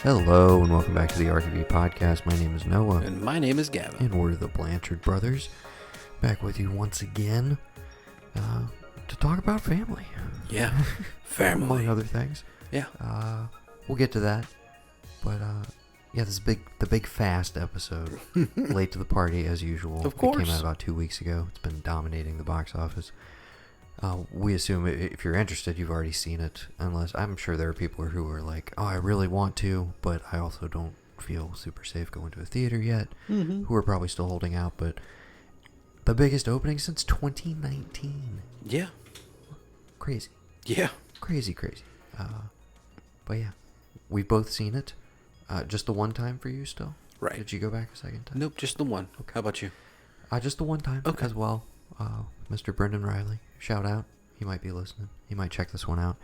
Hello and welcome back to the ARK of E podcast. My name is Noah. And my name is Gavin. And we're the Blanchard brothers. Back with you once again to talk about family. Yeah, family. Among other things. Yeah. We'll get to that. But yeah, this is the big Fast episode. Late to the party as usual. Of course. It came out about 2 weeks ago. It's been dominating the box office. We assume if you're interested, you've already seen it. Unless I'm sure there are people who are like, "Oh, I really want to, but I also don't feel super safe going to a theater yet." Mm-hmm. Who are probably still holding out. But the biggest opening since 2019. Yeah. Crazy. Yeah. Crazy. But yeah, we've both seen it. Just the one time for you still? Right. Did you go back a second time? Nope, just the one. Okay. How about you? Just the one time Okay. as well. Mr. Brendan Riley, shout out. He might be listening. He might check this one out.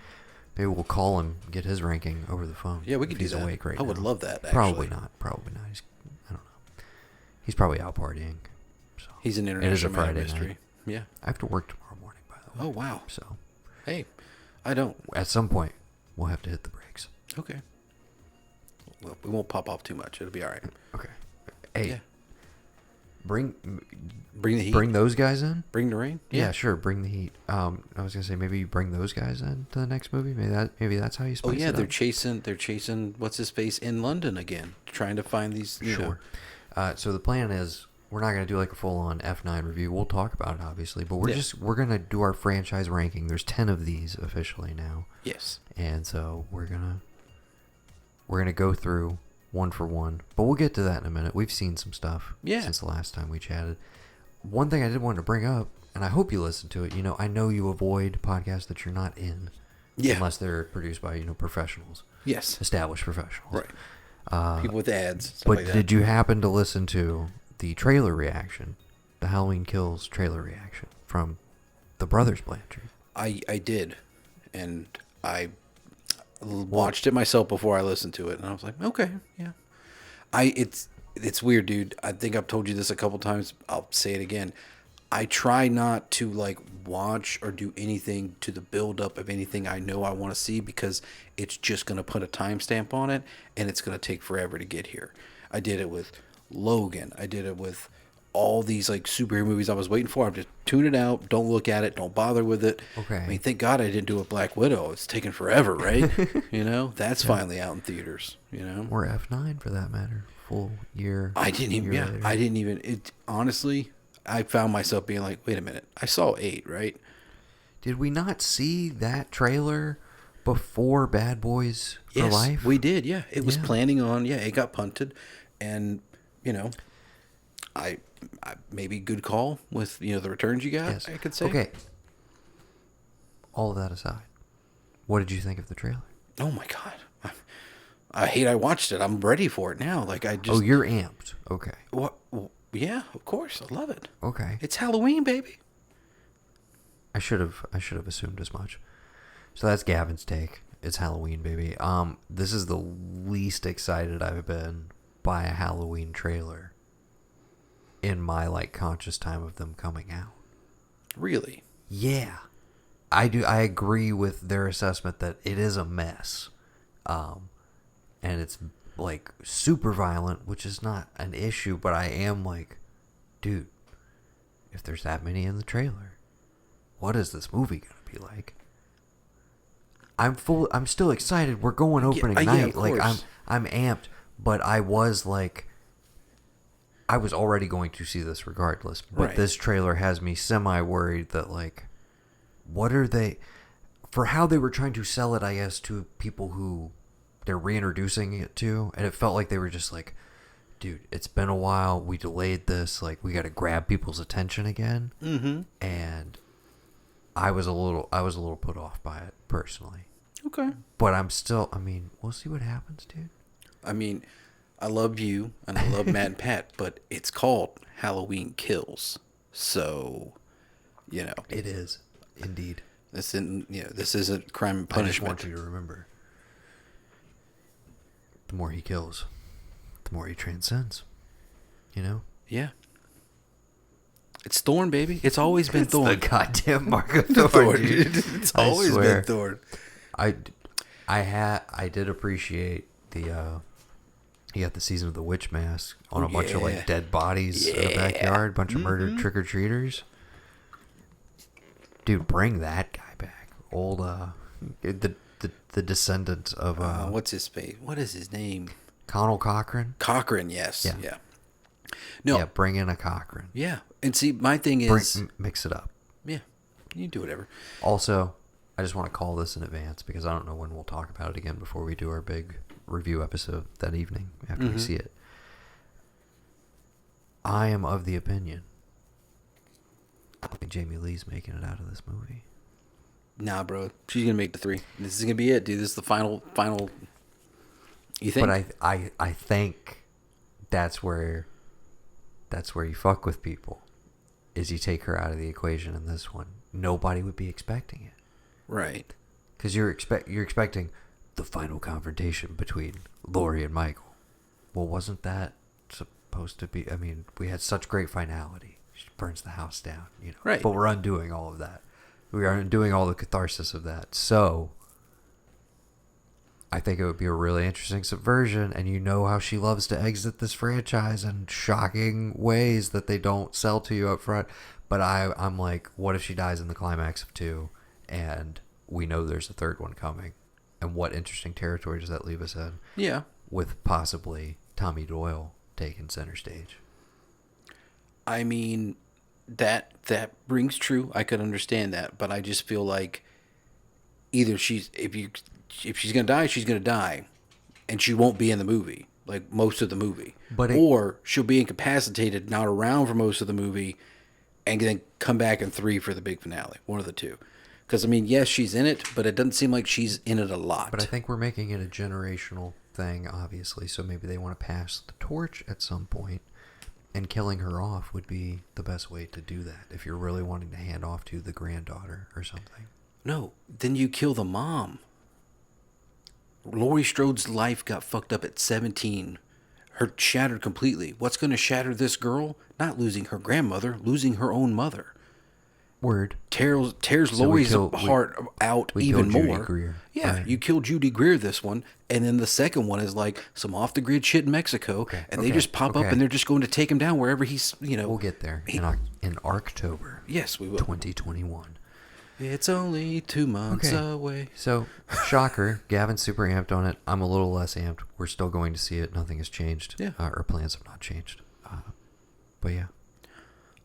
Maybe we'll call him, get his ranking over the phone. Yeah, we could if do he's that. awake right I would now. love that, actually. Probably not. I don't know. He's probably out partying. So He's an It is a international man of Friday mystery. night. Yeah. I have to work tomorrow morning, by the way. Oh, wow. So Hey, I don't. at some point, we'll have to hit the brakes. Okay. Well, we won't pop off too much. It'll be all right. Okay. Hey, Yeah. bring Bring the heat. bring those guys in. Bring the rain? Yeah, sure. Bring the heat. I was gonna say maybe you bring those guys in to the next movie. Maybe that's how you spice Oh, yeah, it they're up. chasing what's his face in London again, trying to find these. Sure. So the plan is we're not gonna do like a full on F9 review. We'll talk about it obviously, but we're gonna do our franchise ranking. There's 10 of these officially now, Yes. and so we're gonna go through one for one. But we'll get to that in a minute. We've seen some stuff since the last time we chatted. One thing I did want to bring up, and I hope you listen to it. I know you avoid podcasts that you're not in, Yeah. unless they're produced by professionals, Yes. established professionals. Right. People with ads. Stuff But like that. did you happen to listen to the trailer reaction, the Halloween Kills trailer reaction from the Brothers Blanchard? I did, and I watched it myself before I listened to it, and I was like, okay, yeah. It's weird, dude. I think I've told you this a couple times. I'll say it again. I try not to watch or do anything to the build up of anything I know I want to see, because it's just gonna put a timestamp on it, and it's gonna take forever to get here. I did it with Logan. I did it with all these superhero movies I was waiting for. I'm just tune it out. Don't look at it. Don't bother with it. Okay. I mean, thank God I didn't do it with Black Widow. It's taken forever, right? That's finally out in theaters. Or F9 for that matter. Full year. I didn't even. year Yeah, later. I didn't even. It honestly, I found myself being like, wait a minute. I saw 8, right? Did we not see that trailer before Bad Boys for Life? Yes, we did. Yeah, it was planning on. Yeah, it got punted, and I maybe good call with the returns you got. Yes. I could say. Okay. All of that aside, what did you think of the trailer? Oh my God, I hate I watched it. I'm ready for it now. I just. Oh, you're amped. Okay. What? Yeah, of course. I love it. Okay. It's Halloween, baby. I should have assumed as much. So that's Gavin's take. It's Halloween, baby. This is the least excited I've been by a Halloween trailer in my conscious time of them coming out. Really? Yeah. I agree with their assessment that it is a mess. And it's super violent, which is not an issue, but I am dude, if there's that many in the trailer, what is this movie gonna be like? I'm still excited. We're going opening night. I'm amped, but I was already going to see this regardless. But Right. this trailer has me semi worried that what are they, for how they were trying to sell it, I guess, to people who they're reintroducing it to, and it felt like they were just dude, it's been a while. We delayed this. We got to grab people's attention again. Mm-hmm. And I was a little put off by it personally. Okay. But I'm still. I mean, we'll see what happens, dude. I mean, I love you and I love Matt and Pat, but it's called Halloween Kills, so It is indeed. this isn't Crime and I just Punishment. want you to remember. The more he kills, the more he transcends. Yeah. It's Thorn, baby. It's always been It's Thorn. the goddamn mark of Thorn, Thorn, dude. dude. It's I always swear. been Thorn. I did appreciate the You got the season of the witch mask on Oh, a bunch of yeah. like dead bodies in the backyard, bunch of murdered trick or treaters. Dude, bring that guy back. Old the descendant of what's his face? What is his name? Connell Cochran. Cochran, yes. Yeah. Yeah. No. Yeah, bring in a Cochran. Yeah. And see, my thing is... Mix it up. Yeah. You do whatever. Also, I just want to call this in advance because I don't know when we'll talk about it again before we do our big review episode that evening after we see it. I am of the opinion I don't think Jamie Lee's making it out of this movie. Nah, bro. She's going to make the 3. This is going to be it, dude. This is the final... You think? But I think that's where you fuck with people, is you take her out of the equation in this one. Nobody would be expecting it. Right. Because you're expecting the final confrontation between Laurie and Michael. Well, wasn't that supposed to be... I mean, we had such great finality. She burns the house down, you know. Right. But we're undoing all of that. We are undoing all the catharsis of that. So, I think it would be a really interesting subversion, and you know how she loves to exit this franchise in shocking ways that they don't sell to you up front. But I'm like, what if she dies in the climax of 2, and we know there's a third one coming? And what interesting territory does that leave us in? Yeah. With possibly Tommy Doyle taking center stage. I mean, that rings true. I could understand that, but I just feel like either if she's gonna die, she's gonna die, and she won't be in the movie, like most of the movie, or she'll be incapacitated, not around for most of the movie, and then come back in 3 for the big finale. One of the two. Because I mean, yes, she's in it, but it doesn't seem like she's in it a lot. But I think we're making it a generational thing, obviously. So maybe they want to pass the torch at some point. And killing her off would be the best way to do that if you're really wanting to hand off to the granddaughter or something. No, then you kill the mom. Laurie Strode's life got fucked up at 17. Her shattered completely. What's going to shatter this girl? Not losing her grandmother, losing her own mother. Word. Tears So Laurie's heart out even Judy more. Greer. Yeah, Right. you killed Judy Greer this one, and then the second one is like some off the grid shit in Mexico, and they just pop up and they're just going to take him down wherever he's, you know. We'll get there in Arctober. Yes, we will. 2021. It's only 2 months away. So, shocker, Gavin's super amped on it. I'm a little less amped. We're still going to see it. Nothing has changed. Yeah. Our plans have not changed. But yeah.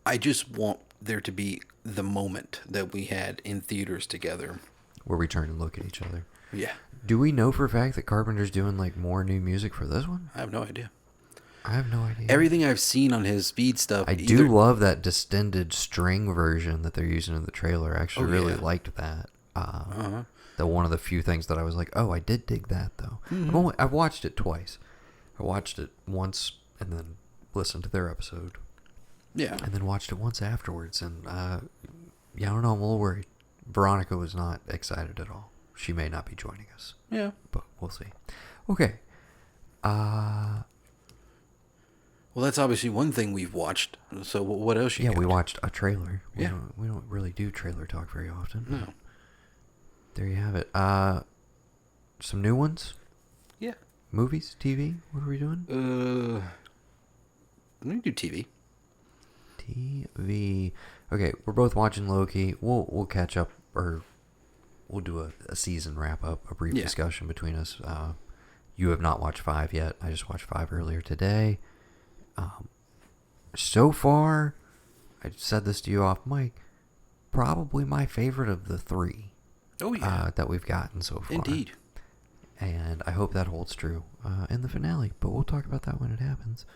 I just want there to be the moment that we had in theaters together. Where we turn and look at each other. Yeah. Do we know for a fact that Carpenter's doing like more new music for this one? I have no idea. I have no idea. Everything I've seen on his speed stuff. I do love that distended string version that they're using in the trailer. I actually really liked that. The one of the few things that I was like, oh, I did dig that though. Mm-hmm. I've watched it twice. I watched it once and then listened to their episode. Yeah. And then watched it once afterwards. And yeah, I don't know. I'm a little worried. Veronica was not excited at all. She may not be joining us. Yeah. But we'll see. Okay. Well, that's obviously one thing we've watched. So what else you got? We watched a trailer. We Yeah. we don't really do trailer talk very often. No. There you have it. Some new ones? Yeah. Movies? TV? What are we doing? Let me do TV. TV. Okay, we're both watching Loki. We'll catch up, or we'll do a season wrap up, a brief discussion between us. You have not watched 5 yet. I just watched 5 earlier today. So far, I said this to you off mic, probably my favorite of the 3 that we've gotten so far. Indeed. And I hope that holds true in the finale, but we'll talk about that when it happens.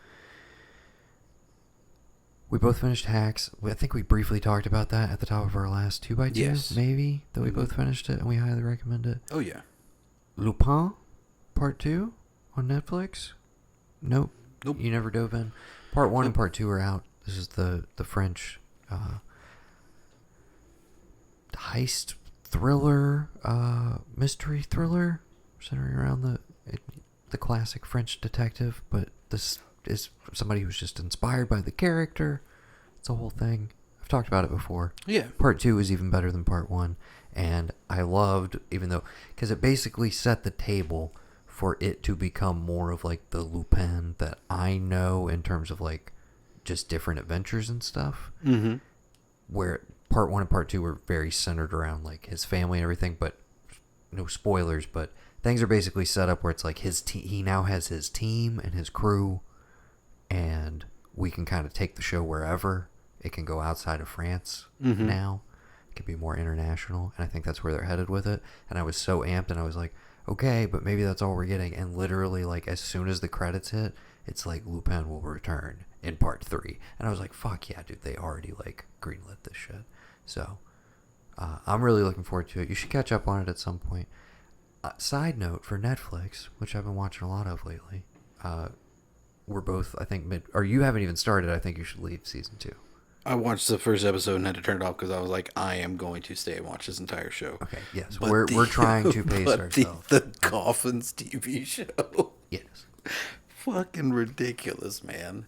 We both finished Hacks. I think we briefly talked about that at the top of our last 2x2, maybe, that we both finished it and we highly recommend it. Oh, yeah. Lupin, Part 2 on Netflix? Nope. You never dove in. Part 1 and Part 2 are out. This is the French heist thriller, mystery thriller, centering around the classic French detective, but this is somebody who's just inspired by the character. It's a whole thing. I've talked about it before. Yeah. Part 2 is even better than Part 1, and I loved, even though, because it basically set the table for it to become more of like the Lupin that I know in terms of like just different adventures and stuff. Mm-hmm. Where part 1 and part 2 were very centered around like his family and everything, but no spoilers, but things are basically set up where it's like he now has his team and his crew, and we can kind of take the show wherever. It can go outside of France now. It can be more international, and I think that's where they're headed with it. And I was so amped, and I was like, okay, but maybe that's all we're getting. And literally, like, as soon as the credits hit, it's like Lupin will return in part 3. And I was like, fuck yeah, dude, they already, like, greenlit this shit. So, I'm really looking forward to it. You should catch up on it at some point. Side note for Netflix, which I've been watching a lot of lately, we're both, I think, or you haven't even started. I think you should leave season 2. I watched the first episode and had to turn it off because I was like, I am going to stay and watch this entire show. Okay, yes. But We're trying to pace ourselves. The Coffins TV show. Yes. Fucking ridiculous, man.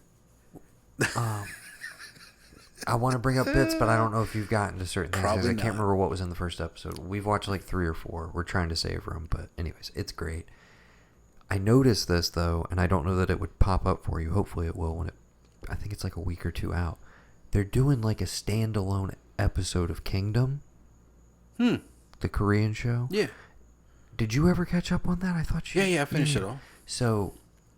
I want to bring up bits, but I don't know if you've gotten to certain things because I can't not. remember what was in the first episode. We've watched like 3 or 4. We're trying to savor them, but anyways, it's great. I noticed this though, and I don't know that it would pop up for you. Hopefully it will I think it's like a week or 2 out. They're doing like a standalone episode of Kingdom. The Korean show. Yeah. Did you ever catch up on that? I thought you... Yeah, I finished it all. So,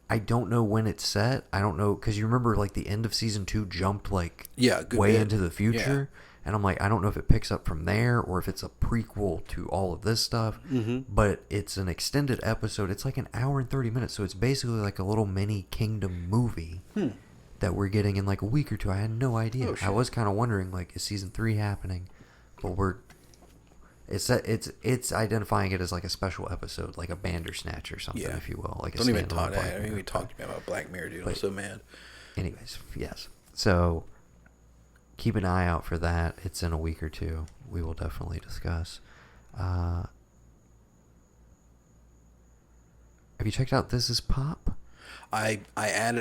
I don't know when it's set. I don't know, because you remember like the end of season 2 jumped like way into the future. Yeah. And I'm like, I don't know if it picks up from there or if it's a prequel to all of this stuff. But it's an extended episode. It's like an hour and 30 minutes. So it's basically like a little mini Kingdom movie that we're getting in like a week or 2. I had no idea. I was kind of wondering, like, is season 3 happening? But it's identifying it as like a special episode, like a Bandersnatch or something, if you will. Like don't even talk that. I mean, we talked about Black Mirror, dude. I'm so mad. Anyways, yes. So keep an eye out for that. It's in a week or 2. We will definitely discuss. Have you checked out This Is Pop? I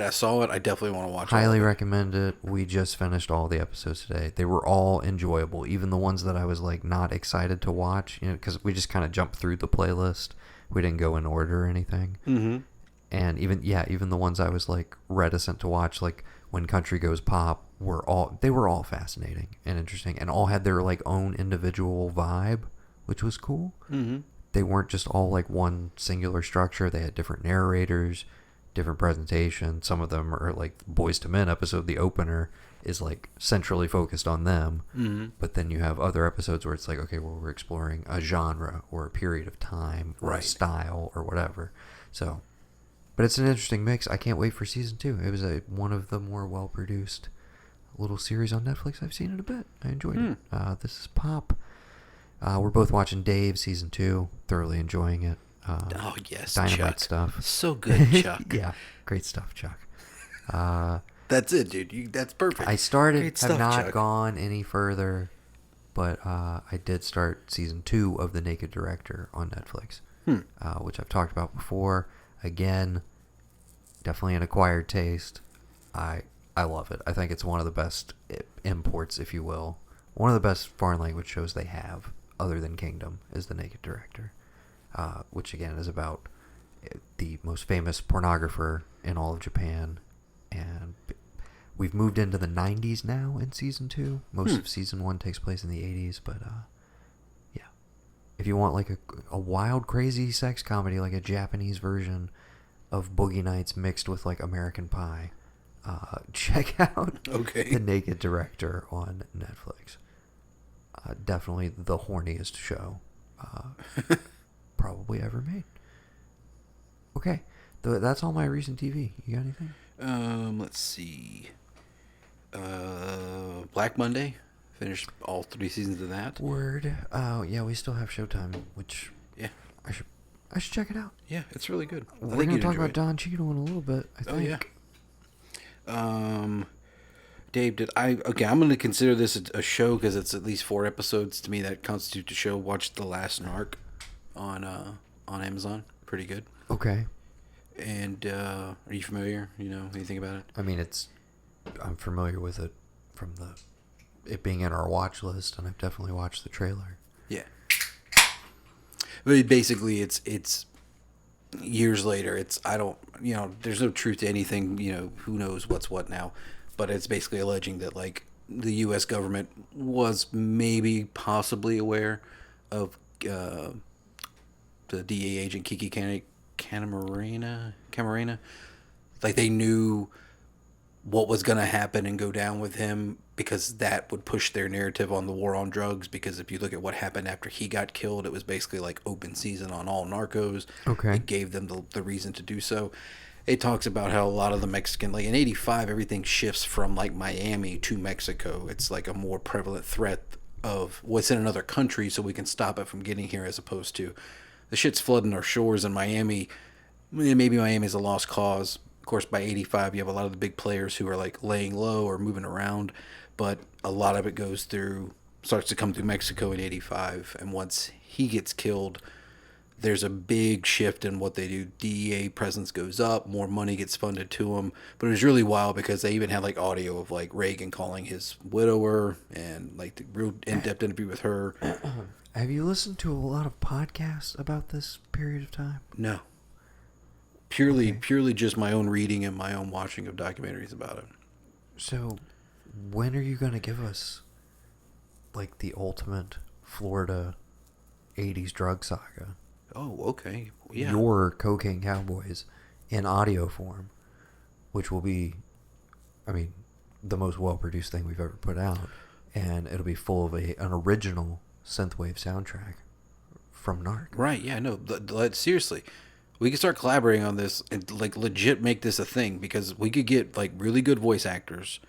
saw it. I definitely want to watch it. Highly recommend it. We just finished all the episodes today. They were all enjoyable, even the ones that I was like not excited to watch, because we just kind of jumped through the playlist. We didn't go in order or anything. And even the ones I was like reticent to watch, like When Country Goes Pop, they were all fascinating and interesting, and all had their like own individual vibe, which was cool. They weren't just all like one singular structure. They had different narrators, different presentation. Some of them are like Boys to Men episode. The opener is like centrally focused on them, but then you have other episodes where it's like, okay, well, we're exploring a genre or a period of time or a style or whatever. So, but it's an interesting mix. I can't wait for season 2. It was one of the more well produced little series on Netflix I've seen in a bit. I enjoyed it. This Is Pop. We're both watching Dave season 2. Thoroughly enjoying it. Oh yes, Dynamite Chuck. Stuff. So good, Chuck. Yeah, great stuff, Chuck. That's it, dude. That's perfect. I started, Great have stuff, not Chuck. gone any further, but I did start season 2 of The Naked Director on Netflix, which I've talked about before. Again, definitely an acquired taste. I love it. I think it's one of the best imports, if you will. One of the best foreign language shows they have, other than Kingdom, is The Naked Director. Which again is about the most famous pornographer in all of Japan, and we've moved into the 90s now in season 2. Most of season 1 takes place in the 80s, but yeah, if you want like a wild, crazy sex comedy, like a Japanese version of Boogie Nights mixed with like American Pie, check out The Naked Director on Netflix. Definitely the horniest show probably ever made. Okay, that's all my recent TV. You got anything? Let's see. Black Monday. Finished all 3 seasons of that. Word. Oh yeah, we still have Showtime, which I should check it out. Yeah, it's really good. We're gonna talk about Don Cheadle in a little bit, I think. Oh yeah. Dave, I'm going to consider this a show because it's at least 4 episodes to me that constitute a show. Watch The Last Narc on Amazon. Pretty good. Okay. And are you familiar? You know anything about it? I mean, I'm familiar with it from it being in our watch list, and I've definitely watched the trailer. Yeah. But basically, it's years later, I don't, there's no truth to anything, who knows what's what now, but it's basically alleging that like the U.S. government was maybe possibly aware of the DEA agent Kiki Camarena. Like they knew what was going to happen and go down with him because that would push their narrative on the war on drugs. Because if you look at what happened after he got killed, it was basically like open season on all narcos. Okay. It gave them the reason to do so. It talks about how a lot of the Mexican, like in '85, everything shifts from like Miami to Mexico. It's like a more prevalent threat of what's in another country so we can stop it from getting here, as opposed to the shit's flooding our shores in Miami. Maybe Miami's a lost cause. Of course, by '85, you have a lot of the big players who are like laying low or moving around, but a lot of it starts to come through Mexico in '85. And once he gets killed, there's a big shift in what they do. DEA presence goes up, more money gets funded to them. But it was really wild because they even had like audio of like Reagan calling his widower and like the real in-depth interview with her. Have you listened to a lot of podcasts about this period of time? No. Purely just my own reading and my own watching of documentaries about it. So, when are you going to give us, like, the ultimate Florida 80s drug saga? Oh, okay. Yeah. Your Cocaine Cowboys in audio form, which will be, I mean, the most well-produced thing we've ever put out. And it'll be full of an original synthwave soundtrack from NARC. Right, yeah, no, seriously. We could start collaborating on this and like legit make this a thing, because we could get like really good voice actors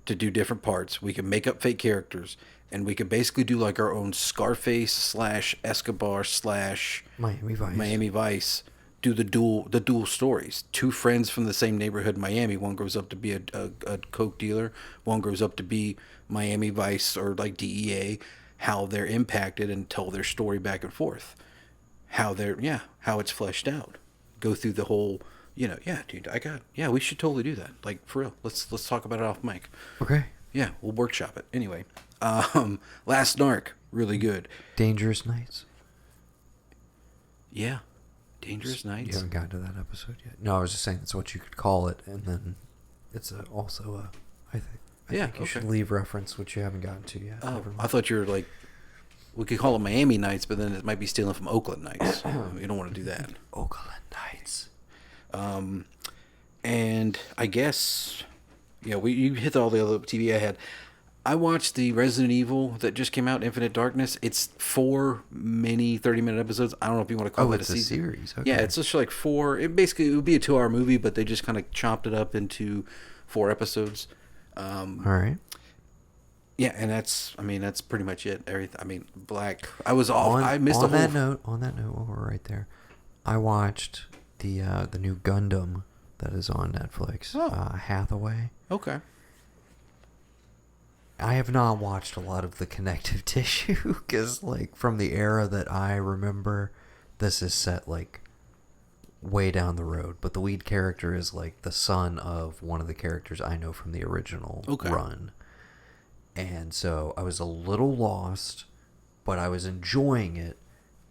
to do different parts. We could make up fake characters, and we could basically do like our own Scarface / Escobar / Miami Vice. Do the dual stories. Two friends from the same neighborhood, Miami. One grows up to be a coke dealer. One grows up to be Miami Vice or like DEA. How they're impacted and tell their story back and forth. How it's fleshed out. Go through the whole, dude, we should totally do that. Like, for real. Let's talk about it off mic. Okay. Yeah, we'll workshop it. Anyway, Last NARC, really good. Dangerous Nights. Yeah. Dangerous Nights. You haven't gotten to that episode yet. No, I was just saying that's what you could call it, and then it's also I think you should leave reference, which you haven't gotten to yet. Oh, I thought you were like, we could call it Miami Nights, but then it might be stealing from Oakland Nights. You don't want to do that. Oakland Nights. And I guess, you hit all the other TV I had. I watched the Resident Evil that just came out, Infinite Darkness. It's 4 mini 30-minute episods. I don't know if you want to call it a series. Okay. Yeah, it's just like 4. It would be a 2-hour movie, but they just kind of chopped it up into 4 episodes. All right. Yeah, and that's pretty much it. Everything. Black. I was off. I missed the whole. On that note, while we're right there, I watched the new Gundam that is on Netflix. Hathaway. Okay. I have not watched a lot of the connective tissue because, like, from the era that I remember, this is set like way down the road. But the lead character is like the son of one of the characters I know from the original run. And so I was a little lost, but I was enjoying it.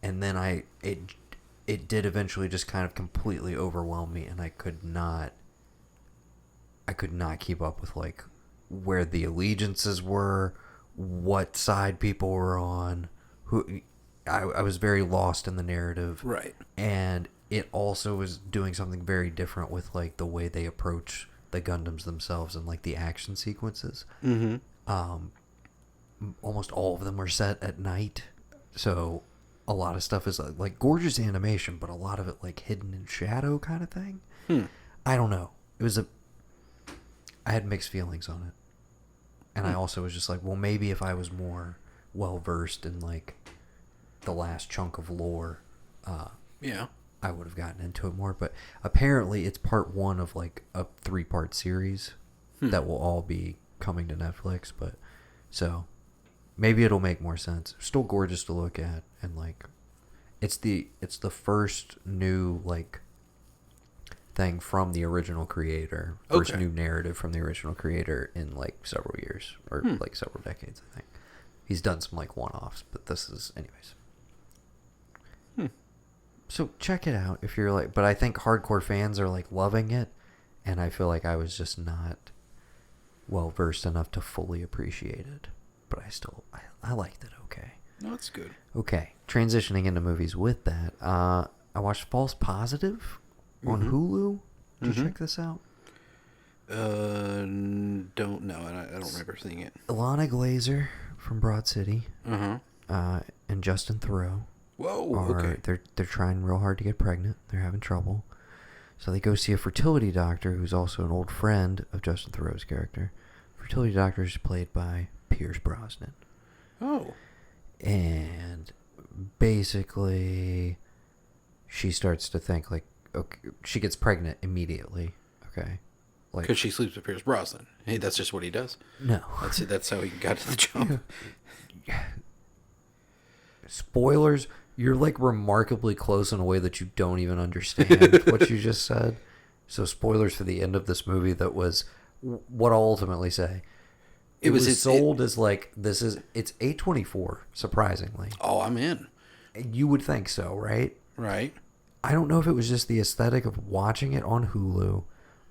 And then it did eventually just kind of completely overwhelm me, and I could not keep up with like where the allegiances were, what side people were on, I was very lost in the narrative. Right. And it also was doing something very different with like the way they approach the Gundams themselves and like the action sequences. Mm-hmm. Almost all of them were set at night, so a lot of stuff is like gorgeous animation, but a lot of it like hidden in shadow kind of thing. I don't know. I had mixed feelings on it, and I also was just like, well, maybe if I was more well versed in like the last chunk of lore, I would have gotten into it more. But apparently, it's part 1 of like a 3-part series that will all be coming to Netflix. But so maybe it'll make more sense. Still gorgeous to look at, and like it's the first new like thing from the original creator, first new narrative from the original creator in like several years or like several decades. I think he's done some like one-offs, but this is anyways. So check it out if you're like. But I think hardcore fans are like loving it, and I feel like I was just not well versed enough to fully appreciate it. But I liked it. Okay. No, that's good. Okay. Transitioning into movies with that, I watched False Positive on Hulu. Did you check this out? Don't know, and I don't remember seeing it. Ilana Glazer from Broad City, and Justin Theroux. Whoa, okay. They're trying real hard to get pregnant. They're having trouble. So they go see a fertility doctor who's also an old friend of Justin Theroux's character. Fertility doctor is played by Pierce Brosnan. Oh. And basically, she starts to think, like, okay, she gets pregnant immediately, okay? Like, Because she sleeps with Pierce Brosnan. Hey, that's just what he does. No. That's how he got to the job. Spoilers, you're like remarkably close in a way that you don't even understand what you just said. So spoilers for the end of this movie that was what I'll ultimately say. It was sold as like, it's A24, surprisingly. Oh, I'm in. You would think so, right? Right. I don't know if it was just the aesthetic of watching it on Hulu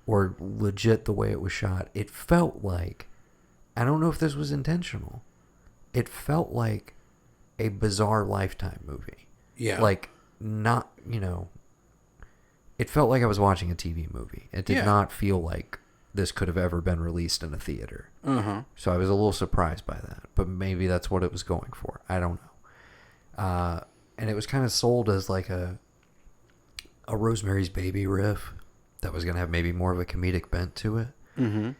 or legit the way it was shot. It felt like, I don't know if this was intentional, it felt like a bizarre Lifetime movie. Yeah. Like, not, it felt like I was watching a TV movie. It did not feel like this could have ever been released in a theater. So I was a little surprised by that. But maybe that's what it was going for. I don't know. And it was kind of sold as like a Rosemary's Baby riff that was going to have maybe more of a comedic bent to it. Mm-hmm.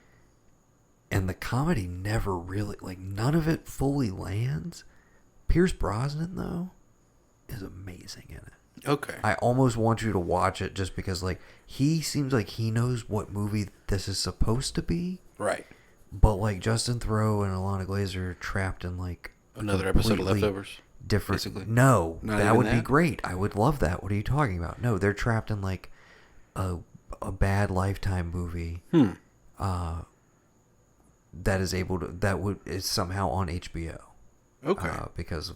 And the comedy never really, like, none of it fully lands. Pierce Brosnan, though, is amazing in it. Okay. I almost want you to watch it just because, like, he seems like he knows what movie this is supposed to be. Right. But, like, Justin Theroux and Ilana Glazer are trapped in, like, another episode of Leftovers. Different. Basically. No, Not that even would be that? great. I would love that. What are you talking about? No, they're trapped in, like, a bad Lifetime movie. That is somehow on HBO. Okay. Because,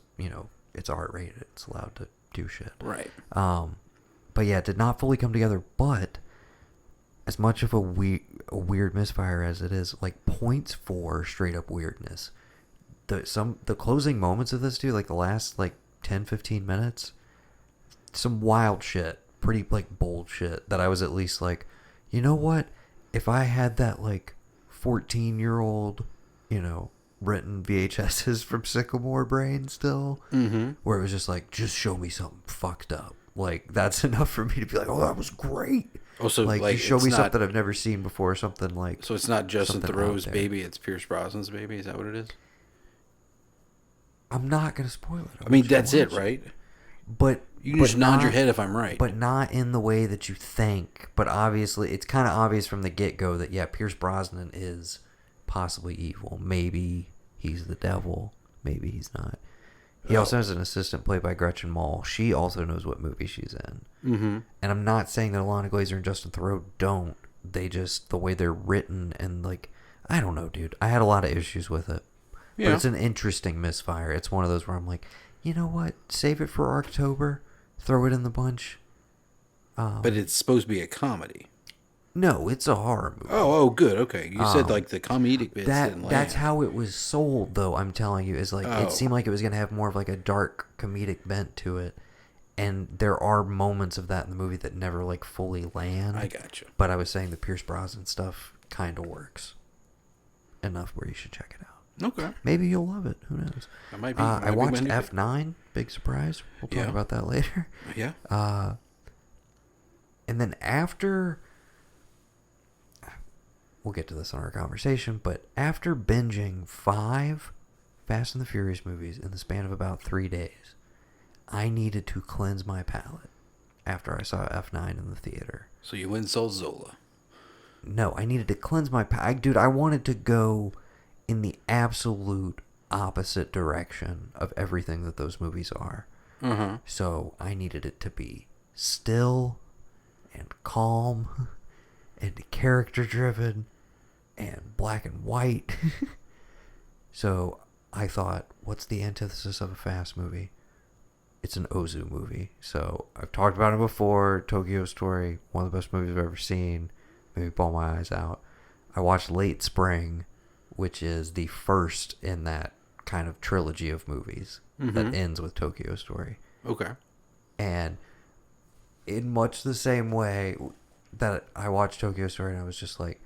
it's R-rated. It's allowed to do shit. Right. But yeah, it did not fully come together. But as much of a weird misfire as it is, like, points for straight up weirdness. The closing moments of this, dude, like the last like 10-15 minutes, some wild shit, pretty like bold shit that I was at least like, you know what? If I had that like 14-year-old, written VHSs from Sycamore brain still, where it was just like, just show me something fucked up. Like, that's enough for me to be like, oh, that was great. Also, like you show me something I've never seen before, something like. So it's not Justin something Theroux's out there. baby; it's Pierce Brosnan's baby. Is that what it is? I'm not gonna spoil it. I mean, that's it, right? But you can just nod your head if I'm right. But not in the way that you think. But obviously, it's kind of obvious from the get-go that, yeah, Pierce Brosnan is possibly evil. Maybe he's the devil. Maybe he's not. He also has an assistant played by Gretchen Mol. She also knows what movie she's in. Mm-hmm. And I'm not saying that Ilana Glazer and Justin Theroux don't. They just, the way they're written and, like, I don't know, dude. I had a lot of issues with it. Yeah. But it's an interesting misfire. It's one of those where I'm like, you know what? Save it for October. Throw it in the bunch. But it's supposed to be a comedy. No, it's a horror movie. Oh, good. Okay. You said like the comedic bits didn't land. That's how it was sold, though, I'm telling you. Is like it seemed like it was going to have more of like a dark comedic bent to it. And there are moments of that in the movie that never like fully land. I gotcha. But I was saying the Pierce Brosnan stuff kind of works enough where you should check it out. Okay. Maybe you'll love it. Who knows? I watched F9. Big surprise. We'll talk about that later. Yeah. And then after... We'll get to this in our conversation, but after binging 5 Fast and the Furious movies in the span of about 3 days, I needed to cleanse my palate after I saw F9 in the theater. So you went and saw Zola. No, I needed to cleanse my palate. Dude, I wanted to go in the absolute opposite direction of everything that those movies are. Mm-hmm. So I needed it to be still and calm and character driven and black and white. So I thought, what's the antithesis of a fast movie? it's an Ozu movie. So I've talked about it before. Tokyo Story, one of the best movies I've ever seen. Made me bawl my eyes out. I watched Late Spring, which is the first in that kind of trilogy of movies that ends with Tokyo Story. Okay. And in much the same way that I watched Tokyo Story, and I was just like,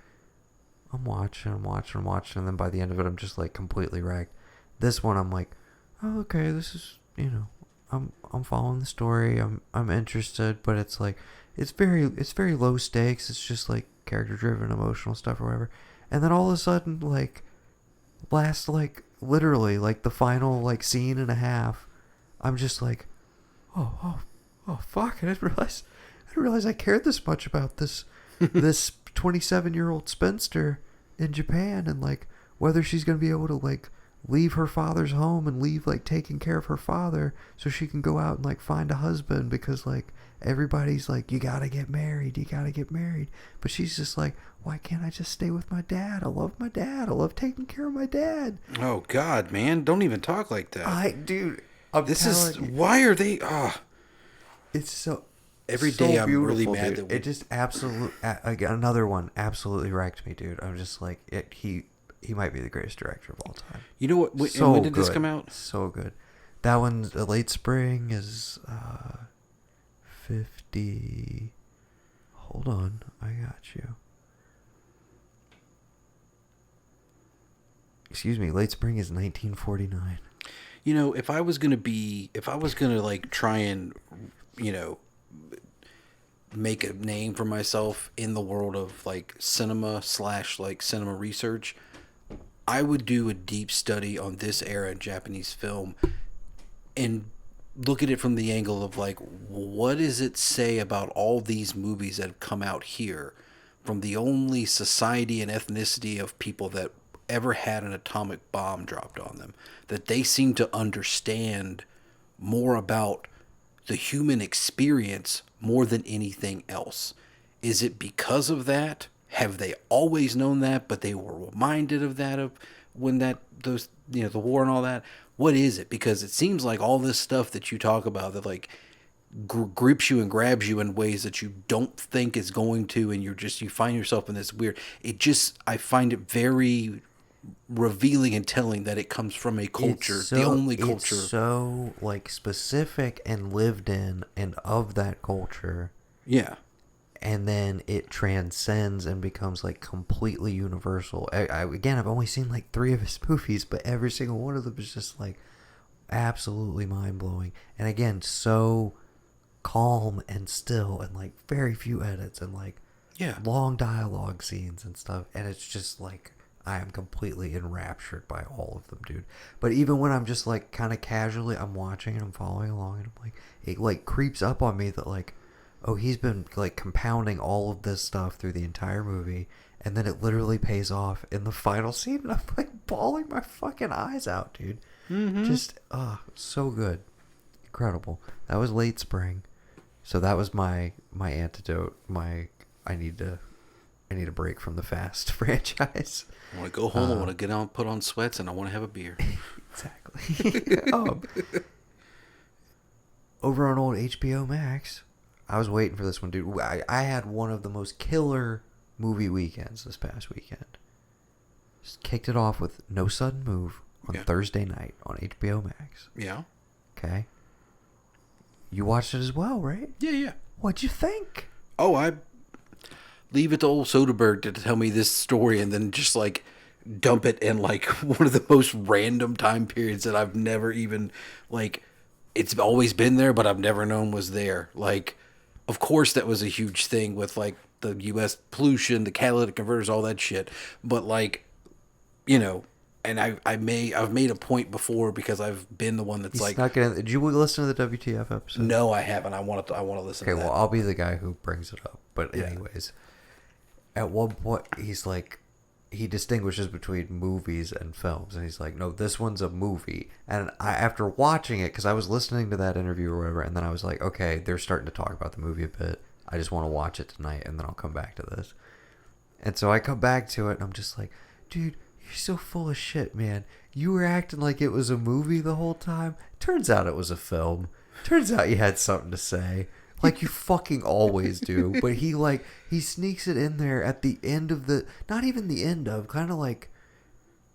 I'm watching, and then by the end of it, I'm just like completely wrecked. This one, I'm like, oh, okay, this is, I'm following the story. I'm interested, but it's like, it's very low stakes. It's just like character driven, emotional stuff or whatever. And then all of a sudden, like, literally, like the final like scene and a half, I'm just like, oh, fuck! I didn't realize I cared this much about this 27-year-old spinster in Japan, and like whether she's gonna be able to like leave her father's home and leave like taking care of her father so she can go out and like find a husband, because like everybody's like, you gotta get married, but she's just like, why can't I just stay with my dad? I love my dad. I love taking care of my dad. Oh God, man, don't even talk like that. Why are they? It's so. Every day I'm really mad dude. that it just another one absolutely wrecked me, dude. I'm just like, he might be the greatest director of all time. You know what? So when did good. this come out? So good. That one's Late Spring is 50. Hold on, I got you. Excuse me, Late Spring is 1949. You know, if I was gonna like try and, make a name for myself in the world of like cinema / like cinema research, I would do a deep study on this era in Japanese film and look at it from the angle of like, what does it say about all these movies that have come out here from the only society and ethnicity of people that ever had an atomic bomb dropped on them, that they seem to understand more about the human experience more than anything else. Is it because of that? Have they always known that, but they were reminded of that when the war and all that? What is it? Because it seems like all this stuff that you talk about that like grips you and grabs you in ways that you don't think is going to, and you find yourself in this weird. I find it very revealing and telling that it comes from a culture, the only culture. It's so like specific and lived in and of that culture. Yeah. And then it transcends and becomes like completely universal. I've only seen like 3 of his movies, but every single one of them is just like absolutely mind blowing. And again, so calm and still, and like very few edits, and like long dialogue scenes and stuff. And it's just like, I am completely enraptured by all of them, dude. But even when I'm just like kind of casually, I'm watching and I'm following along, and I'm like, it like creeps up on me that like, oh, he's been like compounding all of this stuff through the entire movie, and then it literally pays off in the final scene, and I'm like bawling my fucking eyes out, dude. Mm-hmm. Just so good, incredible. That was Late Spring, so that was my antidote. I need a break from the Fast franchise. I want to go home. I want to get on, put on sweats, and I want to have a beer. Exactly. Over on old HBO Max, I was waiting for this one, dude. I had one of the most killer movie weekends this past weekend. Just kicked it off with No Sudden Move on Thursday night on HBO Max. Yeah. Okay. You watched it as well, right? Yeah. What'd you think? Oh, I leave it to old Soderbergh to tell me this story and then just like dump it in like one of the most random time periods that I've never even like, it's always been there, but I've never known was there. Like, of course that was a huge thing with like the U.S. pollution, the catalytic converters, all that shit. But like, and I've made a point before because I've been the one that's did you listen to the WTF episode? No, I haven't. I want to listen to that. Okay, well, I'll be the guy who brings it up. But anyways, at one point, he's like, he distinguishes between movies and films. And he's like, no, this one's a movie. And after watching it, because I was listening to that interview or whatever, and then I was like, okay, they're starting to talk about the movie a bit. I just want to watch it tonight, and then I'll come back to this. And so I come back to it, and I'm just like, dude, you're so full of shit, man. You were acting like it was a movie the whole time. Turns out it was a film. Turns out you had something to say. Like you fucking always do. But he sneaks it in there at the end of the, not even the end of, kind of like,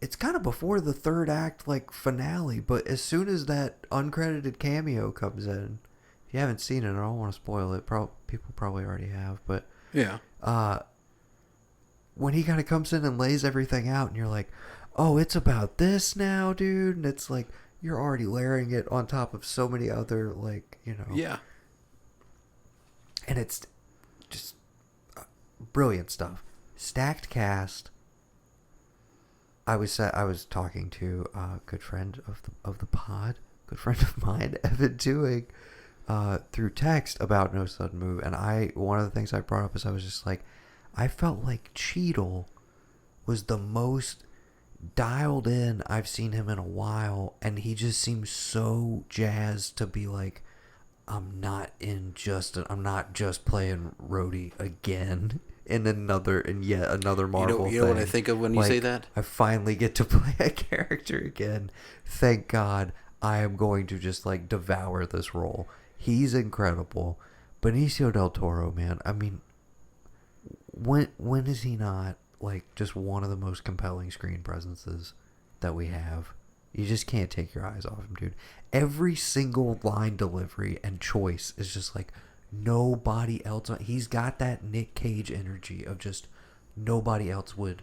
it's kind of before the third act, like, finale. But as soon as that uncredited cameo comes in, if you haven't seen it, I don't want to spoil it. People probably already have. But Yeah. when he kind of comes in and lays everything out, and you're like, oh, it's about this now, dude. And it's like, you're already layering it on top of so many other, like, Yeah. And it's just brilliant stuff. Stacked cast. I was talking to a good friend of the pod, good friend of mine, Evan Dewing, through text about No Sudden Move, and one of the things I brought up is I was just like, I felt like Cheadle was the most dialed in I've seen him in a while, and he just seems so jazzed to be like, I'm not just playing Rhodey again in yet another Marvel thing. You know what I think of when you say that? I finally get to play a character again. Thank God. I am going to just like devour this role. He's incredible. Benicio del Toro, man. I mean, when is he not like just one of the most compelling screen presences that we have? You just can't take your eyes off him, dude. Every single line delivery and choice is just like nobody else. He's got that Nick Cage energy of just nobody else would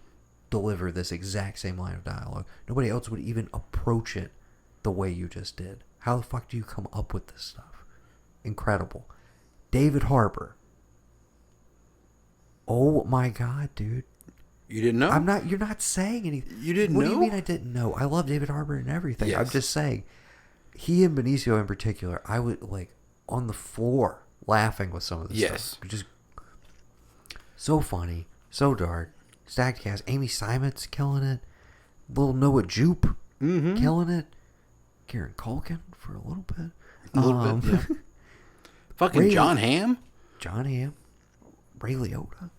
deliver this exact same line of dialogue. Nobody else would even approach it the way you just did. How the fuck do you come up with this stuff? Incredible. David Harbour. Oh my God, dude. You didn't know? You're not saying anything. You didn't know? What do you mean I didn't know? I love David Harbour and everything. Yes. I'm just saying, he and Benicio in particular, I would like on the floor laughing with some of this stuff. Just so funny, so dark. Stacked cast. Amy Simon's killing it. Little Noah Jupe killing it. Kieran Culkin for a little bit. A little bit, yeah. Fucking John Hamm? John Hamm. Ray Liotta.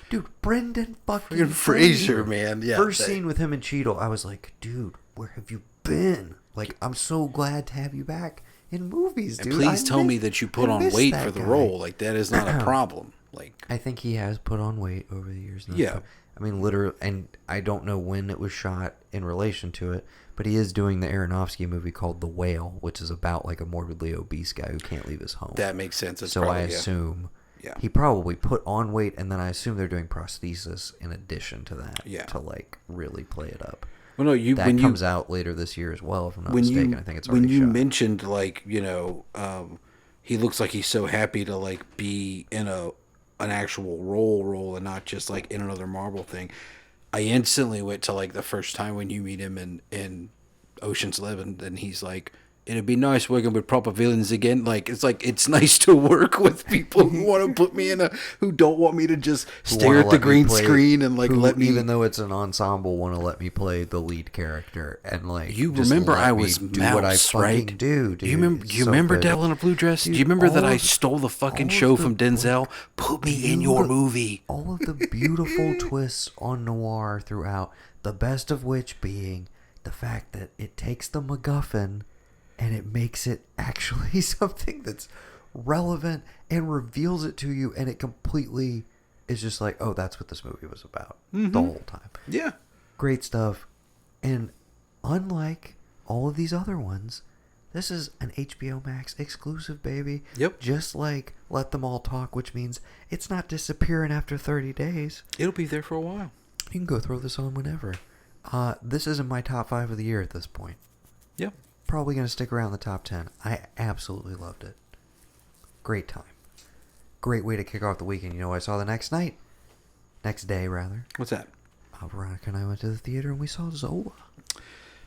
Dude, Brendan fucking Fraser, man. Yeah. First scene with him and Cheadle, I was like, dude, where have you been? Like, I'm so glad to have you back in movies, dude. And please tell me that you put on weight for the role. Like, that is not a problem. Like, I think he has put on weight over the years. Yeah. I mean, literally, and I don't know when it was shot in relation to it, but he is doing the Aronofsky movie called The Whale, which is about, like, a morbidly obese guy who can't leave his home. That makes sense. So I assume... Yeah. He probably put on weight, and then I assume they're doing prosthesis in addition to that to like really play it up. Well, no, that comes out later this year as well, if I'm not mistaken. I think it's already when you shot. mentioned like he looks like he's so happy to like be in an actual role and not just like in another Marvel thing. I instantly went to like the first time when you meet him in Ocean's 11, and he's like, it'd be nice working with proper villains again. Like it's nice to work with people who want to put me who don't want me to just stare at the green screen and like let me, even though it's an ensemble, want to let me play the lead character and like. You remember I was do what I fucking right? do, dude. You remember Devil in a Blue Dress? Dude, do you remember that I stole the fucking show from Denzel? Put me in your movie. All of the beautiful twists on noir throughout. The best of which being the fact that it takes the MacGuffin and it makes it actually something that's relevant and reveals it to you, and it completely is just like, oh, that's what this movie was about the whole time. Yeah. Great stuff. And unlike all of these other ones, this is an HBO Max exclusive, baby. Yep. Just like Let Them All Talk, which means it's not disappearing after 30 days. It'll be there for a while. You can go throw this on whenever. This is in my top 5 of the year at this point. Yep. Probably going to stick around the top 10. I absolutely loved it. Great time. Great way to kick off the weekend. You know what I saw the next day, rather? What's that? Veronica and I went to the theater and we saw Zola,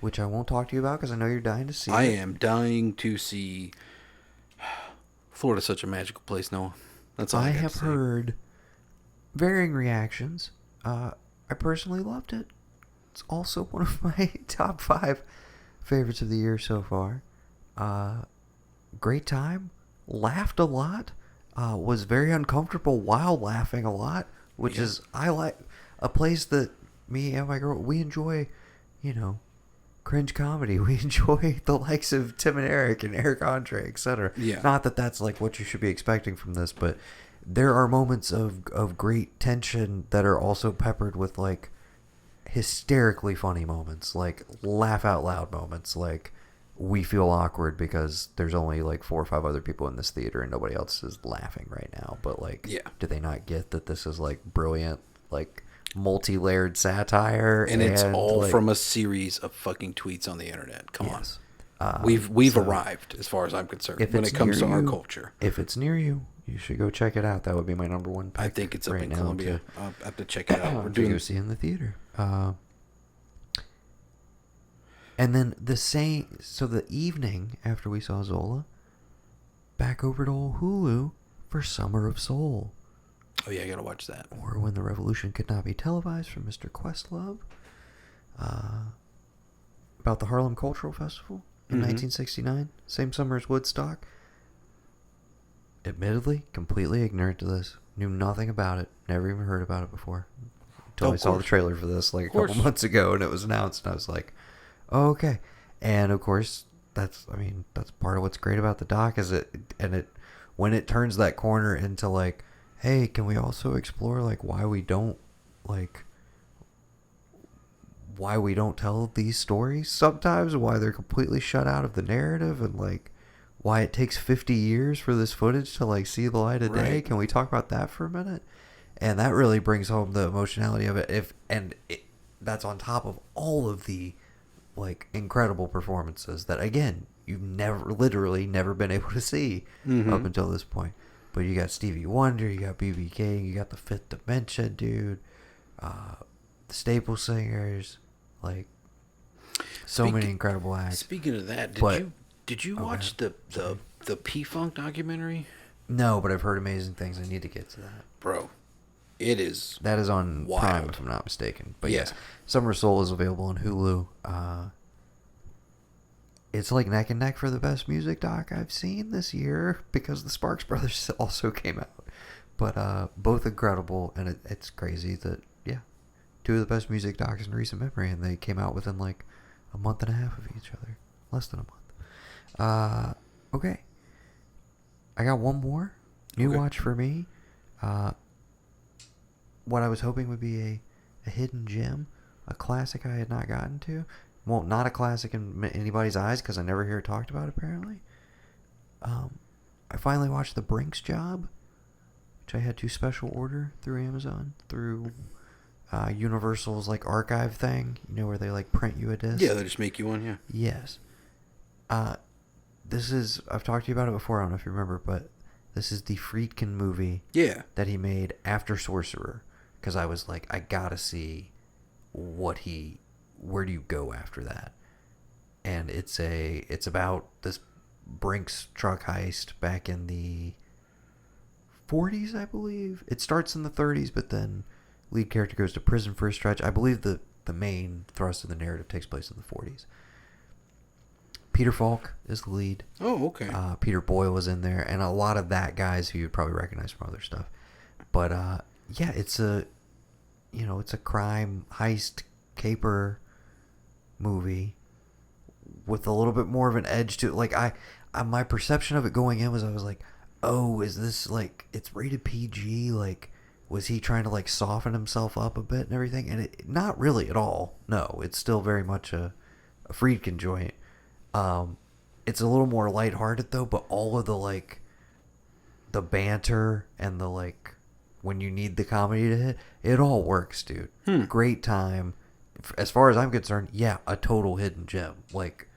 which I won't talk to you about because I know you're dying to see. I am dying to see. Florida's such a magical place, Noah. That's all I have heard varying reactions. I personally loved it. It's also one of my top 5 favorites of the year so far. Great time. Laughed a lot. Was very uncomfortable while laughing a lot, which is, I like a place that me and my girl, we enjoy, cringe comedy. We enjoy the likes of Tim and Eric and Eric Andre, etc. Yeah. Not that that's like what you should be expecting from this, but there are moments of great tension that are also peppered with like hysterically funny moments, like laugh out loud moments, like we feel awkward because there's only like 4 or 5 other people in this theater and nobody else is laughing right now. But like, Yeah. do they not get that this is like brilliant, like multi-layered satire? And it's all like, from a series of fucking tweets on the internet. Come yes. on. We've So arrived as far as I'm concerned if when it's it comes to near our you- culture. If it's near you, you should go check it out. That would be my number one pick. I think it's up right in now Columbia. I'll have to check it out. We're to go doing see in the theater. And then the evening after we saw Zola, back over to old Hulu for Summer of Soul. Oh yeah, I gotta watch that. Or When the Revolution Could Not Be Televised from Mr. Questlove. About the Harlem Cultural Festival in 1969. Same summer as Woodstock. Admittedly, completely ignorant to this. Knew nothing about it. Never even heard about it before. Until I saw the trailer for this like a couple months ago and it was announced and I was like, oh, okay. And of course, that's part of what's great about the doc is when it turns that corner into like, hey, can we also explore like why we don't tell these stories sometimes, why they're completely shut out of the narrative, and like why it takes 50 years for this footage to like see the light of day. Can we talk about that for a minute? And that really brings home the emotionality of it. That's on top of all of the like incredible performances that again you've literally never been able to see up until this point. But you got Stevie Wonder, you got BB King, you got the Fifth Dimension dude, the Staple Singers, like so many incredible acts. Speaking of that, did you watch the P-Funk documentary? No, but I've heard amazing things. I need to get to that. Bro, it is. That is on wild. Prime, if I'm not mistaken. But Yeah. yes, Summer of Soul is available on Hulu. It's like neck and neck for the best music doc I've seen this year because the Sparks Brothers also came out. But both incredible, and it's crazy that, yeah, 2 of the best music docs in recent memory, and they came out within like a month and a half of each other. Less than a month. Okay. I got one more new watch for me. What I was hoping would be a hidden gem, a classic I had not gotten to. Well, not a classic in anybody's eyes because I never hear it talked about, apparently. I finally watched The Brinks Job, which I had to special order through Amazon, through Universal's like archive thing, where they like print you a disc. Yeah, they just make you one, yeah. Yes. I've talked to you about it before, I don't know if you remember, but this is the Friedkin movie that he made after Sorcerer, because I was like, I gotta see where do you go after that? And it's about this Brinks truck heist back in the 40s, I believe. It starts in the 30s, but then lead character goes to prison for a stretch. I believe the main thrust of the narrative takes place in the 40s. Peter Falk is the lead. Oh, okay. Peter Boyle was in there, and a lot of that guys who you'd probably recognize from other stuff. But yeah, it's a crime heist caper movie with a little bit more of an edge to it. Like my perception of it going in was I was like, oh, is this like it's rated PG? Like, was he trying to like soften himself up a bit and everything? And not really at all. No, it's still very much a Friedkin joint. It's a little more lighthearted though, but all of the like the banter and the like when you need the comedy to hit, it all works, dude. Great time. As far as I'm concerned, yeah, a total hidden gem. Like,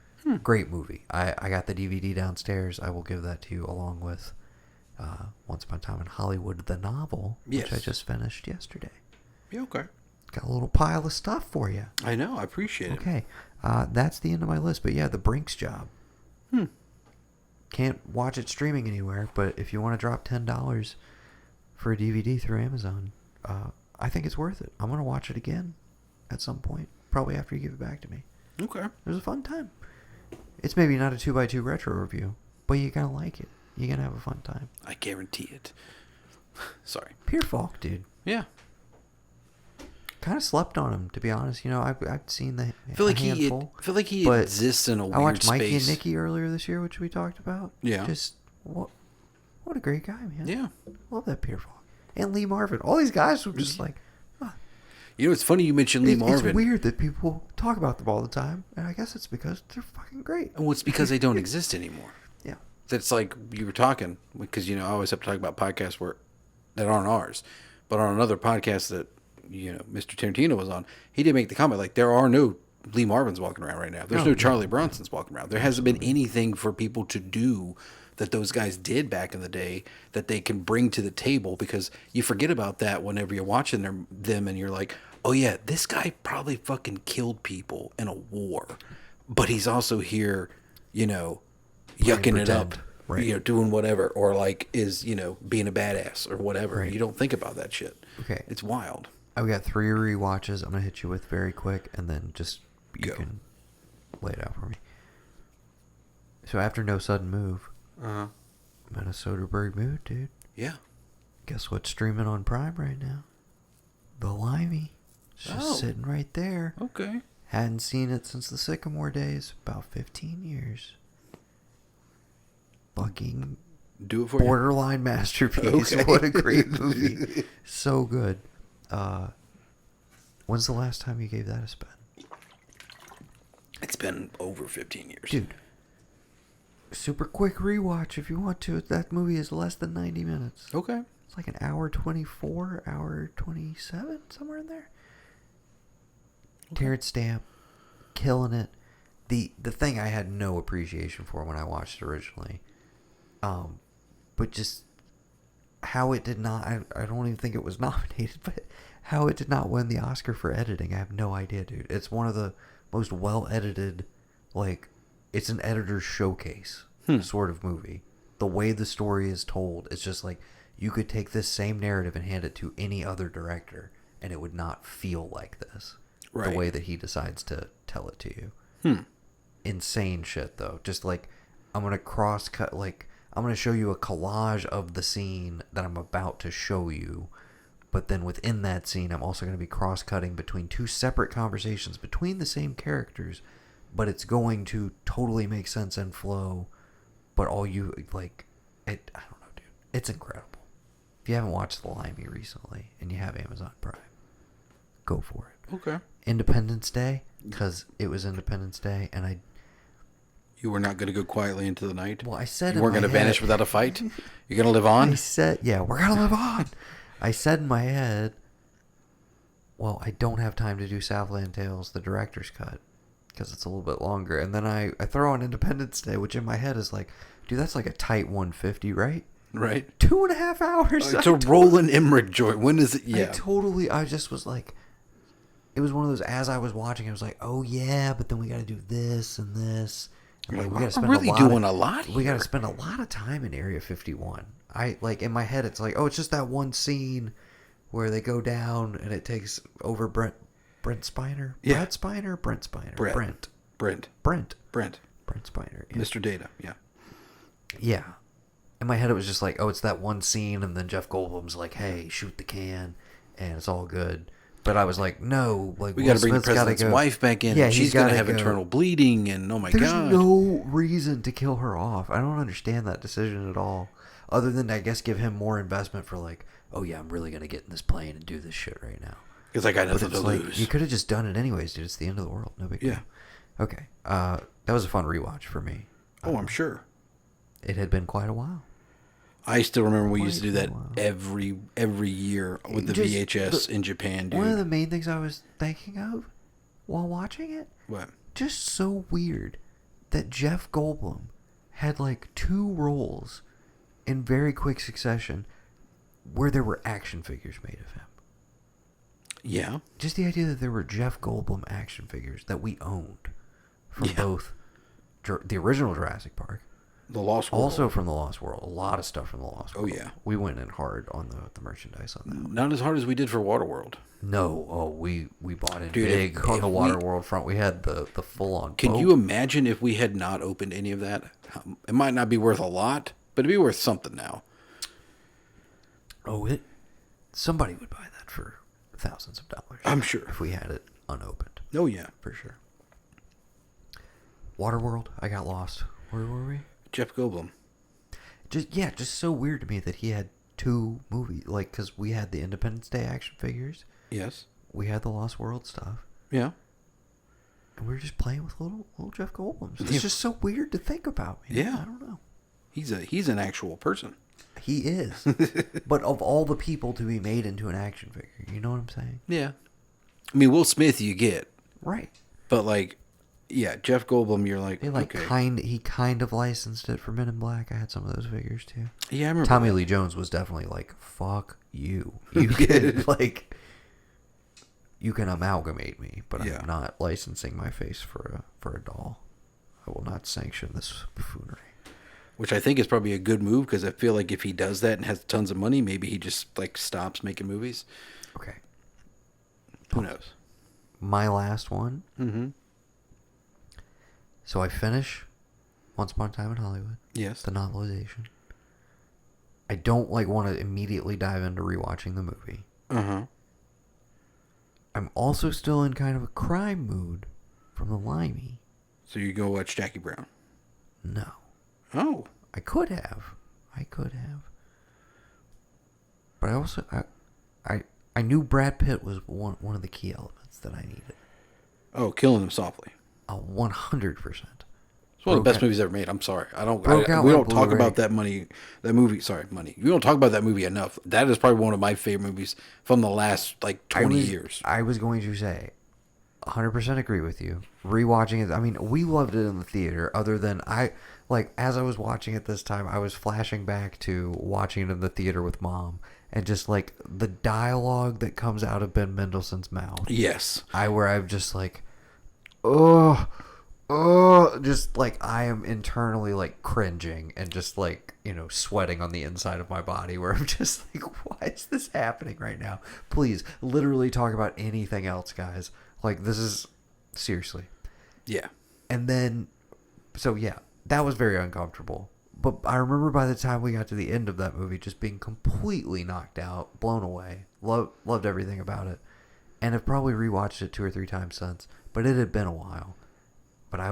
great movie. I got the DVD downstairs. I will give that to you along with Once Upon a Time in Hollywood, the novel, which I just finished yesterday. Yeah, okay. Got a little pile of stuff for you. I know. I appreciate it. Okay. That's the end of my list. But yeah, The Brinks Job. Can't watch it streaming anywhere, but if you want to drop $10 for a DVD through Amazon, I think it's worth it. I'm going to watch it again at some point, probably after you give it back to me. Okay. It was a fun time. It's maybe not a 2x2 retro review, but you're going to like it. You're going to have a fun time. I guarantee it. Sorry. Peter Falk, dude. Yeah. kind of slept on him, to be honest. You know, I've seen the I feel like handful. he but exists in a weird I watched Mikey space. and Nikki earlier this year, which we talked about. Yeah. Just what a great guy, man. Yeah. Love that Peter Falk. And Lee Marvin. All these guys were just like... You know, it's funny you mentioned Lee Marvin. It's weird that people talk about them all the time, and I guess it's because they're fucking great. Well, it's because they don't exist anymore. Yeah. That's like you were talking, because, you know, I always have to talk about podcasts that aren't ours. But on another podcast that, you know, Mr. Tarantino was on, he did make the comment, like, there are no Lee Marvins walking around right now. There's no Charlie Bronsons walking around. There hasn't been anything for people to do that those guys did back in the day that they can bring to the table, because you forget about that whenever you're watching them and you're like, oh yeah, this guy probably fucking killed people in a war, but he's also here, you know, yucking it up, right. You know, doing whatever, or like is, you know, being a badass or whatever. Right. You don't think about that shit. Okay. It's wild. I've got 3 rewatches I'm going to hit you with very quick, and then just you can lay it out for me. So after No Sudden Move, I'm in a Soderbergh mood, dude. Yeah. Guess what's streaming on Prime right now? The Limey. It's just sitting right there. Okay. Hadn't seen it since the Sycamore days, about 15 years. Fucking Do it for borderline masterpiece. Okay. What a great movie. So good. When's the last time you gave that a spin? It's been over 15 years. Dude, super quick rewatch if you want to. That movie is less than 90 minutes. Okay. It's like an hour 24, hour 27, somewhere in there. Okay. Terrence Stamp, killing it. The thing I had no appreciation for when I watched it originally, but just how it did not, I don't even think it was nominated, but how it did not win the Oscar for editing, I have no idea, dude. It's one of the most well-edited, like, it's an editor's showcase sort of movie. The way the story is told, it's just like, you could take this same narrative and hand it to any other director, and it would not feel like this. Right. The way that he decides to tell it to you. Insane shit, though. Just like, I'm going to cross-cut, like, I'm going to show you a collage of the scene that I'm about to show you, but then within that scene, I'm also going to be cross-cutting between 2 separate conversations between the same characters, but it's going to totally make sense and flow, but all you, like, I don't know, dude. It's incredible. If you haven't watched The Limey recently, and you have Amazon Prime, go for it. Okay. Independence Day, because it was Independence Day, and You were not going to go quietly into the night? Well, I said you weren't going to vanish without a fight? You're going to live on? I said, yeah, we're going to live on. I said in my head, well, I don't have time to do Southland Tales, the director's cut, because it's a little bit longer. And then I throw on Independence Day, which in my head is like, dude, that's like a tight 150, right? Right. 2.5 hours. It's a Roland Emmerich joint. When is it? Yeah. I just was like, it was one of those, as I was watching, I was like, oh yeah, but then we got to do this and this. And like, we got to spend a lot. We got to spend a lot of time in Area 51. I like in my head, it's like, oh, it's just that one scene where they go down and it takes over Brent Spiner. Yeah. Brent Spiner. Brent Spiner. Yeah. Mr. Data. Yeah. Yeah. In my head, it was just like, oh, it's that one scene, and then Jeff Goldblum's like, hey, shoot the can, and it's all good. But I was like, no, like, we got to bring the president's wife back in, and she's going to have internal bleeding, and oh my God. There's no reason to kill her off. I don't understand that decision at all. Other than, I guess, give him more investment for like, oh yeah, I'm really going to get in this plane and do this shit right now. Because I got nothing to like, lose. You could have just done it anyways, dude. It's the end of the world. No big deal. Yeah. Okay. That was a fun rewatch for me. Oh, I'm sure. It had been quite a while. I still remember we used to do that every year with the VHS in Japan, dude. One of the main things I was thinking of while watching it, what? Just so weird that Jeff Goldblum had like 2 roles in very quick succession where there were action figures made of him. Yeah. Just the idea that there were Jeff Goldblum action figures that we owned from both the original Jurassic Park, The Lost World. Also from The Lost World. A lot of stuff from The Lost World. Oh, yeah. We went in hard on the merchandise on that one. Not as hard as we did for Waterworld. No. Oh, we bought in big on the Waterworld front. We had the full-on Can boat. you imagine if we had not opened any of that? It might not be worth a lot, but it'd be worth something now. Oh, somebody would buy that for thousands of dollars. I'm sure. If we had it unopened. Oh, yeah. For sure. Waterworld, I got lost. Where were we? Jeff Goldblum. Just so weird to me that he had 2 movies. Like, because we had the Independence Day action figures. Yes. We had the Lost World stuff. Yeah. And we were just playing with little Jeff Goldblums. It's just so weird to think about. Man. Yeah. I don't know. He's an actual person. He is. But of all the people to be made into an action figure, you know what I'm saying? Yeah. I mean, Will Smith you get. Right. But, like, yeah, Jeff Goldblum, you're like, He he kind of licensed it for Men in Black. I had some of those figures too. Yeah, I remember Tommy that. Lee Jones was definitely like, fuck you. You can, like, you can amalgamate me, but Yeah. I'm not licensing my face for a doll. I will not sanction this buffoonery. Which I think is probably a good move, because I feel like if he does that and has tons of money, maybe he just, like, stops making movies. Okay. Who knows? My last one. Mm-hmm. So I finish Once Upon a Time in Hollywood. Yes. The novelization. I don't, like, want to immediately dive into rewatching the movie. Uh-huh. I'm also still in kind of a crime mood from the Limey. So you go watch Jackie Brown? No. Oh. I could have. But I also I knew Brad Pitt was one of the key elements that I needed. Oh, Killing Him Softly. 100%. It's one of the best movies ever made. I'm sorry. We don't talk Blu-ray. about that movie. We don't talk about that movie enough. That is probably one of my favorite movies from the last, like, 20 years. I was going to say 100% agree with you. Rewatching it, I mean, we loved it in the theater, other than as I was watching it this time, I was flashing back to watching it in the theater with Mom, and just, like, the dialogue that comes out of Ben Mendelsohn's mouth. Yes. Where I'm just like, just, like, I am internally, like, cringing and just, like, sweating on the inside of my body, where I'm just like, why is this happening right now? Please, literally talk about anything else, guys. Like, this is, seriously. Yeah. And then, so yeah, that was very uncomfortable. But I remember by the time we got to the end of that movie, just being completely knocked out, blown away. Loved everything about it. And have probably rewatched it 2 or 3 times since. But it had been a while. But I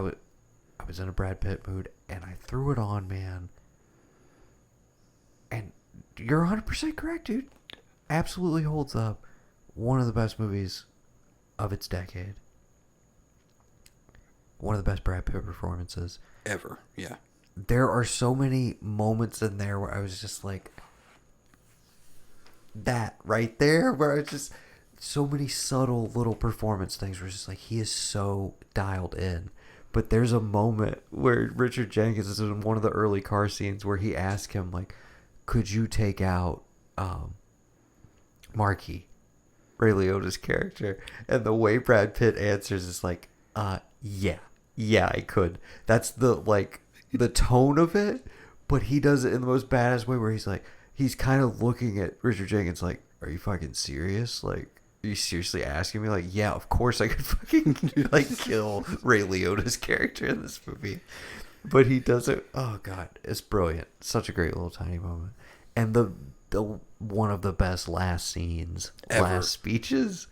was in a Brad Pitt mood, and I threw it on, man. And you're 100% correct, dude. Absolutely holds up. One of the best movies of its decade. One of the best Brad Pitt performances. Ever, yeah. There are so many moments in there where I was just like, that right there, where I was just, so many subtle little performance things where it's just like, he is so dialed in. But there's a moment where Richard Jenkins is in one of the early car scenes where he asks him, like, could you take out Marky, Ray Liotta's character? And the way Brad Pitt answers is like, yeah, I could. That's the tone of it, but he does it in the most badass way, where he's like, he's kind of looking at Richard Jenkins like, are you fucking serious? Like, are you seriously asking me? Like, yeah, of course I could fucking, like, kill Ray Liotta's character in this movie. But he does it. Oh god, it's brilliant. Such a great little tiny moment. And the one of the best last scenes, ever. Last speeches.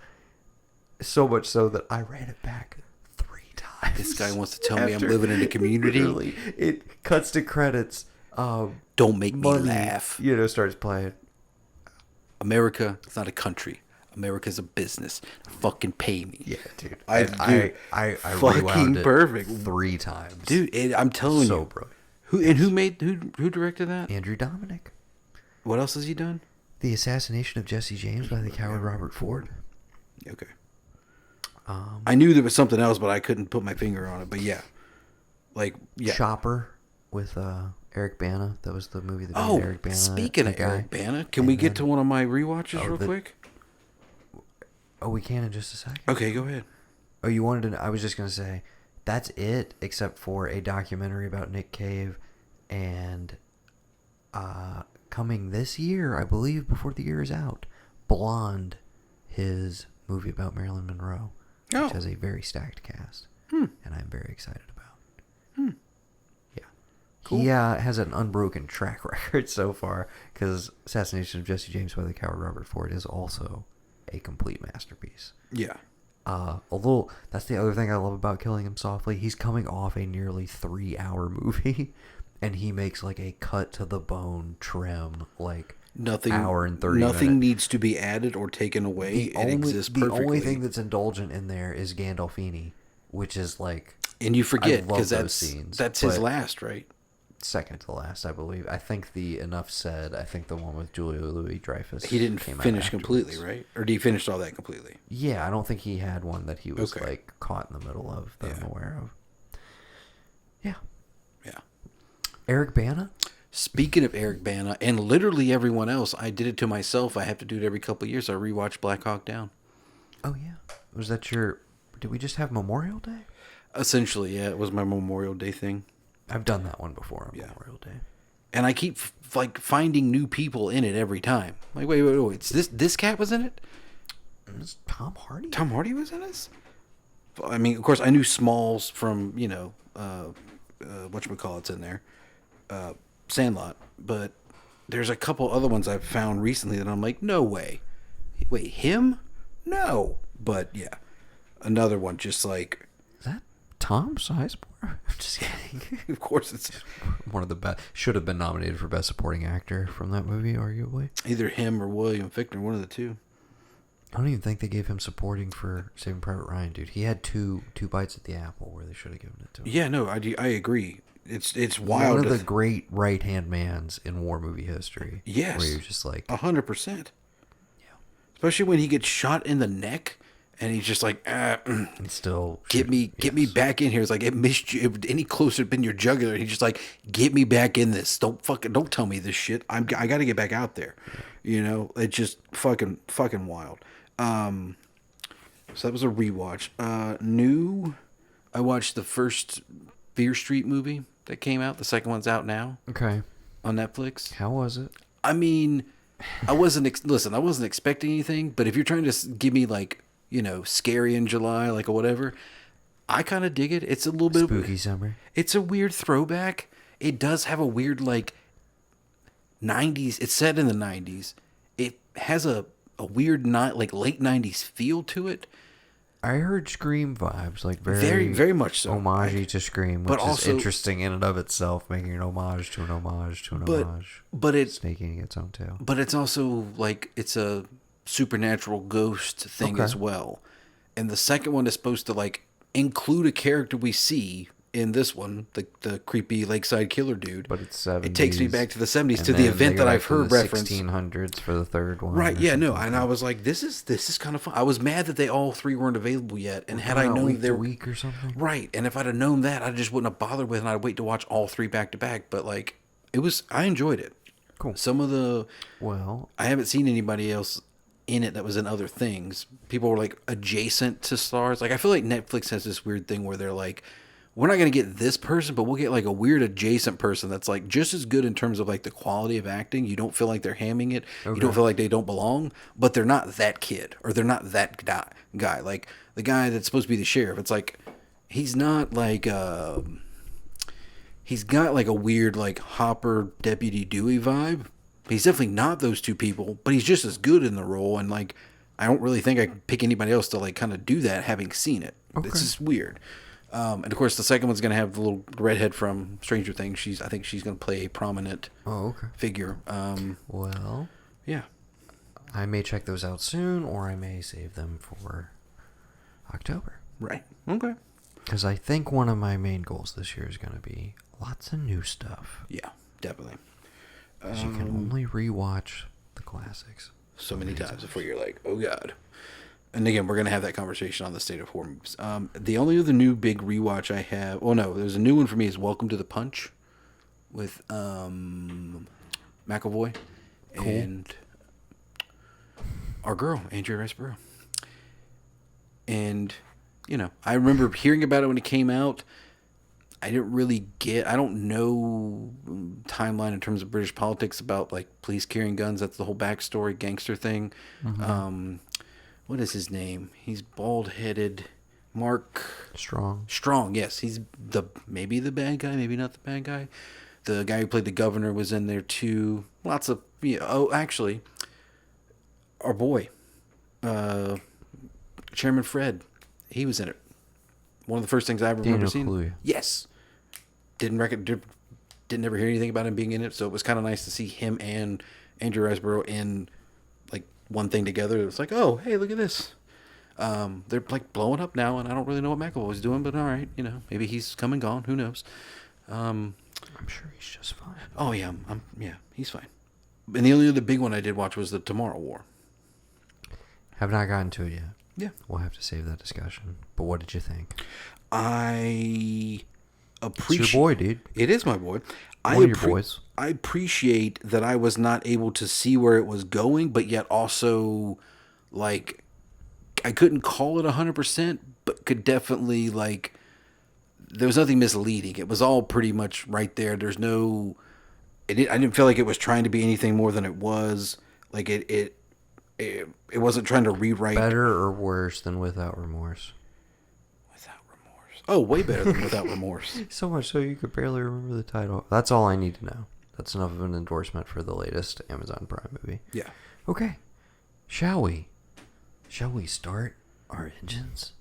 So much so that I ran it back 3 times. This guy wants to tell me I'm living in a community. Literally, it cuts to credits. Don't make me laugh. Starts playing. America is not a country. America's a business. Fucking pay me. Yeah, dude. I fucking fucking perfect 3 times. Dude, I'm telling you. So brilliant. Who directed that? Andrew Dominic. What else has he done? The Assassination of Jesse James by the coward Robert Ford. Okay. I knew there was something else, but I couldn't put my finger on it. But yeah. Chopper with Eric Bana. That was the movie that made Eric Bana. Speaking of Eric Bana, can we get to one of my rewatches real quick? Oh, we can in just a second. Okay, go ahead. Oh, you wanted to... I was just going to say, that's it, except for a documentary about Nick Cave, and coming this year, I believe, before the year is out, Blonde, his movie about Marilyn Monroe, which has a very stacked cast, and I'm very excited about. Yeah. Cool. He has an unbroken track record so far, because Assassination of Jesse James by the coward Robert Ford is also a complete masterpiece. Yeah. That's the other thing I love about Killing Him Softly. He's coming off a nearly 3-hour movie, and he makes like a cut to the bone trim, like hour and 30 Nothing minutes. needs to be added or taken away. It exists perfectly. The only thing that's indulgent in there is Gandolfini, which is like, and you forget because scenes, that's his last, right? Second to last, I believe. I think the Enough Said, I think the one with Julia Louis-Dreyfus. He didn't finish completely, right? Or did he finish all that completely? Yeah, I don't think he had one that he was like caught in the middle of that I'm aware of. Yeah. Yeah. Eric Bana? Speaking of Eric Bana and literally everyone else, I did it to myself. I have to do it every couple of years. I rewatch Black Hawk Down. Oh, yeah. Was that your... Did we just have Memorial Day? Essentially, yeah. It was my Memorial Day thing. I've done that one before on Memorial Day. And I keep like finding new people in it every time. Like, wait. It's this cat was in it? It's Tom Hardy? Tom Hardy was in this? I mean, of course, I knew Smalls from, whatchamacallit's in there. Sandlot. But there's a couple other ones I've found recently that I'm like, no way. Wait, him? No. But, yeah. Another one just like... Is that Tom Sizemore? I'm just kidding. Of course it's... One of the best. Should have been nominated for Best Supporting Actor from that movie, arguably. Either him or William Fichtner, one of the two. I don't even think they gave him supporting for Saving Private Ryan, dude. He had two bites at the apple where they should have given it to him. Yeah, no, I agree. It's wild. One of the great right-hand mans in war movie history. Yes. Where you're just like... 100%. Yeah. Especially when he gets shot in the neck and he's just like, and still... Get me back in here. It's like, it missed you. If any closer been your jugular. He's just like, get me back in this. Don't tell me this shit. I got to get back out there. Yeah. It's just fucking wild. So that was a rewatch. I watched the first Fear Street movie that came out. The second one's out now. Okay. On Netflix. How was it? I mean, I wasn't expecting anything, but if you're trying to give me like, Scary in July, like, or whatever, I kind of dig it. It's a little bit spooky summer. It's a weird throwback. It does have a weird like 90s. It's set in the 90s. It has a weird late 90s feel to it. I heard Scream vibes, like very, very much so. Homage to Scream, which is interesting in and of itself, making an homage to an homage to an homage. But it's snaking its own tail. But it's also like it's a supernatural ghost thing as well. And the second one is supposed to like include a character we see in this one, the creepy lakeside killer dude. But it's 70s. It takes me back to the 70s, to the event that I've heard referenced. 1600s for the third one. Right, yeah, no. And I was like, this is kind of fun. I was mad that they all three weren't available yet. And had I known they were... week or something? Right, and if I'd have known that, I just wouldn't have bothered with it, and I'd wait to watch all three back to back. But like, I enjoyed it. Cool. Some of the... Well... I haven't seen anybody else in it that was in other things. People were like adjacent to stars. Like, I feel like Netflix has this weird thing where they're like, we're not going to get this person, but we'll get like a weird adjacent person that's like just as good in terms of like the quality of acting. You don't feel like they're hamming it. Okay. You don't feel like they don't belong, but they're not that kid or they're not that guy. Like the guy that's supposed to be the sheriff. It's like, he's not like, he's got like a weird like Hopper Deputy Dewey vibe. He's definitely not those two people, but he's just as good in the role. And like, I don't really think I can pick anybody else to like kind of do that having seen it. Okay. It's just weird. And of course, the second one's going to have the little redhead from Stranger Things. I think she's going to play a prominent figure. Well, yeah. I may check those out soon, or I may save them for October. Right. Okay. Because I think one of my main goals this year is going to be lots of new stuff. Yeah, definitely. Because you can only rewatch the classics so many times before you're like, oh God. And again, we're going to have that conversation on the state of horror movies. The only other new big rewatch I have... Oh, no. There's a new one for me is Welcome to the Punch with McAvoy and our girl, Andrea Riseborough. And, I remember hearing about it when it came out. I didn't really I don't know timeline in terms of British politics about, like, police carrying guns. That's the whole backstory, gangster thing. Mm-hmm. What is his name? He's bald-headed. Mark... Strong, yes. He's maybe the bad guy, maybe not the bad guy. The guy who played the governor was in there, too. Lots of... actually, our boy, Chairman Fred. He was in it. One of the first things I ever remember seeing. Kaluuya. Yes. Didn't ever hear anything about him being in it, so it was kind of nice to see him and Andrew Riseborough in like one thing together. It was like, oh, hey, look at this. They're like blowing up now, and I don't really know what McAvoy's doing, but all right, maybe he's come and gone. Who knows? I'm sure he's just fine. Oh yeah, yeah, he's fine. And the only other big one I did watch was the Tomorrow War. Have not gotten to it yet. Yeah, we'll have to save that discussion. But what did you think? I appreciate. It's your boy, dude. It is my boy. One of your boys. I appreciate that I was not able to see where it was going, but yet also, like, I couldn't call it 100%, but could definitely, like, there was nothing misleading. It was all pretty much right there. There's no, I didn't feel like it was trying to be anything more than it was. Like, it wasn't trying to rewrite. Better or worse than Without Remorse? Without Remorse. Oh, way better than Without Remorse. So much so you could barely remember the title. That's all I need to know. That's enough of an endorsement for the latest Amazon Prime movie. Yeah. Okay. Shall we start our engines?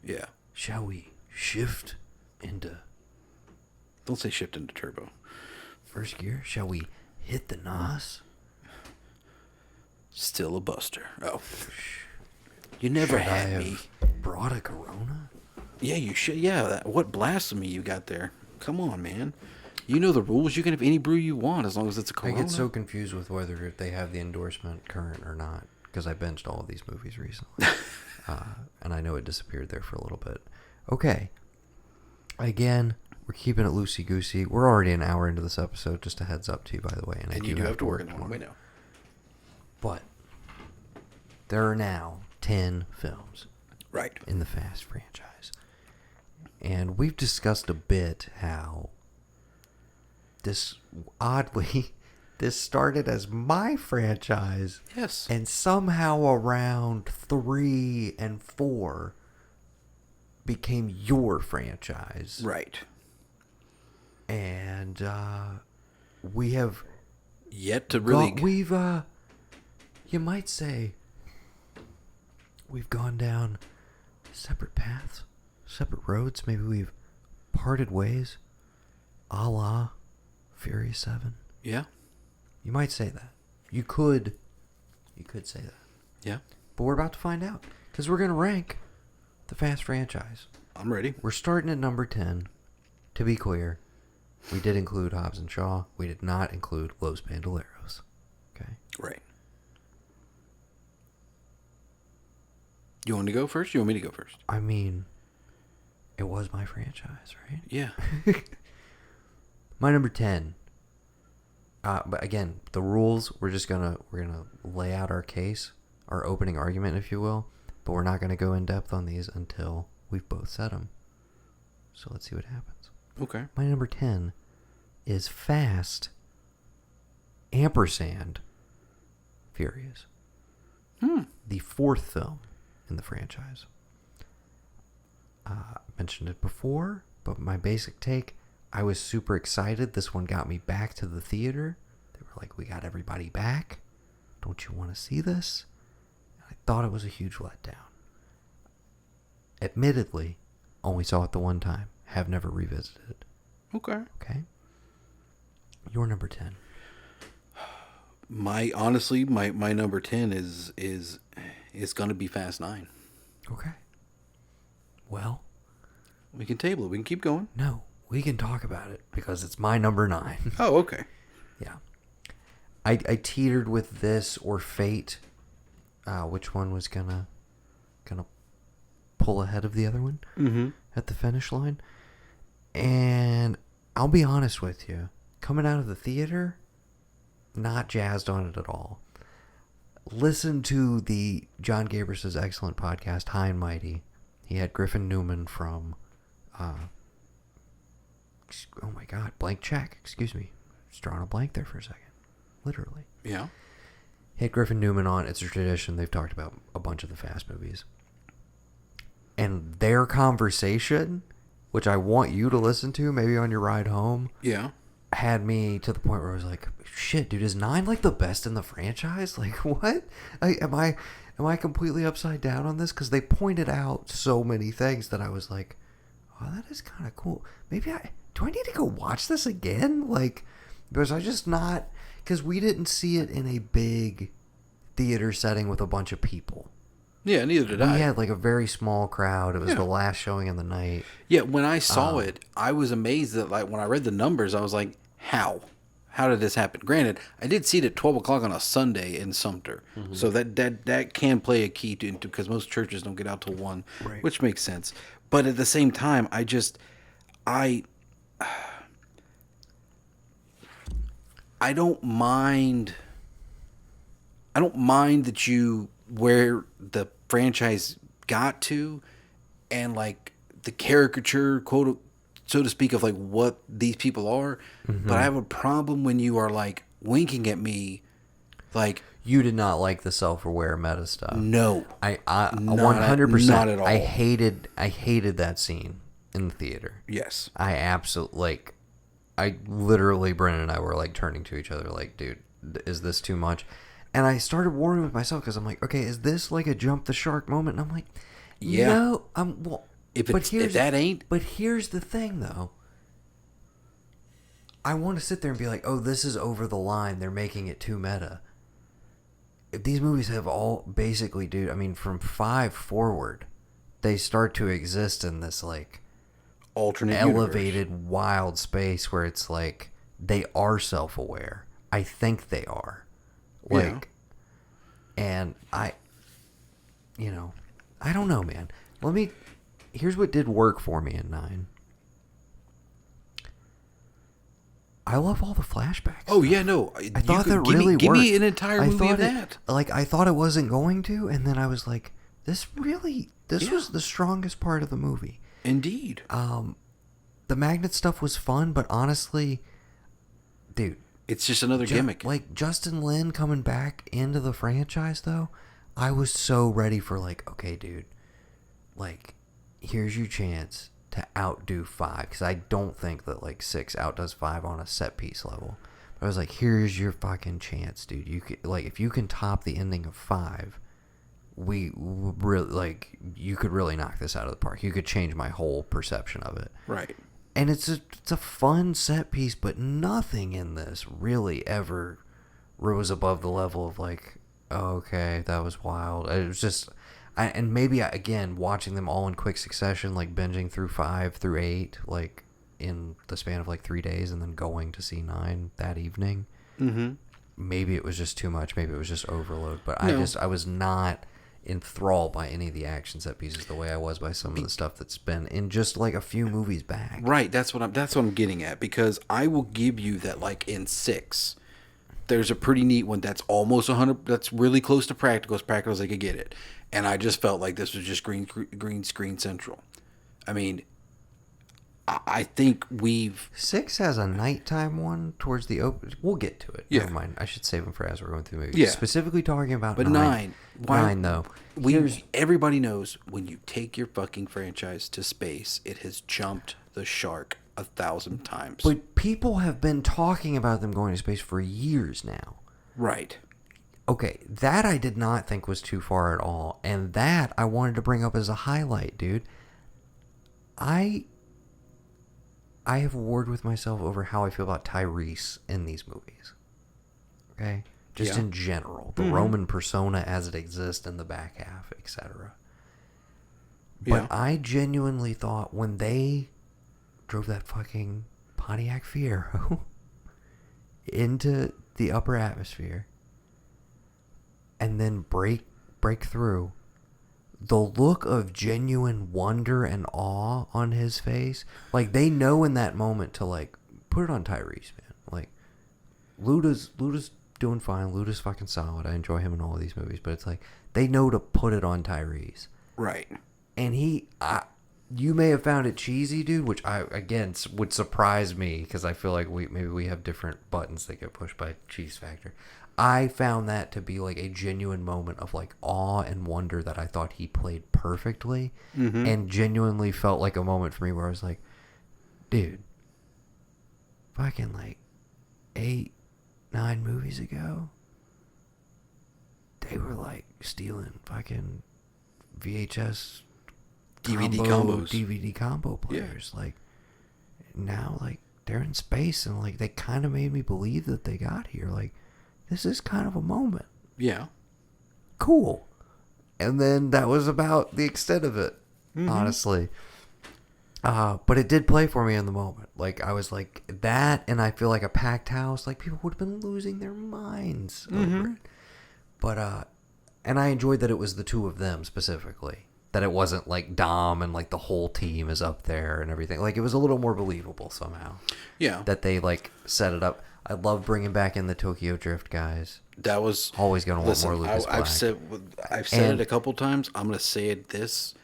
Yeah. Shall we shift into... Don't say shift into turbo. First gear? Shall we hit the NOS? Still a buster. Oh. You never Should had I me. have brought a Corona? Yeah, you should. Yeah, what blasphemy you got there. Come on, man. You know the rules. You can have any brew you want as long as it's a Corona. I get so confused with whether they have the endorsement current or not because I binged all of these movies recently. And I know it disappeared there for a little bit. Okay. Again, we're keeping it loosey-goosey. We're already an hour into this episode, just a heads up to you, by the way. And you do have to work tomorrow. We know. But there are now 10 films Right. in the Fast franchise. And we've discussed a bit how this, oddly, this started as my franchise. Yes. And somehow around 3 and 4 became your franchise. Right. And we have Yet to really... we've, you might say, we've gone down separate paths, separate roads. Maybe we've parted ways, a la Furious 7. Yeah. You might say that. You could say that. Yeah. But we're about to find out. Because we're going to rank the Fast franchise. I'm ready. We're starting at number 10. To be clear, we did include Hobbs and Shaw. We did not include Los Bandoleros. Okay? Right. You want to go first? You want me to go first? I mean, it was my franchise, right? Yeah. My number 10. But again, the rules, we're gonna lay out our case, our opening argument, if you will. But we're not gonna go in depth on these until we've both said them. So let's see what happens. Okay. My number 10 is Fast ampersand Furious. The fourth film in the franchise. I mentioned it before, but my basic take, I was super excited. This one got me back to the theater. They were like, we got everybody back. Don't you want to see this? I thought it was a huge letdown. Admittedly, only saw it the one time. Have never revisited it. Okay. Okay? Your number 10. My number 10 is going to be Fast 9. Okay. Well, we can table it. We can keep going. No, we can talk about it because it's my number 9. Oh, okay. Yeah. I teetered with this or Fate. Which one was gonna pull ahead of the other one at the finish line. And I'll be honest with you, coming out of the theater, not jazzed on it at all. Listen to the John Gabris' excellent podcast, High and Mighty. He had Griffin Newman from, oh my God, Blank Check. Excuse me. Just drawing a blank there for a second. Literally. Yeah. He had Griffin Newman on. It's a tradition. They've talked about a bunch of the Fast movies. And their conversation, which I want you to listen to maybe on your ride home. Yeah. had me to the point where I was like, shit, dude, is 9 like the best in the franchise? Like, what? Am I completely upside down on this? Because they pointed out so many things that I was like, oh, that is kind of cool. Maybe do I need to go watch this again? Like, because I just not, because we didn't see it in a big theater setting with a bunch of people. Yeah, neither did I. We had like a very small crowd. It was Yeah. the last showing of the night. Yeah, when I saw it, I was amazed that, like, when I read the numbers, I was like, how? How did this happen? Granted, I did see it at 12 o'clock on a Sunday in Sumter. So that can play a key to because most churches don't get out till 1, Right. which makes sense. But at the same time, I don't mind. I don't mind that you where the franchise got to, and like the caricature, quote, so to speak, of like what these people are. But I have a problem when you are like winking at me, like, You did not like the self-aware meta stuff. no, I Not 100%. not at all. I hated that scene in the theater. yes, I absolutely, like, I literally, Brennan and I were like turning to each other like, dude, is this too much? And I started warring with myself because I'm like, okay, is this like a jump the shark moment? And I'm like, Yeah. no, well, if that ain't, but here's the thing though. I want to sit there and be like, oh, this is over the line. They're making it too meta. If these movies have all basically, dude, I mean, from 5 forward, they start to exist in this like alternate elevated, universe. wild space where it's like they are self-aware. I think they are. Like, and I don't know, man. Here's what did work for me in 9. I love all the flashbacks. Oh yeah, no, I thought that really give worked. me an entire movie of that. I thought it wasn't going to, and then I was like, this was the strongest part of the movie. Indeed. The magnet stuff was fun, but honestly, dude, It's just another gimmick. Like Justin Lin coming back into the franchise, though, I was so ready for like, okay, dude, like, here's your chance to outdo 5, because I don't think that like 6 outdoes 5 on a set piece level. But I was like, here's your fucking chance, dude. You could, like, if you can top the ending of 5, we really, like, you could really knock this out of the park. You could change my whole perception of it. Right. And it's a fun set piece, but nothing in this really ever rose above the level of like, oh, okay, that was wild. It was just, and maybe again watching them all in quick succession, like binging through 5 through 8, like in the span of like 3 days, and then going to see 9 that evening. Mm-hmm. Maybe it was just too much. Maybe it was just overload. But No. I was not enthralled by any of the action set pieces the way I was by some of the stuff that's been in just like a few movies back. Right, that's what I'm getting at, because I will give you that, like in 6, there's a pretty neat one that's almost 100, that's really close to practical, as practical as they could get it. And I just felt like this was just green screen central. I mean, I think 6 has a nighttime one towards the open. We'll get to it. Yeah. Never mind. I should save them for as we're going through the movie. Yeah. Specifically talking about But 9. 9, though. everybody knows when you take your fucking franchise to space, it has jumped the shark 1,000 times. But people have been talking about them going to space for years now. Right. Okay, that I did not think was too far at all. And that I wanted to bring up as a highlight, dude. I have warred with myself over how I feel about Tyrese in these movies. Okay? Just in general. The Roman persona as it exists in the back half, etc. But I genuinely thought when they drove that fucking Pontiac Fiero into the upper atmosphere and then break through, the look of genuine wonder and awe on his face, like they know in that moment to like put it on Tyrese, man. Like Luda's doing fine. Luda's fucking solid. I enjoy him in all of these movies, but it's like they know to put it on Tyrese. Right. And you may have found it cheesy, dude, which again would surprise me because I feel like we have different buttons that get pushed by cheese factor. I found that to be like a genuine moment of like awe and wonder that I thought he played perfectly, and genuinely felt like a moment for me where I was like, dude, fucking like 8, 9 movies ago, they were like stealing fucking VHS DVD combo players. Like now, like they're in space, and like they kind of made me believe that they got here. Like this is kind of a moment. Yeah. Cool. And then that was about the extent of it, honestly. But it did play for me in the moment. Like I was like that, and I feel like a packed house. Like people would have been losing their minds over it. But and I enjoyed that it was the two of them specifically. That it wasn't like Dom and like the whole team is up there and everything. Like it was a little more believable somehow. Yeah. That they like set it up. I love bringing back in the Tokyo Drift guys. That was always gonna want more Lucas Black. I've said it a couple times. I'm gonna say it this.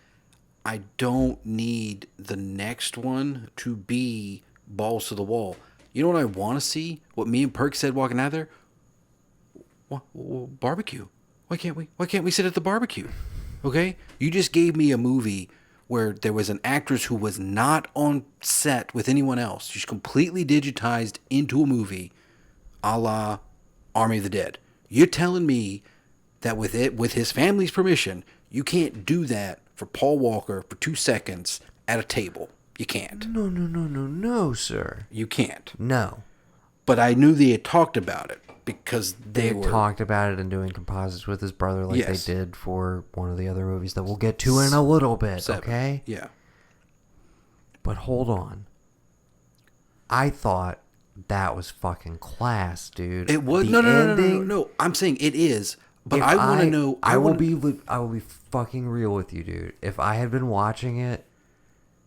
I don't need the next one to be balls to the wall. You know what I want to see? What me and Perk said walking out there? Barbecue. Why can't we sit at the barbecue? Okay? You just gave me a movie where there was an actress who was not on set with anyone else. She's completely digitized into a movie a la Army of the Dead. You're telling me that with his family's permission, you can't do that for Paul Walker for 2 seconds at a table. You can't. No, sir. You can't. No. But I knew they had talked about it because they talked about it and doing composites with his brother like they did for one of the other movies that we'll get to in a little bit, 7. Okay? Yeah. But hold on. I thought that was fucking class, dude. It was no. I'm saying it is, but I want to know. I will be fucking real with you, dude. If I had been watching it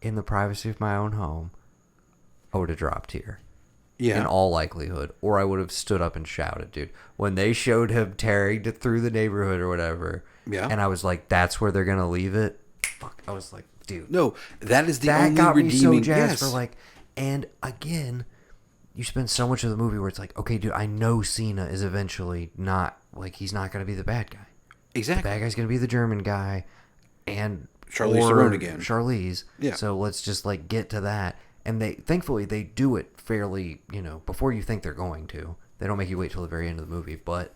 in the privacy of my own home, I would have dropped here. Yeah. In all likelihood. Or I would have stood up and shouted, dude. When they showed him tearing through the neighborhood or whatever, and I was like, that's where they're going to leave it. Fuck. I was like, dude. No, that is the only got redeeming. Me so jazzed for like, and again, you spend so much of the movie where it's like, okay, dude, I know Cena is eventually not, like, he's not going to be the bad guy. Exactly. The bad guy's going to be the German guy and Charlize Theron again. Charlize. Yeah. So let's just like get to that. And thankfully they do it fairly, before you think they're going to. They don't make you wait till the very end of the movie, but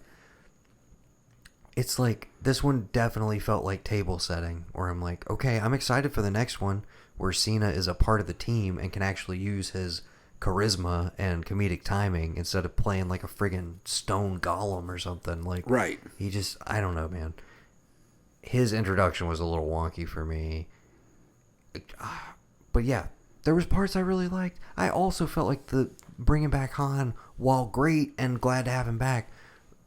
it's like this one definitely felt like table setting where I'm like, okay, I'm excited for the next one where Cena is a part of the team and can actually use his charisma and comedic timing instead of playing like a friggin' stone golem or something. Like, right. He just, I don't know, man. His introduction was a little wonky for me. But yeah, there was parts I really liked. I also felt like the bringing back Han, while great and glad to have him back,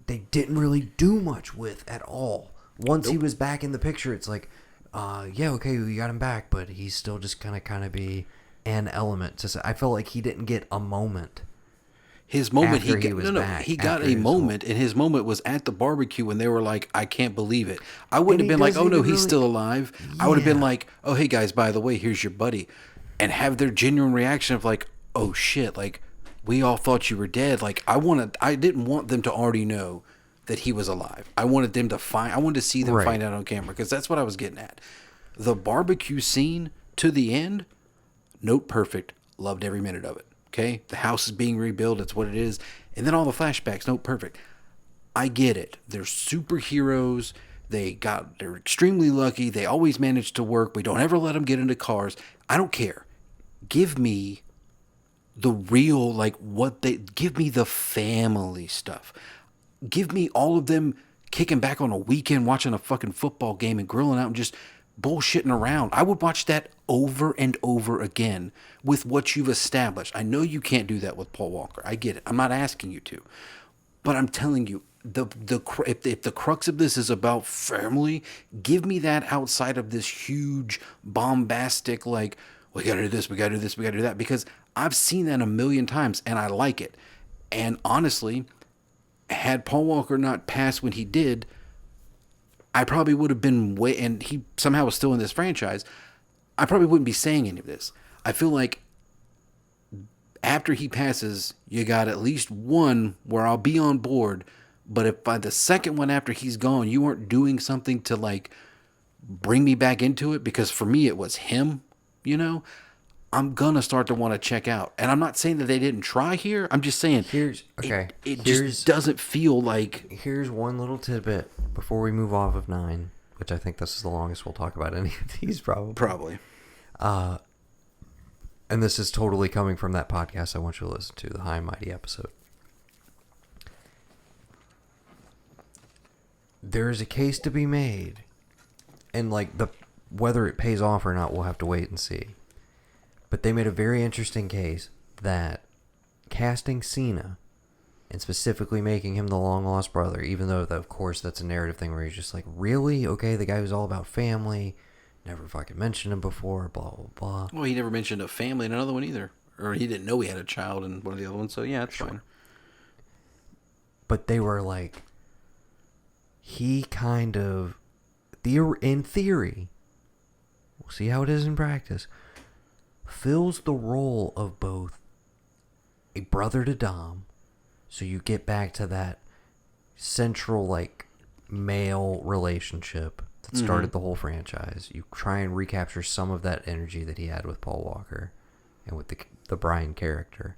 they didn't really do much with at all. Once he was back in the picture, it's like, yeah, okay, we got him back, but he's still just gonna kind of be an element. I felt like he didn't get a moment. His moment, he got a moment, and his moment was at the barbecue when they were like, I can't believe it. I wouldn't have been like, oh no, he's still alive. Yeah. I would have been like, oh hey guys, by the way, here's your buddy. And have their genuine reaction of like, oh shit, like we all thought you were dead. Like I didn't want them to already know that he was alive. I wanted to see them find out on camera, because that's what I was getting at. The barbecue scene to the end, note perfect, loved every minute of it. Okay, the house is being rebuilt, it's what it is. And then all the flashbacks, note perfect. I get it. They're superheroes. They're extremely lucky. They always manage to work. We don't ever let them get into cars. I don't care. Give me the real, give me the family stuff. Give me all of them kicking back on a weekend, watching a fucking football game and grilling out and just bullshitting around. I would watch that over and over again with what you've established. I know you can't do that with Paul Walker. I get it. I'm not asking you to. But I'm telling you, if the crux of this is about family, give me that outside of this huge, bombastic, like, we gotta do this, we gotta do this, we gotta do that. Because I've seen that a million times, and I like it. And honestly, had Paul Walker not passed when he did, I probably would have been and he somehow was still in this franchise, I probably wouldn't be saying any of this. I feel like after he passes, you got at least one where I'll be on board. But if by the second one after he's gone, you weren't doing something to like bring me back into it, because for me it was him, I'm gonna start to want to check out. And I'm not saying that they didn't try here. I'm just saying it just doesn't feel like. Here's one little tidbit before we move off of 9, which I think this is the longest we'll talk about any of these Probably. And this is totally coming from that podcast I want you to listen to, the High and Mighty episode. There's a case to be made, and like whether it pays off or not, we'll have to wait and see. But they made a very interesting case that casting Cena and specifically making him the long lost brother, even though of course that's a narrative thing where he's just like, really? Okay, the guy who's all about family, never fucking mentioned him before, blah blah blah. Well, he never mentioned a family in another one either, or he didn't know he had a child in one of the other ones. So yeah, it's fine. But they were like, he kind of, in theory, we'll see how it is in practice, fills the role of both a brother to Dom, so you get back to that central, like, male relationship that started the whole franchise. You try and recapture some of that energy that he had with Paul Walker and with the Brian character.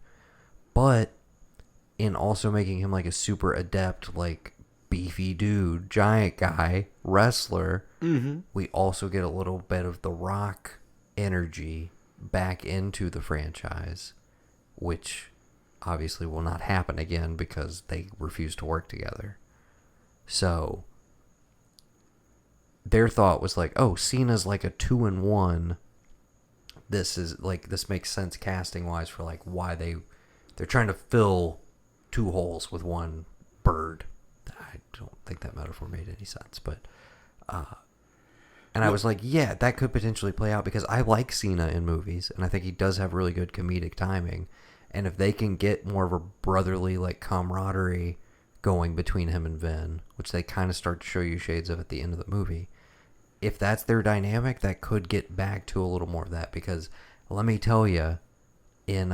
But in also making him, like, a super adept, like, beefy dude, giant guy, wrestler, we also get a little bit of the Rock energy back into the franchise, which obviously will not happen again because they refuse to work together. So their thought was like, oh, Cena's like a 2-in-1. This makes sense casting wise for like why they're trying to fill 2 holes with one bird. I don't think that metaphor made any sense, but I was like, yeah, that could potentially play out because I like Cena in movies, and I think he does have really good comedic timing. And if they can get more of a brotherly, like, camaraderie going between him and Vin, which they kind of start to show you shades of at the end of the movie, if that's their dynamic, that could get back to a little more of that. Because let me tell you, in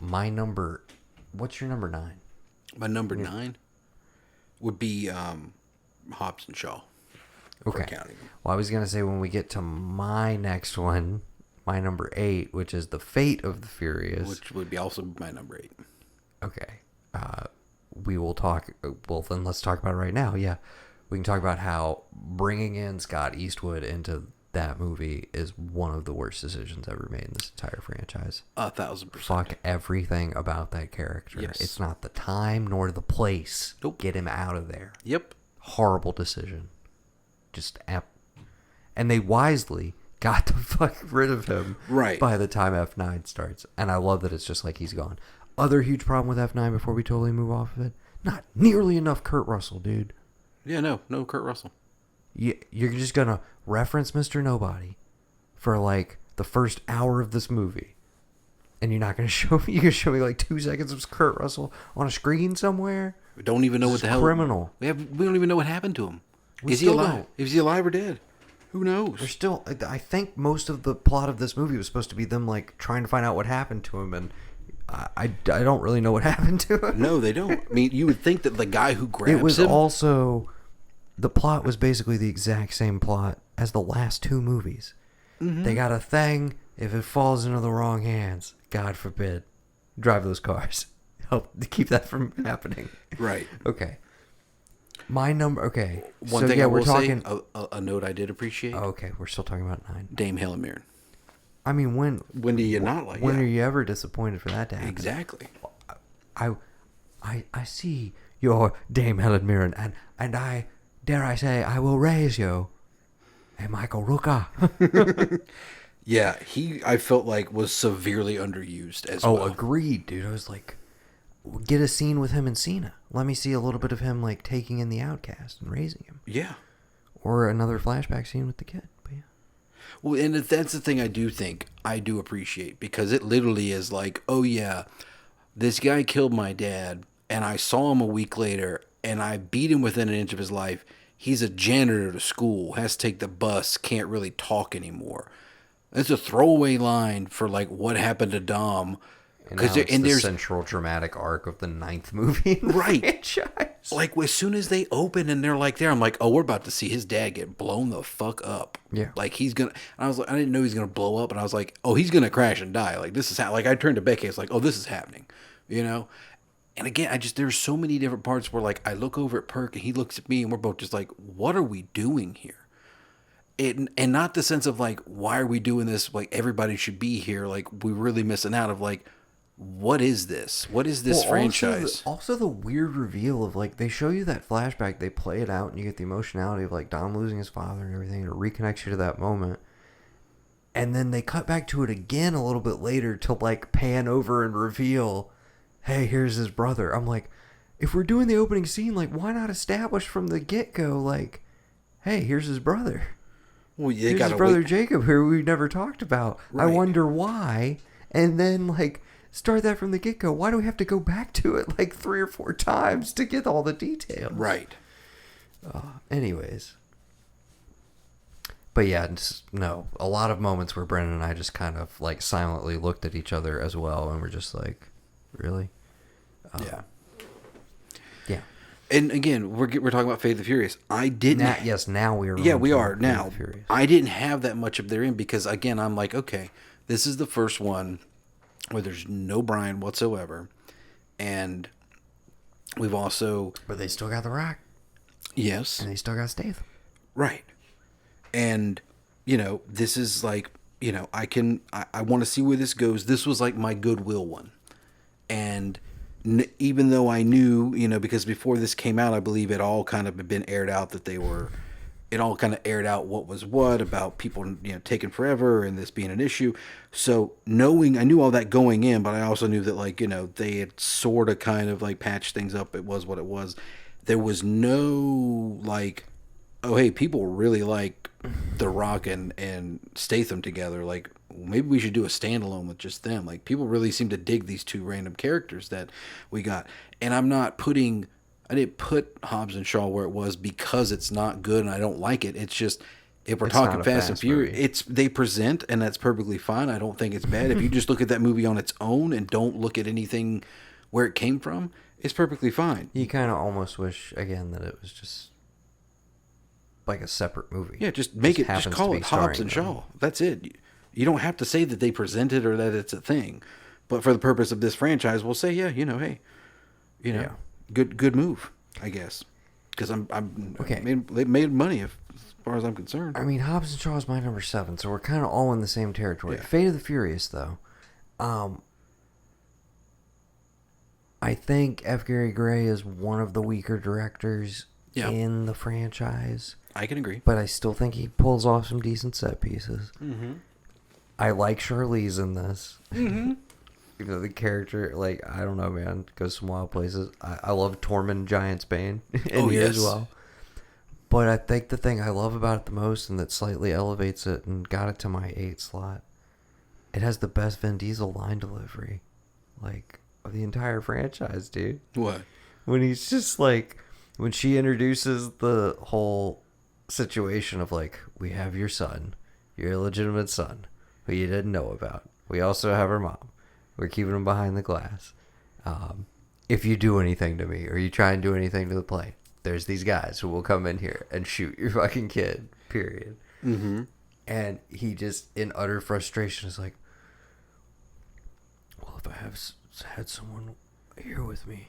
my number, what's your number 9? My number 9 would be Hobbs and Shaw. Okay. Well, I was going to say when we get to my next one, my number 8, which is The Fate of the Furious. Which would be also my number 8. Okay. We will talk. Well, then let's talk about it right now. Yeah. We can talk about how bringing in Scott Eastwood into that movie is one of the worst decisions ever made in this entire franchise. 1,000%. Fuck everything about that character. Yes. It's not the time nor the place. Nope. Get him out of there. Yep. Horrible decision. And they wisely got the fuck rid of him by the time F9 starts. And I love that it's just like he's gone. Other huge problem with F9 before we totally move off of it, not nearly enough Kurt Russell, dude. Yeah, no Kurt Russell. You're just going to reference Mr. Nobody for like the first hour of this movie. And you're not going to show me, you're going to show me like 2 seconds of Kurt Russell on a screen somewhere? We don't even know what the hell. Criminal. We don't even know what happened to him. Is he still alive? don't. Is he alive or dead? Who knows? There's still, I think most of the plot of this movie was supposed to be them like trying to find out what happened to him, and I don't really know what happened to him. No, they don't. I mean, you would think that the guy who grabs him... It was also, the plot was basically the exact same plot as the last 2 movies. Mm-hmm. They got a thing, if it falls into the wrong hands, God forbid, drive those cars. Help to keep that from happening. Right. Okay. My number, okay. One thing I will say, a note I did appreciate. Oh, okay, we're still talking about 9. Dame Helen Mirren. I mean, when do you not like? When are you ever disappointed for that to happen? Exactly. I see your Dame Helen Mirren, and I dare I say I will raise you, a Michael Rooker. Yeah, I felt like was severely underused as well. Oh, agreed, dude. I was like, get a scene with him and Cena. Let me see a little bit of him like taking in the outcast and raising him. Yeah. Or another flashback scene with the kid. But yeah. Well, and that's the thing I do appreciate, because it literally is like, oh yeah, this guy killed my dad, and I saw him a week later, and I beat him within an inch of his life. He's a janitor to school, has to take the bus, can't really talk anymore. It's a throwaway line for like what happened to Dom. And now it's the central dramatic arc of the 9th movie in the franchise. Like, as soon as they open and they're like there, I'm like, oh, we're about to see his dad get blown the fuck up. Yeah. Like, he's gonna, and I was like, I didn't know he's gonna blow up, and I was like, oh, he's gonna crash and die. Like, this is how, like, I turned to Becky, it's like, oh, this is happening, you know? And again, there's so many different parts where, like, I look over at Perk and he looks at me and we're both just like, what are we doing here? And not the sense of, like, why are we doing this? Like, everybody should be here. Like, we're really missing out of, like, what is this? What is this franchise? Also the weird reveal of, like, they show you that flashback, they play it out, and you get the emotionality of, like, Dom losing his father and everything, and it reconnects you to that moment. And then they cut back to it again a little bit later to, like, pan over and reveal, hey, here's his brother. I'm like, if we're doing the opening scene, like, why not establish from the get-go, like, hey, here's his brother. Well, here's his brother Jacob, who we never talked about. Right. I wonder why. And then, like, start that from the get-go. Why do we have to go back to it like 3 or 4 times to get all the details? Right. Anyways. But yeah, no. A lot of moments where Brennan and I just kind of like silently looked at each other as well, and we're just like, really? Yeah. Yeah. And again, we're talking about Fate of the Furious. I didn't. Now we are. Yeah, we are now. I didn't have that much of their in because again, I'm like, okay, this is the first one where there's no Brian whatsoever, and we've also. But they still got The Rock. Yes. And they still got Statham. Right. And this is like, I want to see where this goes. This was like my Goodwill one, and. Even though I knew, because before this came out, I believe it all kind of had been aired out that it all kind of aired out what was what about people, taking forever and this being an issue. So I knew all that going in, but I also knew that like, they had sort of kind of like patched things up. It was what it was. There was no like, oh, hey, people really like The Rock and Statham together. Like, maybe we should do a standalone with just them. Like, people really seem to dig these 2 random characters that we got. And I didn't put Hobbs and Shaw where it was because it's not good and I don't like it. It's just, if we're talking Fast and Furious, they present, and that's perfectly fine. I don't think it's bad. If you just look at that movie on its own and don't look at anything where it came from, it's perfectly fine. You kind of almost wish, again, that it was just like a separate movie. Yeah, just call it Hobbs and Shaw. That's it. You don't have to say that they present it or that it's a thing, but for the purpose of this franchise, we'll say, yeah, hey, good move, I guess, because I'm okay. They made money as far as I'm concerned. I mean, Hobbs and Shaw is my number 7, so we're kind of all in the same territory. Yeah. Fate of the Furious, though, I think F. Gary Gray is one of the weaker directors in the franchise. I can agree, but I still think he pulls off some decent set pieces. Mm-hmm. I like Charlize in this. Mm-hmm. The character, like, I don't know, man, goes some wild places. I love Tormund Giantsbane in here as well. But I think the thing I love about it the most, and that slightly elevates it and got it to my 8 slot, it has the best Vin Diesel line delivery, like, of the entire franchise, dude. What? When he's just like, when she introduces the whole situation of like, we have your son, your illegitimate son, who you didn't know about. We also have her mom. We're keeping him behind the glass. If you do anything to me or you try and do anything to the plane, there's these guys who will come in here and shoot your fucking kid, period. Mm-hmm. And he just, in utter frustration, is like, well, if I had someone here with me,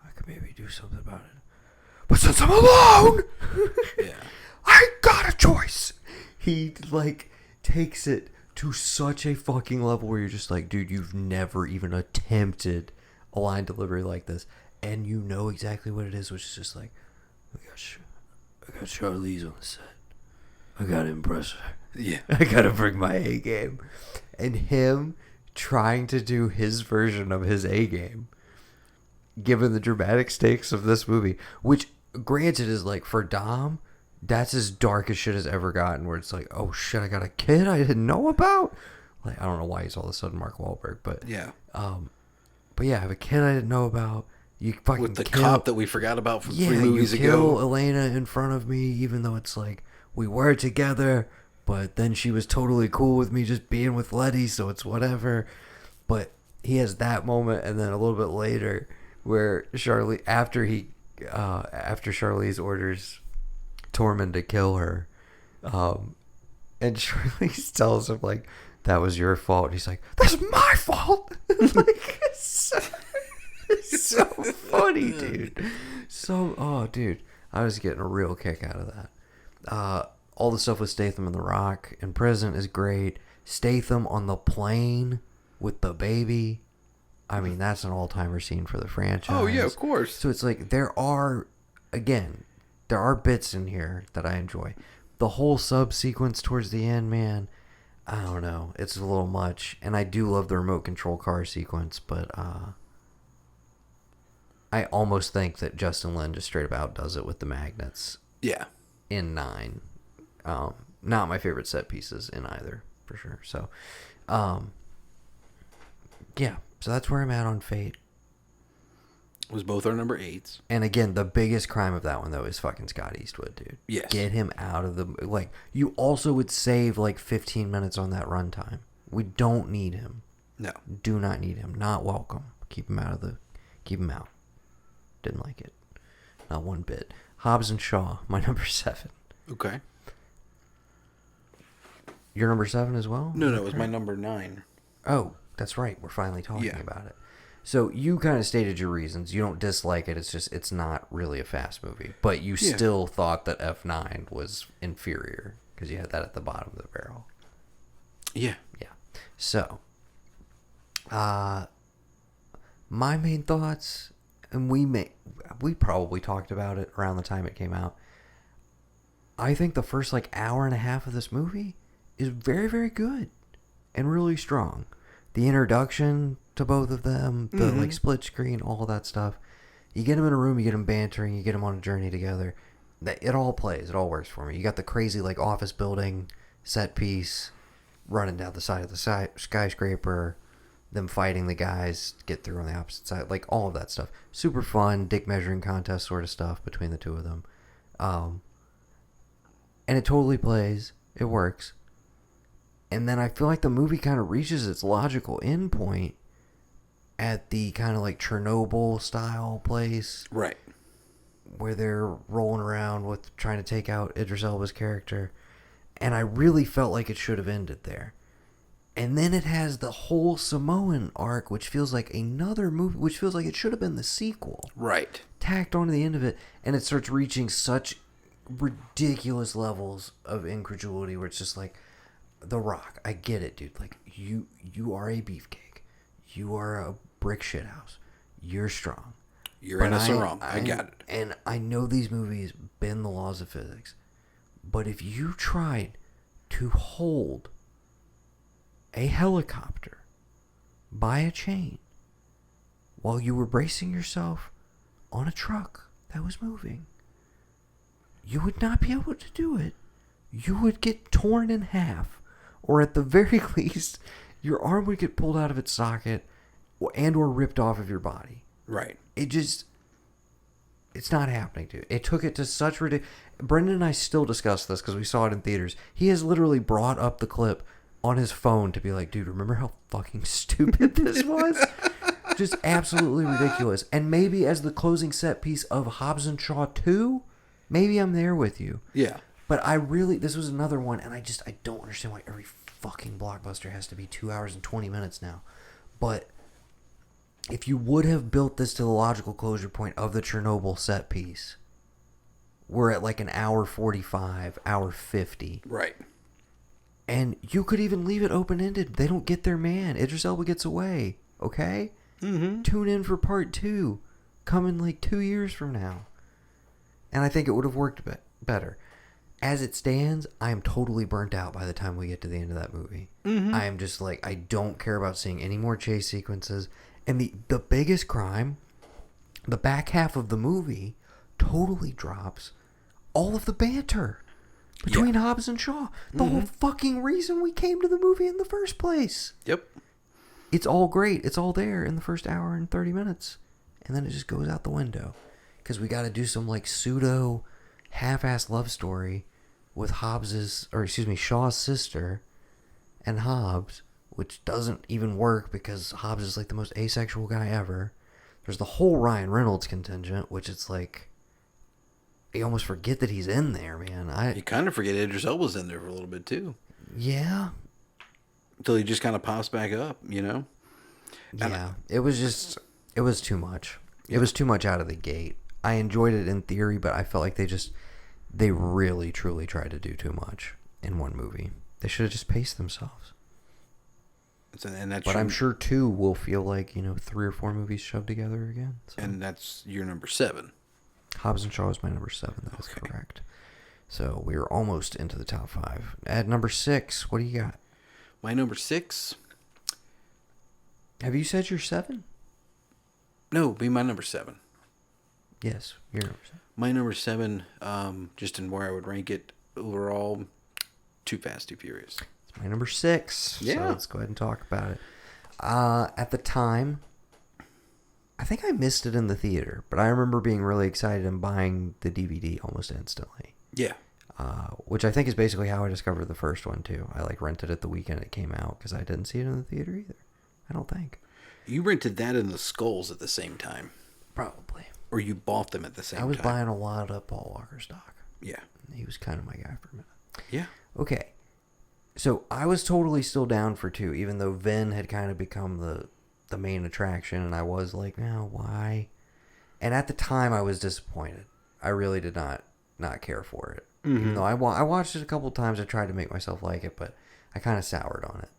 I could maybe do something about it. But since I'm alone, I got a choice. He, like, takes it to such a fucking level where you're just like, dude, you've never even attempted a line delivery like this. And you know exactly what it is, which is just like, I got Charlize on the set. I gotta impress her. Yeah. I gotta bring my A game. And him trying to do his version of his A game, given the dramatic stakes of this movie, which, granted, is like, for Dom, that's as dark as shit has ever gotten, where it's like, oh shit, I got a kid I didn't know about. Like, I don't know why he's all of a sudden Mark Wahlberg, but yeah. But yeah, I have a kid I didn't know about. You fucking with the cop that we forgot about from 3 movies ago. You kill Elena in front of me, even though it's like, we were together, but then she was totally cool with me just being with Letty, so it's whatever. But he has that moment, and then a little bit later, where after Charlize orders Tormund to kill her, and Charlize tells him like, "That was your fault." And he's like, "That's my fault." Like, it's so funny, dude. Dude, I was getting a real kick out of that. All the stuff with Statham and The Rock in prison is great. Statham on the plane with the baby. I mean, that's an all-timer scene for the franchise. Oh, yeah, of course. So it's like, there are bits in here that I enjoy. The whole sub-sequence towards the end, man, I don't know. It's a little much. And I do love the remote control car sequence, but I almost think that Justin Lin just straight up outdoes it with the magnets. Yeah. In 9. Not my favorite set pieces in either, for sure. So, yeah. So that's where I'm at on Fate. Was both our number 8s. And again, the biggest crime of that one, though, is fucking Scott Eastwood, dude. Yes. Get him out of the... Like, you also would save, 15 minutes on that runtime. We don't need him. No. Do not need him. Not welcome. Keep him out. Didn't like it. Not one bit. Hobbs and Shaw, my number 7. Okay. Your number 7 as well? No, it was my number 9. Oh, that's right. We're finally talking about it. So you kind of stated your reasons. You don't dislike it. It's just, it's not really a fast movie. But you still thought that F9 was inferior because you had that at the bottom of the barrel. Yeah. Yeah. So, my main thoughts, and we probably talked about it around the time it came out. I think the first hour and a half of this movie is very, very good and really strong. The introduction to both of them, the split screen, all that stuff. You get them in a room, you get them bantering, you get them on a journey together. It all plays. It all works for me. You got the crazy office building set piece, running down the side of the skyscraper, them fighting the guys, get through on the opposite side, all of that stuff. Super fun, dick measuring contest sort of stuff between the two of them. And it totally plays. It works. And then I feel like the movie kind of reaches its logical endpoint at the kind of Chernobyl style place. Right. Where they're rolling around with trying to take out Idris Elba's character. And I really felt like it should have ended there. And then it has the whole Samoan arc, which feels like another movie, which feels like it should have been the sequel. Right. Tacked onto the end of it. And it starts reaching such ridiculous levels of incredulity where it's just The Rock, I get it, dude. You are a beefcake. You are a brick shithouse. You're strong. You're in a sarong. I got it. And I know these movies bend the laws of physics. But if you tried to hold a helicopter by a chain while you were bracing yourself on a truck that was moving, you would not be able to do it. You would get torn in half. Or at the very least, your arm would get pulled out of its socket or ripped off of your body. Right. It's not happening, dude. It took it to such ridiculous... Brendan and I still discuss this because we saw it in theaters. He has literally brought up the clip on his phone to be like, dude, remember how fucking stupid this was? Just absolutely ridiculous. And maybe as the closing set piece of Hobbs and Shaw 2, maybe I'm there with you. Yeah. But this was another one, and I don't understand why every fucking blockbuster has to be 2 hours and 20 minutes now. But if you would have built this to the logical closure point of the Chernobyl set piece, we're at an hour 45, hour 50. Right. And you could even leave it open-ended. They don't get their man. Idris Elba gets away. Okay? Mm-hmm. Tune in for part 2. Coming 2 years from now. And I think it would have worked better. As it stands, I am totally burnt out by the time we get to the end of that movie. Mm-hmm. I am just I don't care about seeing any more chase sequences. And the biggest crime, the back half of the movie, totally drops all of the banter between Hobbs and Shaw. The whole fucking reason we came to the movie in the first place. Yep. It's all great. It's all there in the first hour and 30 minutes. And then it just goes out the window. Because we got to do some pseudo half-assed love story with Shaw's sister and Hobbs which doesn't even work because Hobbs is like the most asexual guy ever. There's the whole Ryan Reynolds contingent, which it's like you almost forget that he's in there, man. You kind of forget Idris Elba's in there for a little bit too. Yeah. Until he just kind of pops back up, Yeah. It was too much. It was too much out of the gate. I enjoyed it in theory, but I felt like they really, truly tried to do too much in one movie. They should have just paced themselves. But I'm sure 2 will feel like, 3 or 4 movies shoved together again. So. And that's your number 7. Hobbs and Shaw is my number 7. That is correct. So we're almost into the top 5. At number 6, what do you got? My number 6. Have you said your 7? No, be my number 7. Yes, your number 7. My number 7, just in where I would rank it overall, Too Fast, Too Furious. It's my number 6. Yeah. So let's go ahead and talk about it. At the time, I think I missed it in the theater, but I remember being really excited and buying the DVD almost instantly. Yeah. Which I think is basically how I discovered the first one, too. I rented it the weekend it came out because I didn't see it in the theater either. I don't think. You rented that and the Skulls at the same time. Probably. Or you bought them at the same time. I was buying a lot of Paul Walker stock. Yeah. He was kind of my guy for a minute. Yeah. Okay. So I was totally still down for 2, even though Vin had kind of become the main attraction, and I was like, no, why? And at the time, I was disappointed. I really did not care for it. Mm-hmm. Even though I watched it a couple times, I tried to make myself like it, but I kind of soured on it.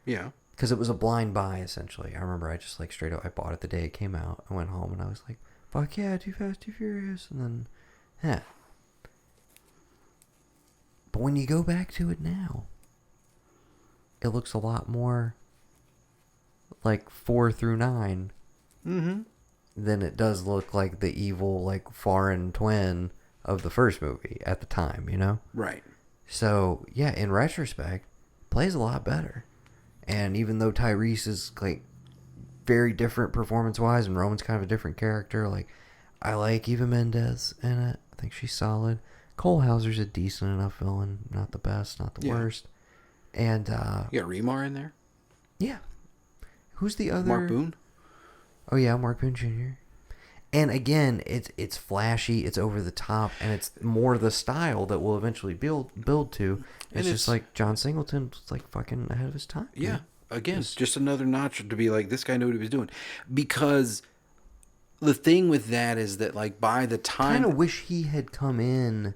Yeah. Because it was a blind buy, essentially. I remember I just, straight up, I bought it the day it came out. I went home, and I was like, fuck yeah, Too Fast, Too Furious. And then, But when you go back to it now, it looks a lot more like 4 through 9 than it does look like the evil, foreign twin of the first movie at the time, Right. So, yeah, in retrospect, plays a lot better. And even though Tyrese is, very different performance-wise and Roman's kind of a different character, I like Eva Mendes in it. I think she's solid. Cole Hauser's a decent enough villain. Not the best, not the worst. And, you got Remar in there? Yeah. Who's the other? Mark Boone? Oh, yeah, Mark Boone Jr. And again, it's flashy, it's over the top, and it's more the style that we'll eventually build to. It's just like John Singleton was fucking ahead of his time. Yeah. Man. Again, just another notch to be like, this guy knew what he was doing. Because the thing with that is that, by the time... I kind of wish he had come in...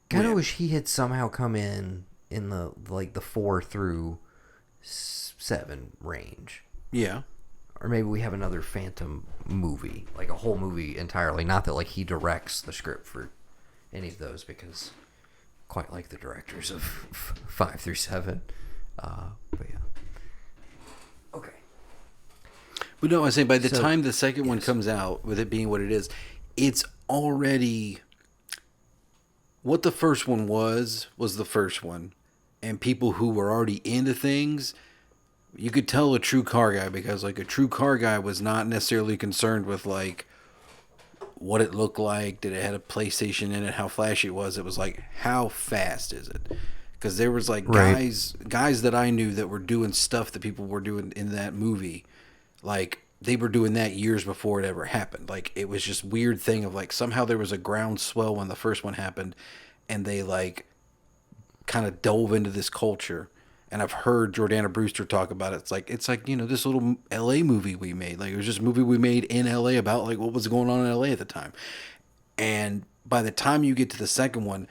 Kind of wish he had somehow come in the, the 4 through 7 range. Yeah. Or maybe we have another Phantom movie. A whole movie entirely. Not that, he directs the script for any of those, because quite like the directors of 5 through 7. But yeah. Okay. But no, I was saying, by the time the second one comes out, with it being what it is, it's already... What the first one was the first one. And people who were already into things... You could tell a true car guy, because a true car guy was not necessarily concerned with what it looked like, did it have a PlayStation in it, how flashy it was. It was how fast is it? Because there was guys that I knew that were doing stuff that people were doing in that movie, they were doing that years before it ever happened. It was just weird thing of somehow there was a groundswell when the first one happened, and they kind of dove into this culture. And I've heard Jordana Brewster talk about it. It's like this little L.A. movie we made. It was just a movie we made in L.A. about what was going on in L.A. at the time. And by the time you get to the second one,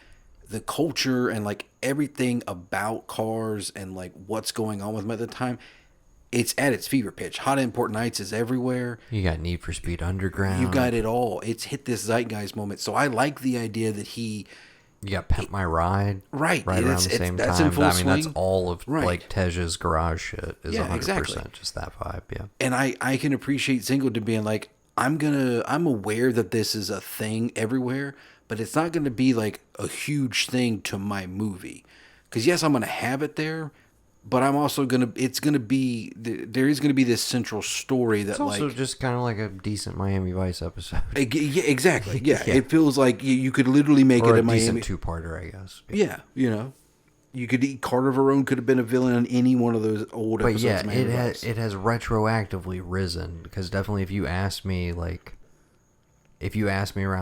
the culture and everything about cars and what's going on with them at the time, it's at its fever pitch. Hot Import Nights is everywhere. You got Need for Speed Underground. You got it all. It's hit this zeitgeist moment. So I like the idea that he... You got Pimp My Ride. Right. Right around the same that's time. In full swing. That's all of Tej's garage shit is 100% exactly. just that vibe, yeah. And I can appreciate Singleton being I'm aware that this is a thing everywhere, but it's not going to be a huge thing to my movie. Because yes, I'm going to have it there, but I'm also there is going to be this central story that it's also just kind of like a decent Miami Vice episode. Yeah, exactly. Yeah. It feels like you could literally make or it a Miami. decent 2-parter, I guess. Yeah, You could eat Carter Verone could have been a villain on any one of those old But episodes. yeah, of Miami Vice. it has retroactively risen, because definitely if you asked me around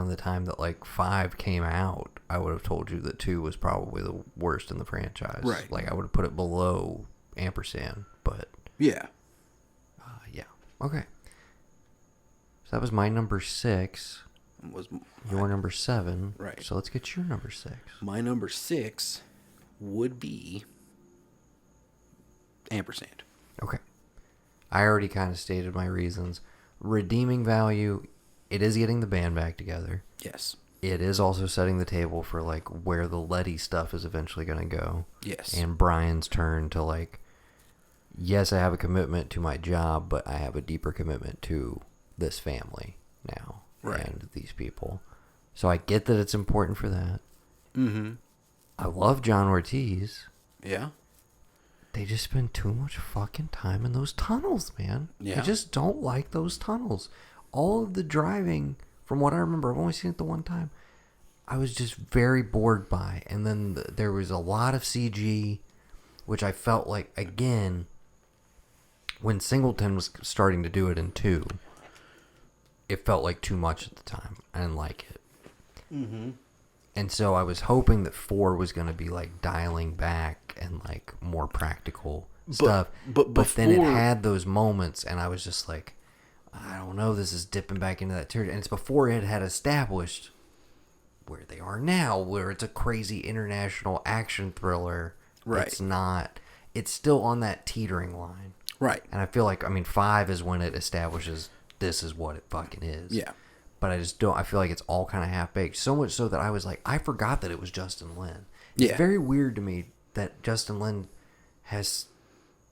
the time that like 5 came out, I would have told you that 2 was probably the worst in the franchise. Right. Like I would have put it below Ampersand, but Yeah. yeah. Okay. So that was my number 6. Was Your number 7. Right. So let's get your number 6. my number 6 would be Ampersand. Okay. I already kind of stated my reasons. Redeeming value, it is getting the band back together. Yes. It is also setting the table for like where the Letty stuff is eventually going to go. Yes. And Brian's turn to like, yes, I have a commitment to my job, but I have a deeper commitment to this family now. Right. And these people. So I get that it's important for that. Mm-hmm. I love John Ortiz. Yeah. They just spend too much fucking time in those tunnels, man. Yeah. I just don't like those tunnels. All of the driving, from what I remember, I've only seen it the one time, I was just very bored by. And then there was a lot of CG, which I felt like, again, when Singleton was starting to do it in 2, it felt like too much at the time. I didn't like it. Mm-hmm. And so I was hoping that 4 was going to be like dialing back and like more practical stuff. But then it had those moments, and I was just like, I don't know, this is dipping back into that territory. And it's before it had established where they are now, where it's a crazy international action thriller. Right. It's not. It's still on that teetering line. Right. And I feel like, 5 is when it establishes this is what it fucking is. Yeah. But I just don't. I feel like it's all kind of half-baked. So much so that I was like, I forgot that it was Justin Lin. It's Yeah. very weird to me that Justin Lin has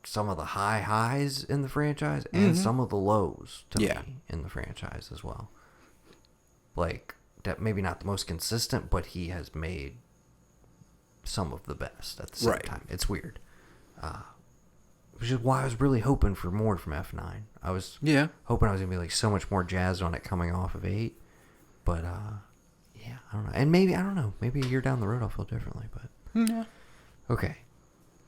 some of the high highs in the franchise and some of the lows to me in the franchise as well. Like, that maybe not the most consistent, but he has made some of the best at the same time. It's weird. Which is why I was really hoping for more from F9. I was hoping I was going to be like so much more jazzed on it coming off of 8. But, yeah, I don't know. And maybe, I don't know, maybe a year down the road I'll feel differently. But Yeah. okay.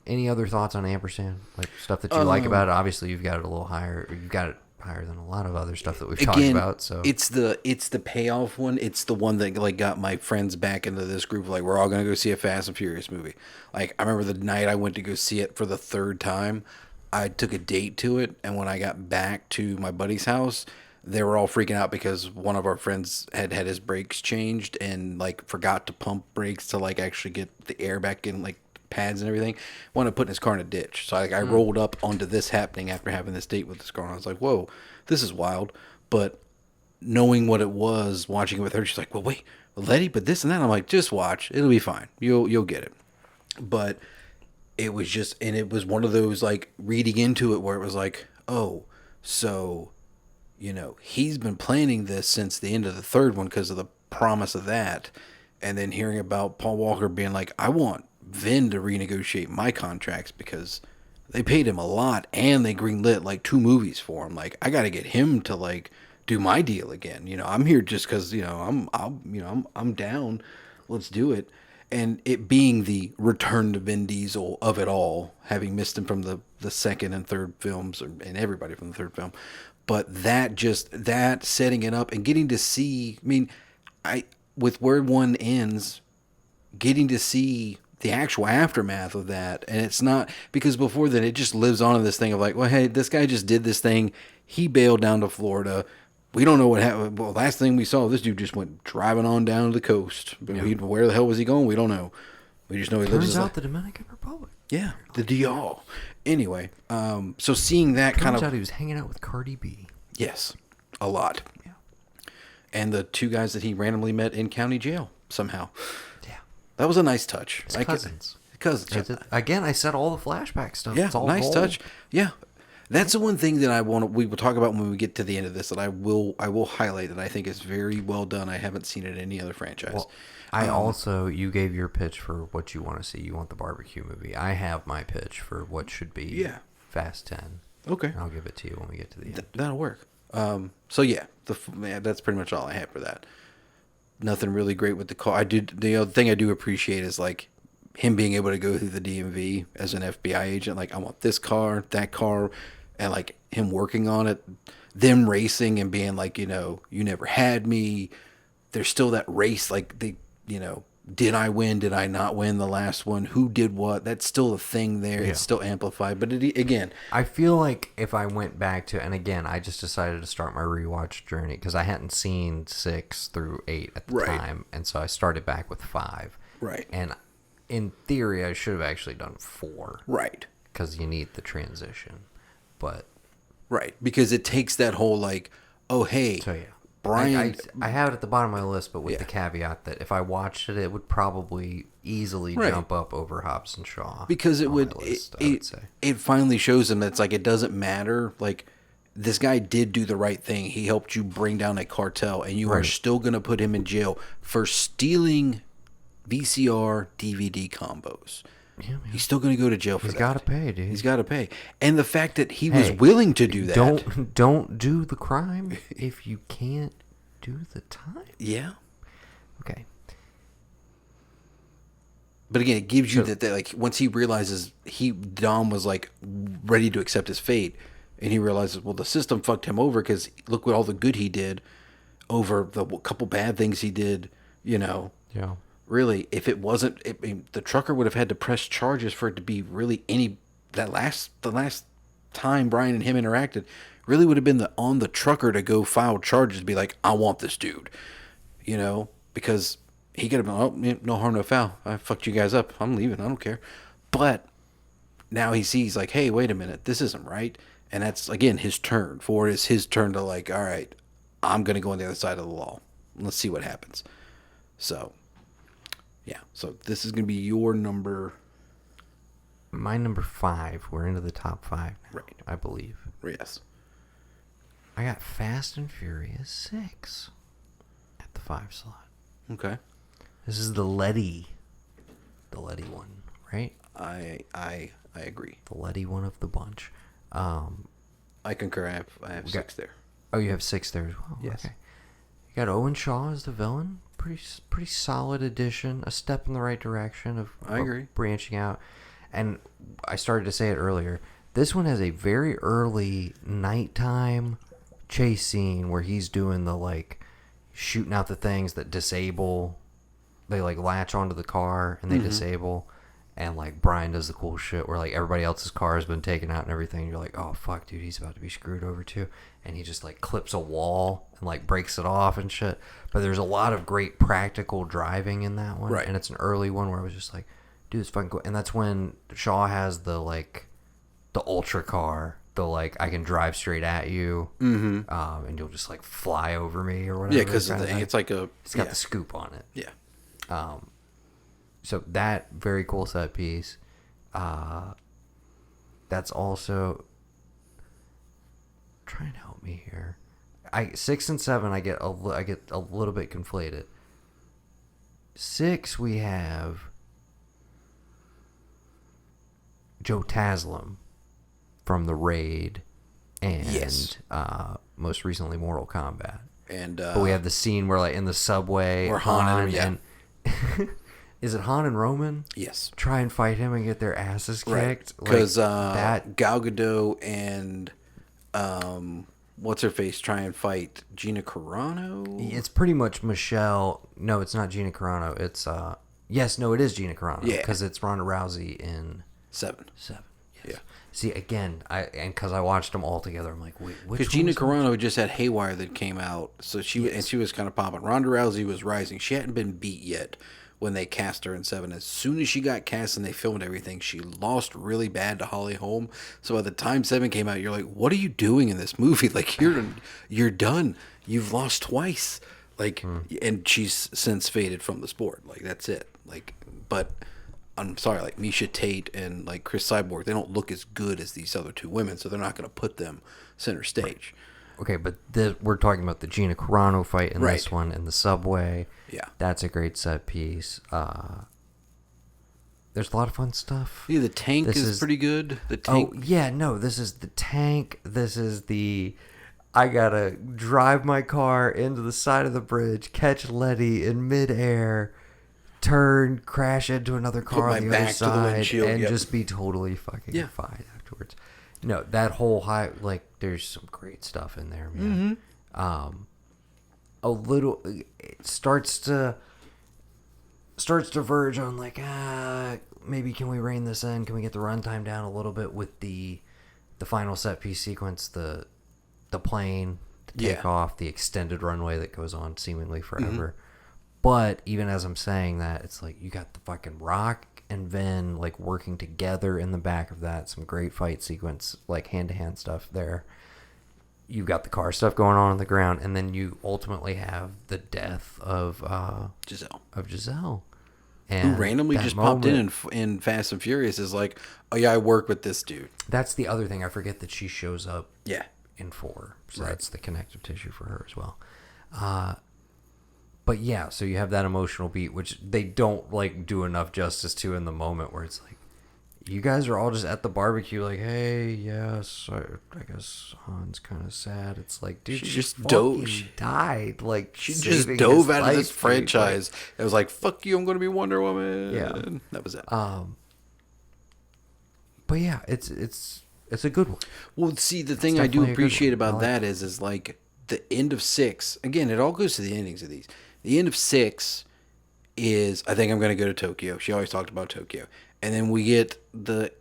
Any other thoughts on Ampersand? Like stuff that you like about it? Obviously, you've got it a little higher. You've got it higher than a lot of other stuff that we've talked about. So it's the payoff one. It's the one that like got my friends back into this group. Like, we're all gonna go see a Fast and Furious movie. Like, I remember the night I went to go see it for the 3rd time. I took a date to it, and when I got back to my buddy's house, they were all freaking out because one of our friends had his brakes changed and like forgot to pump brakes to like actually get the air back in like pads and everything. Wanted to put his car in a ditch. So I rolled up onto this happening after having this date with this girl, and I was like, whoa, this is wild. But knowing what it was, watching it with her, she's like, well, wait, Letty, but this and that. I'm like, just watch. It'll be fine. You'll get it. But it was just, and it was one of those like reading into it where it was like, oh, so, he's been planning this since the end of the 3rd one because of the promise of that. And then hearing about Paul Walker being like, I want Vin to renegotiate my contracts because they paid him a lot and they greenlit like 2 movies for him. Like, I got to get him to like do my deal again. I'm here just because I'm down. Let's do it. And it being the return to Vin Diesel of it all, having missed him from the 2nd and 3rd films, and everybody from the 3rd film, but that setting it up and getting to see. With where 1 ends, getting to see the actual aftermath of that. And it's not, because before then it just lives on in this thing of like, well, hey, this guy just did this thing. He bailed down to Florida. We don't know what happened. Well, last thing we saw, this dude just went driving on down to the coast. But where the hell was he going? We don't know. We just know he lives. Turns out the Dominican Republic. Yeah, the DR. Anyway, so seeing that Turns out he was hanging out with Cardi B. Yes, a lot. Yeah. And the 2 guys that he randomly met in county jail somehow. Yeah. That was a nice touch. His cousins. Cousins. Again, I said all the flashback stuff. Yeah, it's all nice gold. touch. Yeah. That's the one thing that we will talk about when we get to the end of this, that I will highlight that I think is very well done. I haven't seen it in any other franchise. Well, you gave your pitch for what you want to see. You want the barbecue movie. I have my pitch for what should be Fast 10. Okay. And I'll give it to you when we get to the end. That'll work. So yeah, that's pretty much all I have for that. Nothing really great with the call. The other thing I do appreciate is like him being able to go through the DMV as an FBI agent, like I want this car, that car, and like him working on it, them racing and being like, you know, you never had me. There's still that race, like they, you know, did I win? Did I not win the last one? Who did what? That's still a thing there. Yeah. It's still amplified, but it, again, I feel like if I went back to, and again, I just decided to start my rewatch journey because I hadn't seen 6 through 8 at the Right. time, and so I started back with 5. right, And in theory, I should have actually done 4 right, because you need the transition. But right, because it takes that whole like, oh hey, so yeah, Brian, I have it at the bottom of my list, but with Yeah. the caveat that if I watched it, it would probably easily Right. jump up over Hobbs and Shaw. because it on would, my list, I would say. it finally shows him that it's like it doesn't matter. Like this guy did do the right thing. He helped you bring down a cartel, and you are Right. still gonna put him in jail for stealing VCR DVD combos. Yeah, man. He's still gonna go to jail for He's that. got to pay, dude. He's got to pay, and the fact that he was Hey, willing to do that. Don't do the crime if you can't do the time. Yeah, Okay. but again, it gives you So- that like once he realizes Dom was like ready to accept his fate, and he realizes, well, the system fucked him over because look what all the good he did over the couple bad things he did. You know, Yeah. really, if it wasn't, I mean, the trucker would have had to press charges for it to be really the last time Brian and him interacted really would have been on the trucker to go file charges, be like, I want this dude, you know, because he could have been, oh, yeah, no harm, no foul. I fucked you guys up. I'm leaving. I don't care. But now he sees like, hey, wait a minute, this isn't right. And that's again his turn. Ford is his turn to like, all right, I'm gonna go on the other side of the law. Let's see what happens. So yeah, so this is gonna be your number. My number 5. We're into the top 5 now, Right. I believe. Yes. I got Fast and Furious 6 at the 5 slot. Okay. This is the Letty one, right? I agree. The Letty one of the bunch. I concur. I have 6 there. Oh, you have 6 there as well. Yes. Okay. You got Owen Shaw as the villain. Pretty solid addition. A step in the right direction of I agree. branching out. And I started to say it earlier. This one has a very early nighttime chase scene where he's doing the like shooting out the things that disable. They like latch onto the car and they disable. And like Brian does the cool shit where like everybody else's car has been taken out and everything. You're like, oh fuck, dude, he's about to be screwed over too. And he just like clips a wall and like breaks it off and shit. But there's a lot of great practical driving in that one. Right. And it's an early one where I was just like, dude, it's fucking cool. And that's when Shaw has the like the ultra car. The like I can drive straight at you, and you'll just like fly over me or whatever. Yeah, because kind of thing. it's like a. It's got the scoop on it. Yeah. So that very cool set piece. That's also. Try and help me here. 6 and 7 I get a little bit conflated. 6 we have Joe Taslim from the Raid and Yes. most recently Mortal Kombat. And But we have the scene where like in the subway Where Han and- is it Han and Roman yes. try and fight him and get their asses Right. kicked? Because that Gal Gadot and what's her face try and fight Gina Carano. it's pretty much Michelle. No, it's not Gina Carano. It's yes, no, it is Gina Carano. Yeah. Because it's Ronda Rousey in 7. 7. Yes. Yeah. See again, because I watched them all together. I'm like, wait, which Because one Gina was that? Carano just had Haywire that came out, so she was kind of popping. Ronda Rousey was rising. She hadn't been beat yet when they cast her in 7. As soon as she got cast and they filmed everything, she lost really bad to Holly Holm. So by the time 7 came out, you're like, what are you doing in this movie? Like you're done. You've lost twice. Like, and she's since faded from the sport. Like that's it. Like, but. I'm sorry, like Misha Tate and like Chris Cyborg, they don't look as good as these other 2 women, so they're not going to put them center stage. Okay, but we're talking about the Gina Carano fight in this one in the subway. Yeah. That's a great set piece. There's a lot of fun stuff. Yeah, the tank This is pretty good. The tank. Oh, yeah, no, this is the tank. This is the I gotta drive my car into the side of the bridge, catch Letty in midair, turn, crash into another car my on the other back to the side, windshield, and yep. just be totally fucking Yeah. fine afterwards. No, that whole high, like, there's some great stuff in there, man. A little, it starts to verge on like, maybe can we rein this in? Can we get the runtime down a little bit with the final set piece sequence, the plane, the Yeah. takeoff, the extended runway that goes on seemingly forever. But even as I'm saying that, it's like you got the fucking Rock and Vin like working together in the back of that. Some great fight sequence, like hand-to-hand stuff there. You've got the car stuff going on the ground, and then you ultimately have the death of Giselle. Who And randomly that just popped in moment- in Fast and Furious is like, oh yeah, I work with this dude. That's the other thing. I forget that she shows up Yeah. in 4. So Right. that's the connective tissue for her as well. But yeah, so you have that emotional beat, which they don't like do enough justice to in the moment, where it's like, you guys are all just at the barbecue, like, hey, yes, I guess Han's kind of sad. It's like, dude, She she just fucking dove. died. Like, She just saving dove his out of this life, dude. franchise. It was like, fuck you, I'm going to be Wonder Woman. Yeah. That was it. But yeah, it's a good one. Well, see, the thing I do definitely a good appreciate one. about I like that is like the end of 6. Again, it all goes to the endings of these. The end of 6 is, I think I'm going to go to Tokyo. She always talked about Tokyo. And then we get the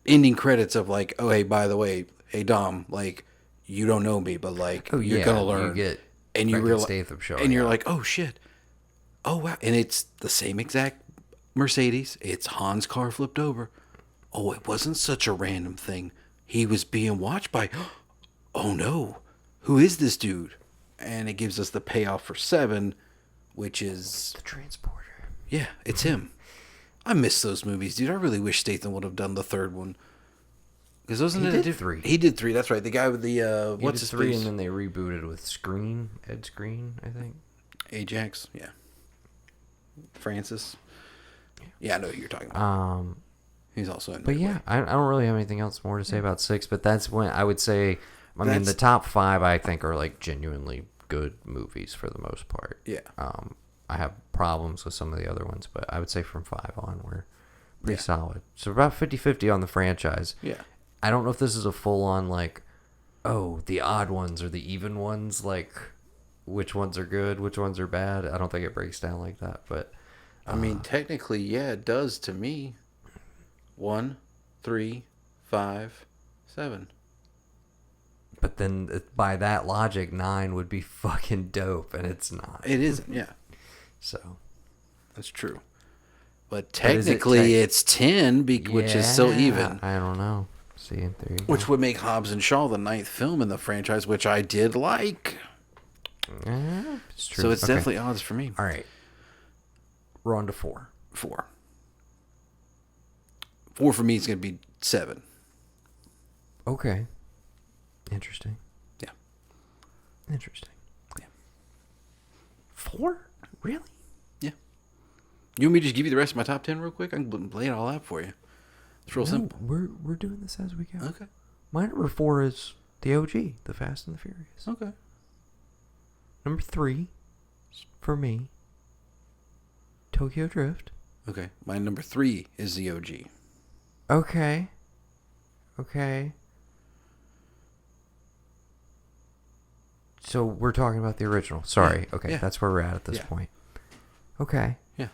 ending credits of like, oh, hey, by the way, hey, Dom, like, you don't know me, but like, you're going to learn. You get and you Breckin realize, Statham showing and you're up. like, oh, shit. Oh, wow. And it's the same exact Mercedes. It's Han's car flipped over. Oh, it wasn't such a random thing. He was being watched by, oh no, who is this dude? And it gives us the payoff for 7, which is, the transporter. yeah, it's him. I miss those movies, dude. I really wish Statham would have done the 3rd one. Because wasn't He it did 3. He did 3. That's right. The guy with the He what's did his 3, face? and then they rebooted with Ed Screen, I think. Ajax. Yeah. Francis. Yeah, I know who you're talking about. He's also in. But yeah, I don't really have anything else more to say about 6. But that's when I would say, I mean, the top 5 I think are like genuinely good movies for the most part. Yeah. I have problems with some of the other ones, but I would say from 5 on we're pretty solid. So about 50-50 on the franchise. Yeah. I don't know if this is a full on like, oh, the odd ones or the even ones, like which ones are good, which ones are bad. I don't think it breaks down like that, but I mean, technically, yeah, it does to me. 1, 3, 5, 7. but then by that logic, 9 would be fucking dope, and it's not. It isn't, yeah. So That's true. But But is it technically, it's 10, which is still even. I don't know. See, there you go. Which would make Hobbs and Shaw the 9th film in the franchise, which I did like. It's true. So it's Okay. definitely odds for me. All right. We're on to 4. 4. 4 for me is going to be 7. Okay. Interesting. Yeah. Interesting. Yeah. 4? Really? Yeah. You want me to just give you the rest of my top 10 real quick? I can lay it all out for you. It's real simple. We're doing this as we go. Okay. My number 4 is the OG, the Fast and the Furious. Okay. Number 3, for me, Tokyo Drift. Okay. My number 3 is the OG. Okay. So we're talking about the original. Sorry. Yeah. Okay, Yeah. that's where we're at this Yeah. point. Okay. Yeah.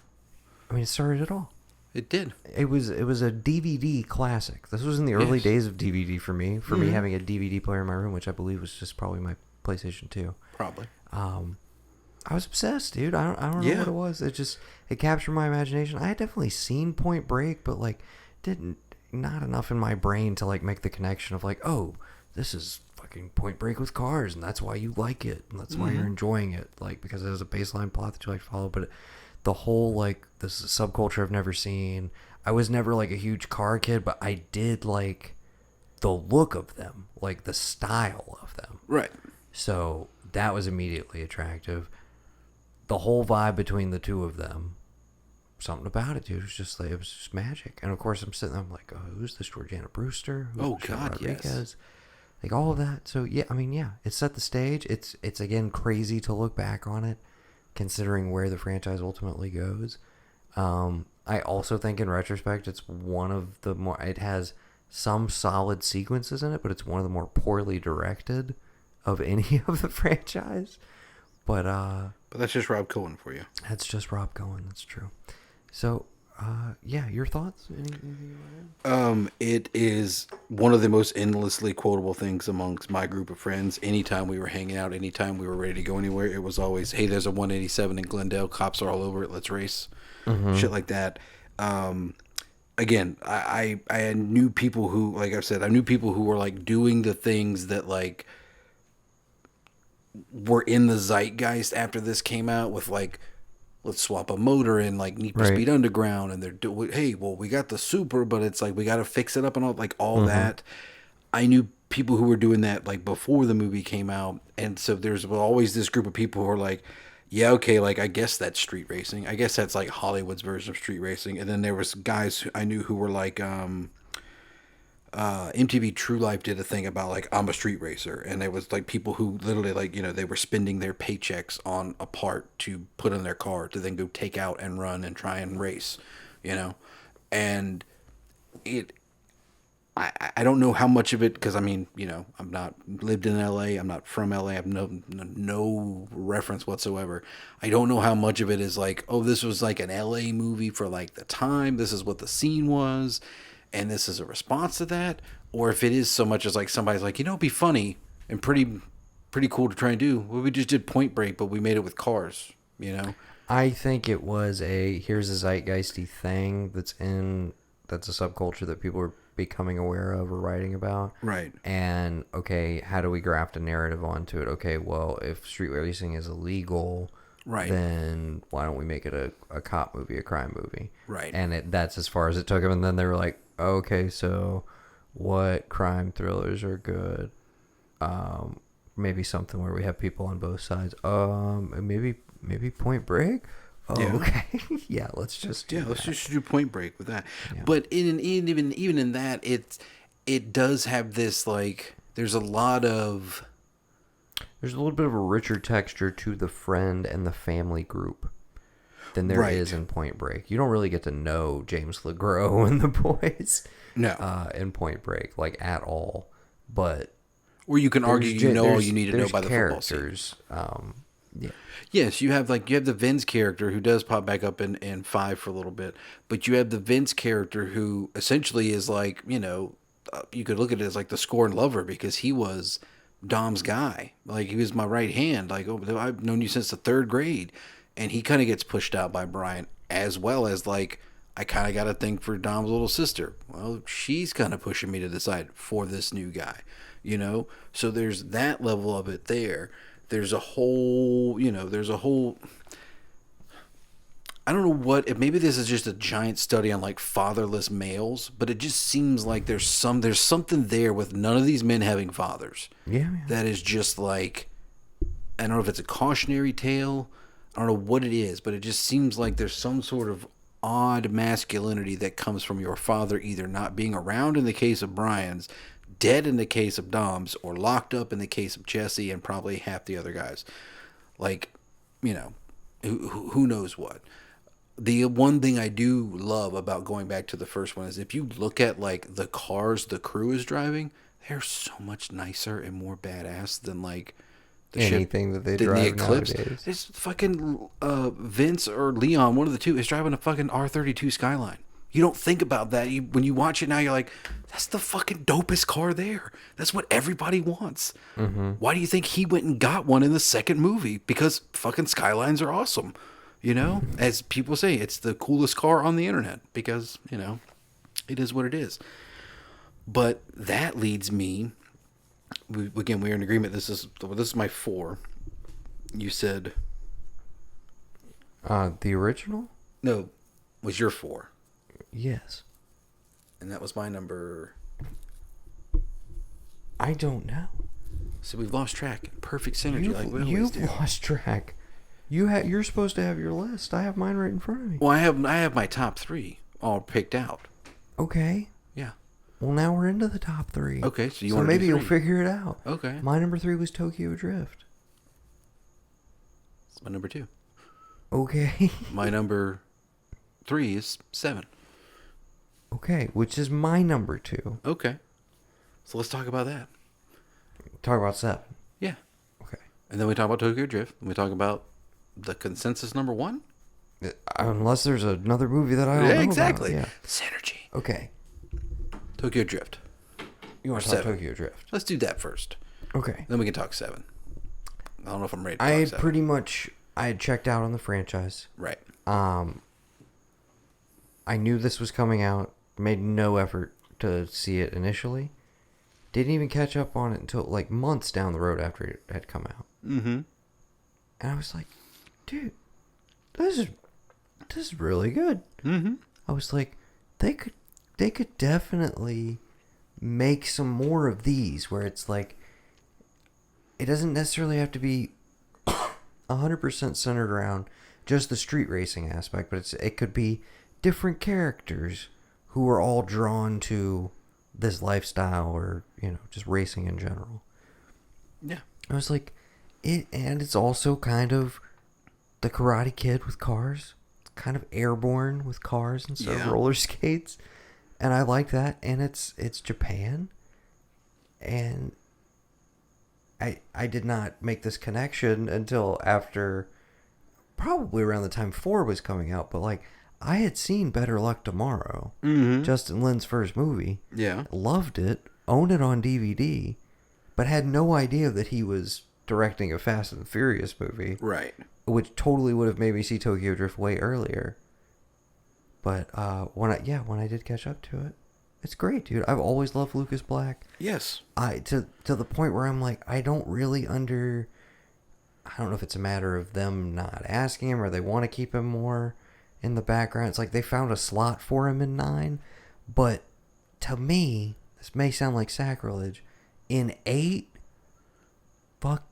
I mean, it started it all. It did. It was a DVD classic. This was in the early Yes. days of DVD for me. For me having a DVD player in my room, which I believe was just probably my PlayStation 2. Probably. I was obsessed, dude. I don't know Yeah. what it was. It captured my imagination. I had definitely seen Point Break, but like not enough in my brain to like make the connection of like, oh, this is fucking Point Break with cars, and that's why you like it, and that's why you're enjoying it, like because it has a baseline plot that you like to follow. But the whole like this is a subculture I've never seen. I was never like a huge car kid, but I did like the look of them, like the style of them. Right. So that was immediately attractive. The whole vibe between the two of them, something about it, dude. It was just magic. And of course, I'm sitting there, I'm like, oh, who's this Georgiana Brewster? Who's Oh, Michelle God, Rodriguez? yes. Like all of that. So yeah, I mean, yeah, it set the stage. It's again crazy to look back on it, considering where the franchise ultimately goes. I also think in retrospect, it's one of the more. It has some solid sequences in it, but it's one of the more poorly directed of any of the franchise. But that's just Rob Cohen for you. That's just Rob Cohen. That's true. So, yeah, your thoughts? Anything you want It is one of the most endlessly quotable things amongst my group of friends. Anytime we were hanging out, anytime we were ready to go anywhere, it was always, "Hey, there's a 187 in Glendale. Cops are all over it. Let's race." Shit like that. Again, I knew people who, like I've said, I knew people who were like doing the things that like were in the zeitgeist after this came out with like, let's swap a motor in like Need for Right. Speed Underground, and they're doing, hey, well, we got the Super, but it's like we got to fix it up and all like all that. I knew people who were doing that like before the movie came out, and so there's always this group of people who are like, yeah, okay, like I guess that's street racing. I guess that's like Hollywood's version of street racing. And then there was guys who I knew who were like, MTV True Life did a thing about like I'm a street racer, and there was like people who literally like they were spending their paychecks on a part to put in their car to then go take out and run and try and race, and it. I don't know how much of it, because I mean, I'm not lived in LA. I'm not from LA. I have no reference whatsoever. I don't know how much of it is like, oh, this was like an LA movie for like the time. This is what the scene was, and this is a response to that, or if it is so much as like somebody's like, it'd be funny and pretty cool to try and do. Well, we just did Point Break, but we made it with cars. I think it was here's a zeitgeisty thing that's a subculture that people are becoming aware of or writing about. Right. And, okay, how do we graft a narrative onto it? Okay, well, if street racing is illegal, Right. then why don't we make it a cop movie, a crime movie? Right. And that's as far as it took them. And then they were like, okay, so what crime thrillers are good? Maybe something where we have people on both sides. Maybe Point Break. Oh, Yeah. okay. Yeah, let's just do let's that. just do Point Break with that. Yeah. But even in that, it does have this like there's a lot of There's a little bit of a richer texture to the friend and the family group than there is Right. in Point Break. You don't really get to know James LeGros and the boys in Point Break, like, at all. But or you can argue all you need to know there's by the football scene. characters. Yeah. Yes, you have the Vince character who does pop back up in 5 for a little bit, but you have the Vince character who essentially is like you could look at it as like the scorned lover, because he was Dom's guy. Like, he was my right hand. Like, oh, I've known you since the 3rd grade, and he kind of gets pushed out by Brian, as well as like I kind of got a thing for Dom's little sister. Well, she's kind of pushing me to the side for this new guy, So there's that level of it there. There's a whole, I don't know what, maybe this is just a giant study on like fatherless males, but it just seems like there's something there with none of these men having fathers. Yeah. That is just like, I don't know if it's a cautionary tale. I don't know what it is, but it just seems like there's some sort of odd masculinity that comes from your father either not being around in the case of Brian's, dead in the case of Dom's, or locked up in the case of Jesse and probably half the other guys. Like, who knows what. The one thing I do love about going back to the first one is if you look at like the cars the crew is driving, they're so much nicer and more badass than like the Anything that they than drive the Eclipse. nowadays. It's fucking Vince or Leon, one of the two, is driving a fucking R32 Skyline. You don't think about that. When you watch it now, you're like, that's the fucking dopest car there. That's what everybody wants. Mm-hmm. Why do you think he went and got one in the second movie? Because fucking Skylines are awesome. As people say, it's the coolest car on the internet because, it is what it is. But that leads me, we're in agreement. This is my 4. You said... The original? No, was your 4. Yes. And that was my number... I don't know. So we've lost track. Perfect synergy, You've lost track. You're supposed to have your list. I have mine right in front of me. Well, I have my top 3 all picked out. Okay. Yeah. Well, now we're into the top 3. Okay, so so maybe you'll figure it out. Okay. My number 3 was Tokyo Drift. It's my number 2. Okay. My number 3 is 7. Okay, which is my number 2. Okay. So let's talk about that. Talk about 7. Yeah. Okay. And then we talk about Tokyo Drift. And we talk about the consensus number 1. Unless there's another movie that I don't know exactly. about. Yeah. Synergy. Okay. Tokyo Drift. You want to talk 7. Tokyo Drift? Let's do that first. Okay. Then we can talk 7. I don't know if I'm ready to I talk had 7. pretty much... I had checked out on the franchise. Right. I knew this was coming out. Made no effort to see it initially. Didn't even catch up on it until like months down the road after it had come out. Mm-hmm. And I was like, dude, this is really good. Mm-hmm. I was like, they could definitely make some more of these where it's like, it doesn't necessarily have to be 100% centered around just the street racing aspect, but it could be different characters who are all drawn to this lifestyle or, just racing in general. Yeah. I was like, and it's also kind of the Karate Kid with cars. It's kind of airborne with cars instead of roller skates. And I like that. And it's Japan. And I did not make this connection until after probably around the time 4 was coming out. But like, I had seen Better Luck Tomorrow, Justin Lin's first movie. Yeah. Loved it, owned it on DVD, but had no idea that he was directing a Fast and Furious movie. Right. Which totally would have made me see Tokyo Drift way earlier. But when I did catch up to it, it's great, dude. I've always loved Lucas Black. Yes. To the point where I'm like, I don't know if it's a matter of them not asking him or they want to keep him more in the background. It's like they found a slot for him in 9, but to me, this may sound like sacrilege. In 8, fuck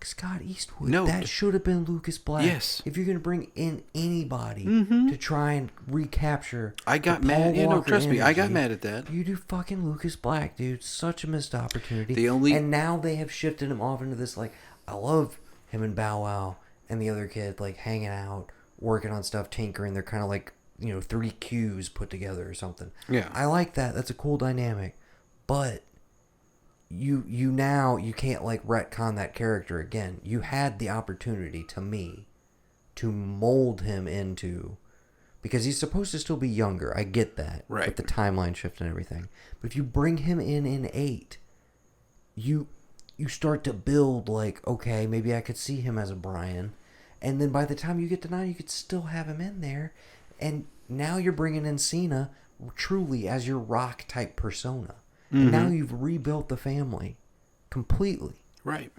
Scott Eastwood. No, that should have been Lucas Black. Yes. If you're gonna bring in anybody to try and recapture, I got mad. Yeah, no, trust me, I got energy, mad at that. You do fucking Lucas Black, dude. Such a missed opportunity. And now they have shifted him off into this, like, I love him and Bow Wow and the other kid, like, hanging out, working on stuff, tinkering. They're kind of like, 3 Qs put together or something. Yeah. I like that. That's a cool dynamic. But you can't, like, retcon that character again. You had the opportunity, to me, to mold him into... Because he's supposed to still be younger. I get that. Right. With the timeline shift and everything. But if you bring him in 8, you start to build, like, okay, maybe I could see him as a Brian. And then by the time you get to 9, you could still have him in there. And now you're bringing in Cena truly as your Rock-type persona. And now you've rebuilt the family completely. Right.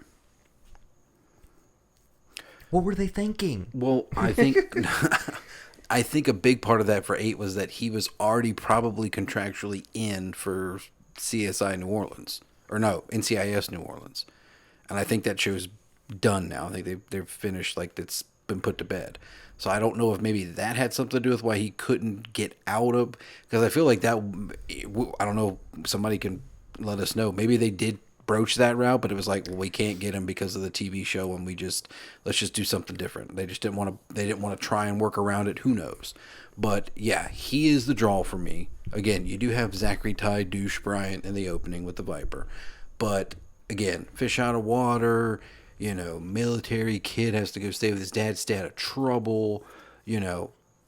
What were they thinking? Well, I think I think a big part of that for 8 was that he was already probably contractually in for CSI New Orleans. Or no, NCIS New Orleans. And I think that show's done now. I think they've finished, like, it's been put to bed. So I don't know if maybe that had something to do with why he couldn't get out of... Because I feel like that... I don't know. Somebody can let us know. Maybe they did broach that route, but it was like, well, we can't get him because of the TV show, and let's just do something different. They just didn't want to... They didn't want to try and work around it. Who knows? But yeah, he is the draw for me. Again, you do have Zachary Ty Douche Bryant in the opening with the Viper. But again, fish out of water... military kid has to go stay with his dad, stay out of trouble,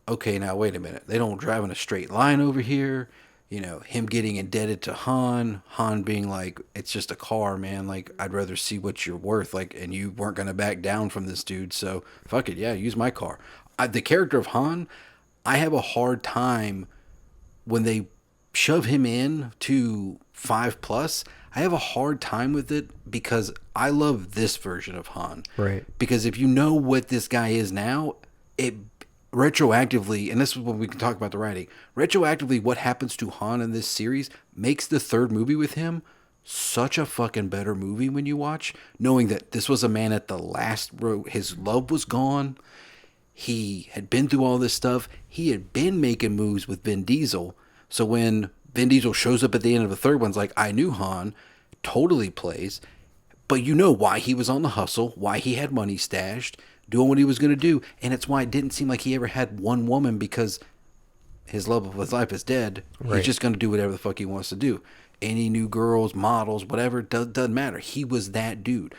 okay, now wait a minute. They don't drive in a straight line over here. Him getting indebted to Han being like, it's just a car, man. Like, I'd rather see what you're worth. Like, and you weren't going to back down from this dude. So fuck it. Yeah. Use my car. The character of Han, I have a hard time when they shove him in to 5+. I have a hard time with it because I love this version of Han. Right. Because if you know what this guy is now, it retroactively, and this is when we can talk about the writing, retroactively what happens to Han in this series makes the 3rd movie with him such a fucking better movie when you watch, knowing that this was a man at the last road. His love was gone. He had been through all this stuff. He had been making moves with Vin Diesel. So when Vin Diesel shows up at the end of the 3rd one, it's like, I knew Han, totally plays, But you know why he was on the hustle, why he had money stashed, doing what he was going to do. And it's why it didn't seem like he ever had one woman, because his love of his life is dead. Right. He's just going to do whatever the fuck he wants to do. Any new girls, models, whatever, doesn't matter. He was that dude.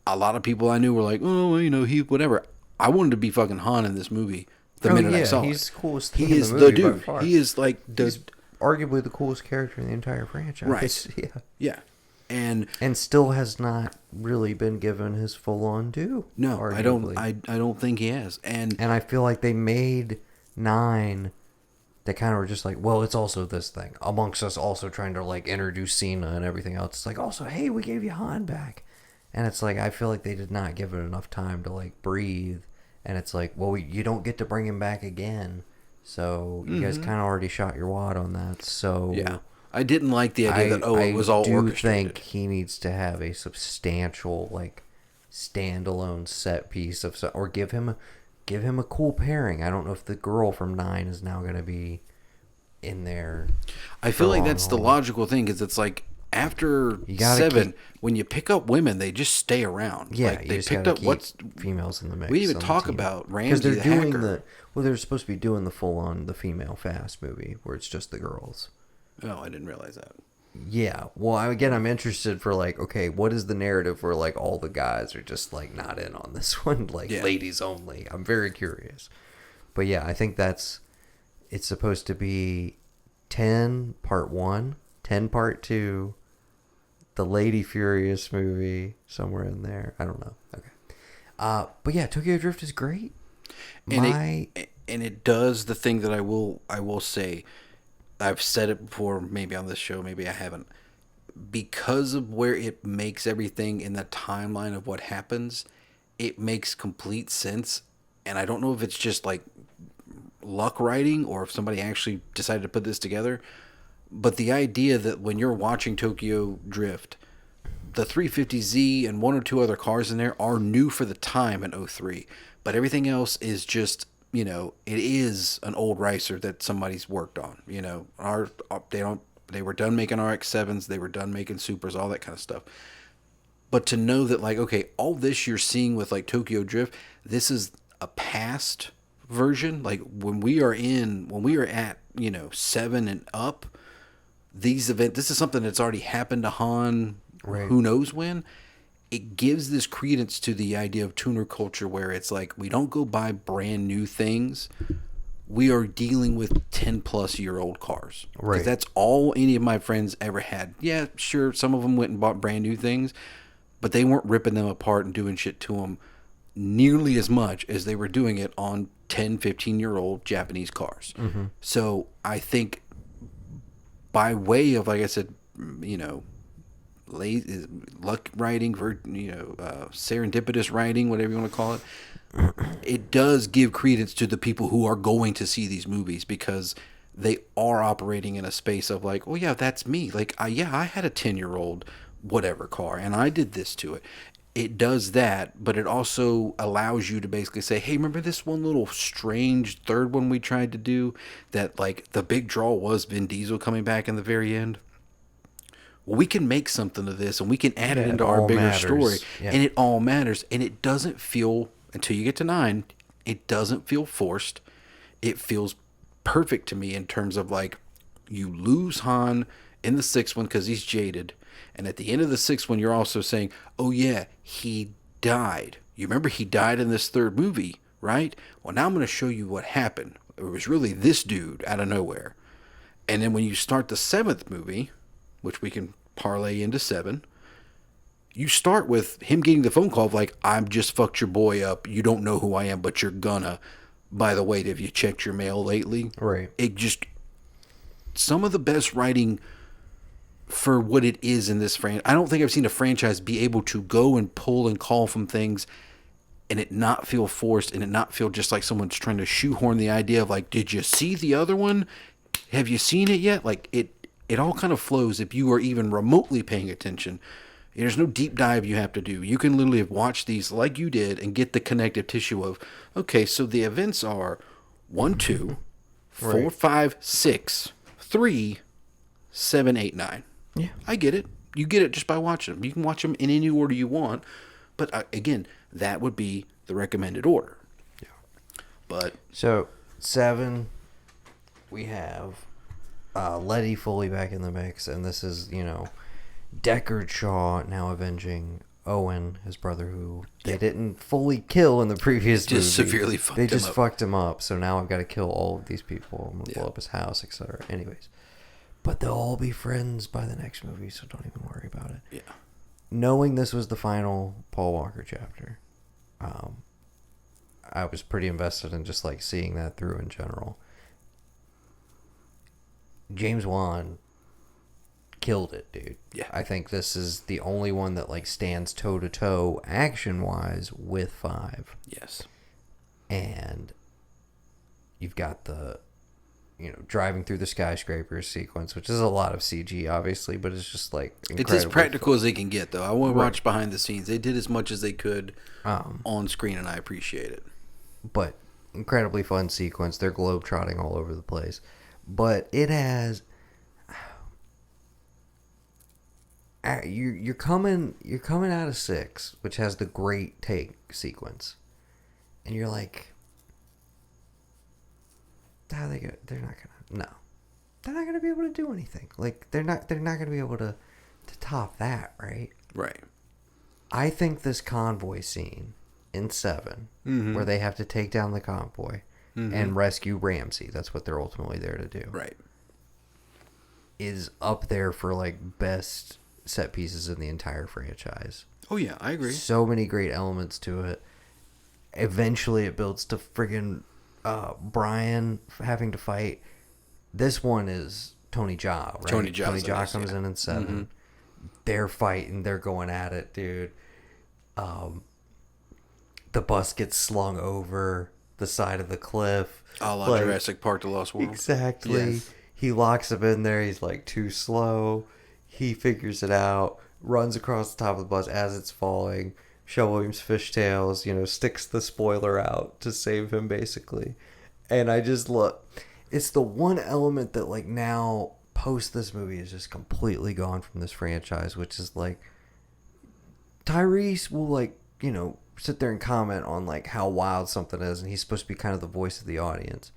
A lot of people I knew were like, oh, well, you know, he, whatever. I wanted to be fucking Han in this movie the minute I saw he's it. the coolest thing He in is the movie the by dude. far. He is like the... He's arguably the coolest character in the entire franchise. Right. Yeah. Yeah. And still has not really been given his full-on due. No, arguably. I don't think he has. And I feel like they made 9... They kind of were just like, well, it's also this thing. Amongst us also trying to, like, introduce Cena and everything else. It's like, also, hey, we gave you Han back. And it's like, I feel like they did not give it enough time to, like, breathe. And it's like, well, you don't get to bring him back again. So you guys kind of already shot your wad on that. So yeah, I didn't like the idea that, it was all orchestrated. I do think he needs to have a substantial, like, standalone set piece of... Or give him a cool pairing. I don't know if the girl from 9 is now going to be in there. I feel like that's the logical thing, because it's like after 7, when you pick up women, they just stay around. Yeah, like, you they just picked gotta up keep females in the mix. We even on the talk team. about Ramsey they're the doing hacker. they're supposed to be doing the the female Fast movie where it's just the girls. Oh, I didn't realize that. Yeah, well, I'm interested for, like, okay, what is the narrative where, like, all the guys are just, like, not in on this one, like, ladies only? I'm very curious. But yeah, I think it's supposed to be 10 part 1, 10 part 2, the Lady Furious movie, somewhere in there. I don't know. Okay. But yeah, Tokyo Drift is great. And it does the thing that I will say. I've said it before, maybe on this show, maybe I haven't. Because of where it makes everything in the timeline of what happens, it makes complete sense. And I don't know if it's just like luck writing or if somebody actually decided to put this together. But the idea that when you're watching Tokyo Drift, the 350Z and one or two other cars in there are new for the time in 03. But everything else is just... You know, it is an old racer that somebody's worked on. You know, they were done making RX-7s, they were done making Supers, all that kind of stuff. But to know that, like, okay, all this you're seeing with, like, Tokyo Drift, this is a past version. Like, when we are at, you know, 7 and up, this is something that's already happened to Han, who knows when. It gives this credence to the idea of tuner culture, where it's like, we don't go buy brand new things. We are dealing with 10-plus-year-old cars. Right. Because that's all any of my friends ever had. Yeah, sure, some of them went and bought brand new things, but they weren't ripping them apart and doing shit to them nearly as much as they were doing it on 10, 15-year-old Japanese cars. Mm-hmm. So I think by way of, like I said, you know, luck writing, serendipitous writing, whatever you want to call it, it does give credence to the people who are going to see these movies, because they are operating in a space of like, oh yeah, that's me. Like, I had a 10-year-old whatever car and I did this to it. It does that, but it also allows you to basically say, hey, remember this one little strange third one we tried to do that, like, the big draw was Vin Diesel coming back in the very end? We can make something of this and we can add it into our bigger story. Yeah. And it all matters. And it doesn't feel, until you get to 9, it doesn't feel forced. It feels perfect to me in terms of, like, you lose Han in the 6th one because he's jaded. And at the end of the 6th one, you're also saying, oh yeah, he died. You remember he died in this 3rd movie, right? Well, now I'm going to show you what happened. It was really this dude out of nowhere. And then when you start the 7th movie, which we can parlay into 7, you start with him getting the phone call of like, I've just fucked your boy up. You don't know who I am, but you're gonna. By the way, have you checked your mail lately? Right. It just, some of the best writing for what it is in this franchise. I don't think I've seen a franchise be able to go and pull and call from things and it not feel forced and it not feel just like someone's trying to shoehorn the idea of like, did you see the other one? Have you seen it yet? Like, it all kind of flows if you are even remotely paying attention. There's no deep dive you have to do. You can literally watch these like you did and get the connective tissue of, okay, so the events are 1, 2, 4, 5, 6, 3, 7, 8, 9. Yeah. I get it. You get it just by watching them. You can watch them in any order you want. But again, that would be the recommended order. Yeah. But so 7, we have Letty fully back in the mix, and this is, Deckard Shaw now avenging Owen, his brother, who they didn't fully kill in the previous movie. Severely fucked him up. They just fucked him up, so now I've got to kill all of these people. I'm going to blow up his house, etc. Anyways. But they'll all be friends by the next movie, so don't even worry about it. Yeah. Knowing this was the final Paul Walker chapter, I was pretty invested in just like seeing that through in general. James Wan killed it, dude. Yeah. I think this is the only one that like stands toe to toe action wise with 5. Yes. And you've got the driving through the skyscraper sequence, which is a lot of CG, obviously, but it's just like it's as practical as they can get, though. I want to watch behind the scenes. They did as much as they could on screen, and I appreciate it. But incredibly fun sequence. They're globetrotting all over the place, but it has. You're coming out of 6, which has the great take sequence, and you're like, how are they gonna? They're not gonna be able to do anything. Like they're not gonna be able to top that, right? Right. I think this convoy scene in 7, where they have to take down the convoy and rescue Ramsey, that's what they're ultimately there to do. Right. Is up there for like best set pieces in the entire franchise. Oh yeah, I agree. So many great elements to it. Eventually it builds to friggin' Brian having to fight. This one is Tony Jaa, right? Tony Jaa comes in 7. They're fighting. They're going at it, dude. The bus gets slung over the side of the cliff. A la Jurassic Park: The Lost World. Exactly. Yes. He locks him in there. He's like too slow. He figures it out. Runs across the top of the bus as it's falling. Michelle Williams fishtails, sticks the spoiler out to save him, basically. And I just look, it's the one element that, like, now, post this movie is just completely gone from this franchise, which is, like, Tyrese will, like, sit there and comment on, like, how wild something is, and he's supposed to be kind of the voice of the audience.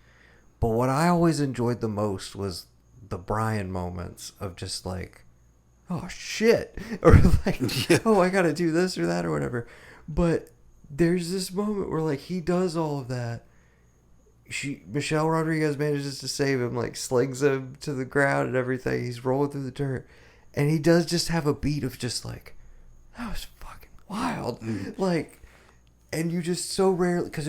But what I always enjoyed the most was the Brian moments of just, like, oh shit, or like, oh, I gotta do this or that or whatever. But there's this moment where like he does all of that. Michelle Rodriguez manages to save him, like slings him to the ground and everything. He's rolling through the dirt, and he does just have a beat of just like, that was fucking wild, like. And you just so rarely, because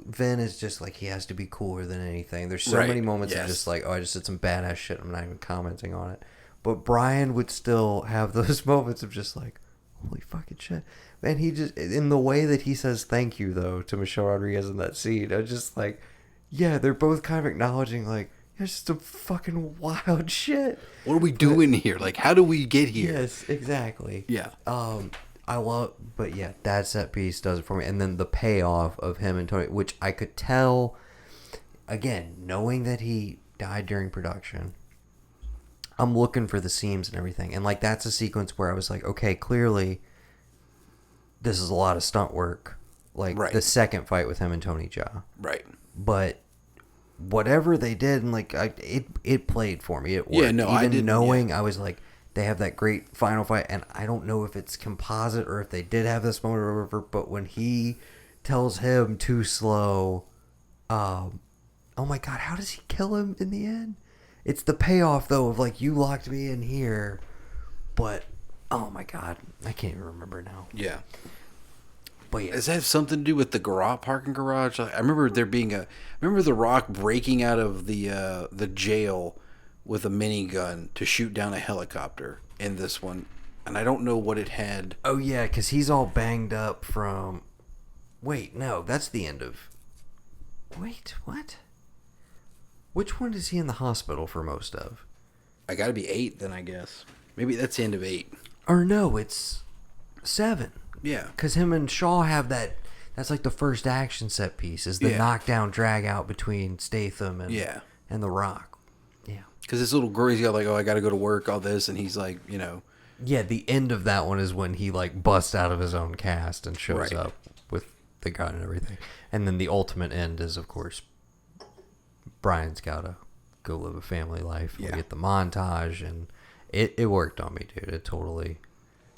Vin is just like, he has to be cooler than anything. There's so many moments of just like, oh, I just did some badass shit. I'm not even commenting on it. But Brian would still have those moments of just like, holy fucking shit. And he just, in the way that he says thank you, though, to Michelle Rodriguez in that scene, I just like, yeah, they're both kind of acknowledging, like, it's just some fucking wild shit. What are we doing here? Like, how do we get here? Yes, exactly. Yeah. But yeah, that set piece does it for me. And then the payoff of him and Tony, which I could tell, again, knowing that he died during production, I'm looking for the seams and everything. And, like, that's a sequence where I was like, okay, clearly this is a lot of stunt work. Like, the second fight with him and Tony Jaa. Right. But whatever they did, and, like, it played for me. It worked. Yeah, no, I didn't. Knowing, I was like, they have that great final fight, and I don't know if it's composite or if they did have this moment or whatever, but when he tells him too slow, oh my God, how does he kill him in the end? It's the payoff, though, of, like, you locked me in here, but, oh, my God, I can't even remember now. Yeah. But, yeah. Does that have something to do with the parking garage? I remember there being remember The Rock breaking out of the jail with a minigun to shoot down a helicopter in this one, and I don't know what it had. Oh, yeah, because he's all banged up from... Wait, no, that's the end of... Wait, what? Which one is he in the hospital for most of? I gotta be 8 then, I guess. Maybe that's the end of 8. Or no, it's 7. Yeah. Because him and Shaw have that... That's like the first action set piece, is the knockdown drag out between Statham and The Rock. Yeah. Because this little girl, he's got like, oh, I gotta go to work, all this, and he's like, Yeah, the end of that one is when he like busts out of his own cast and shows Right. up with the gun and everything. And then the ultimate end is, of course, Brian's gotta go live a family life. Yeah. We get the montage, and it worked on me, dude. It totally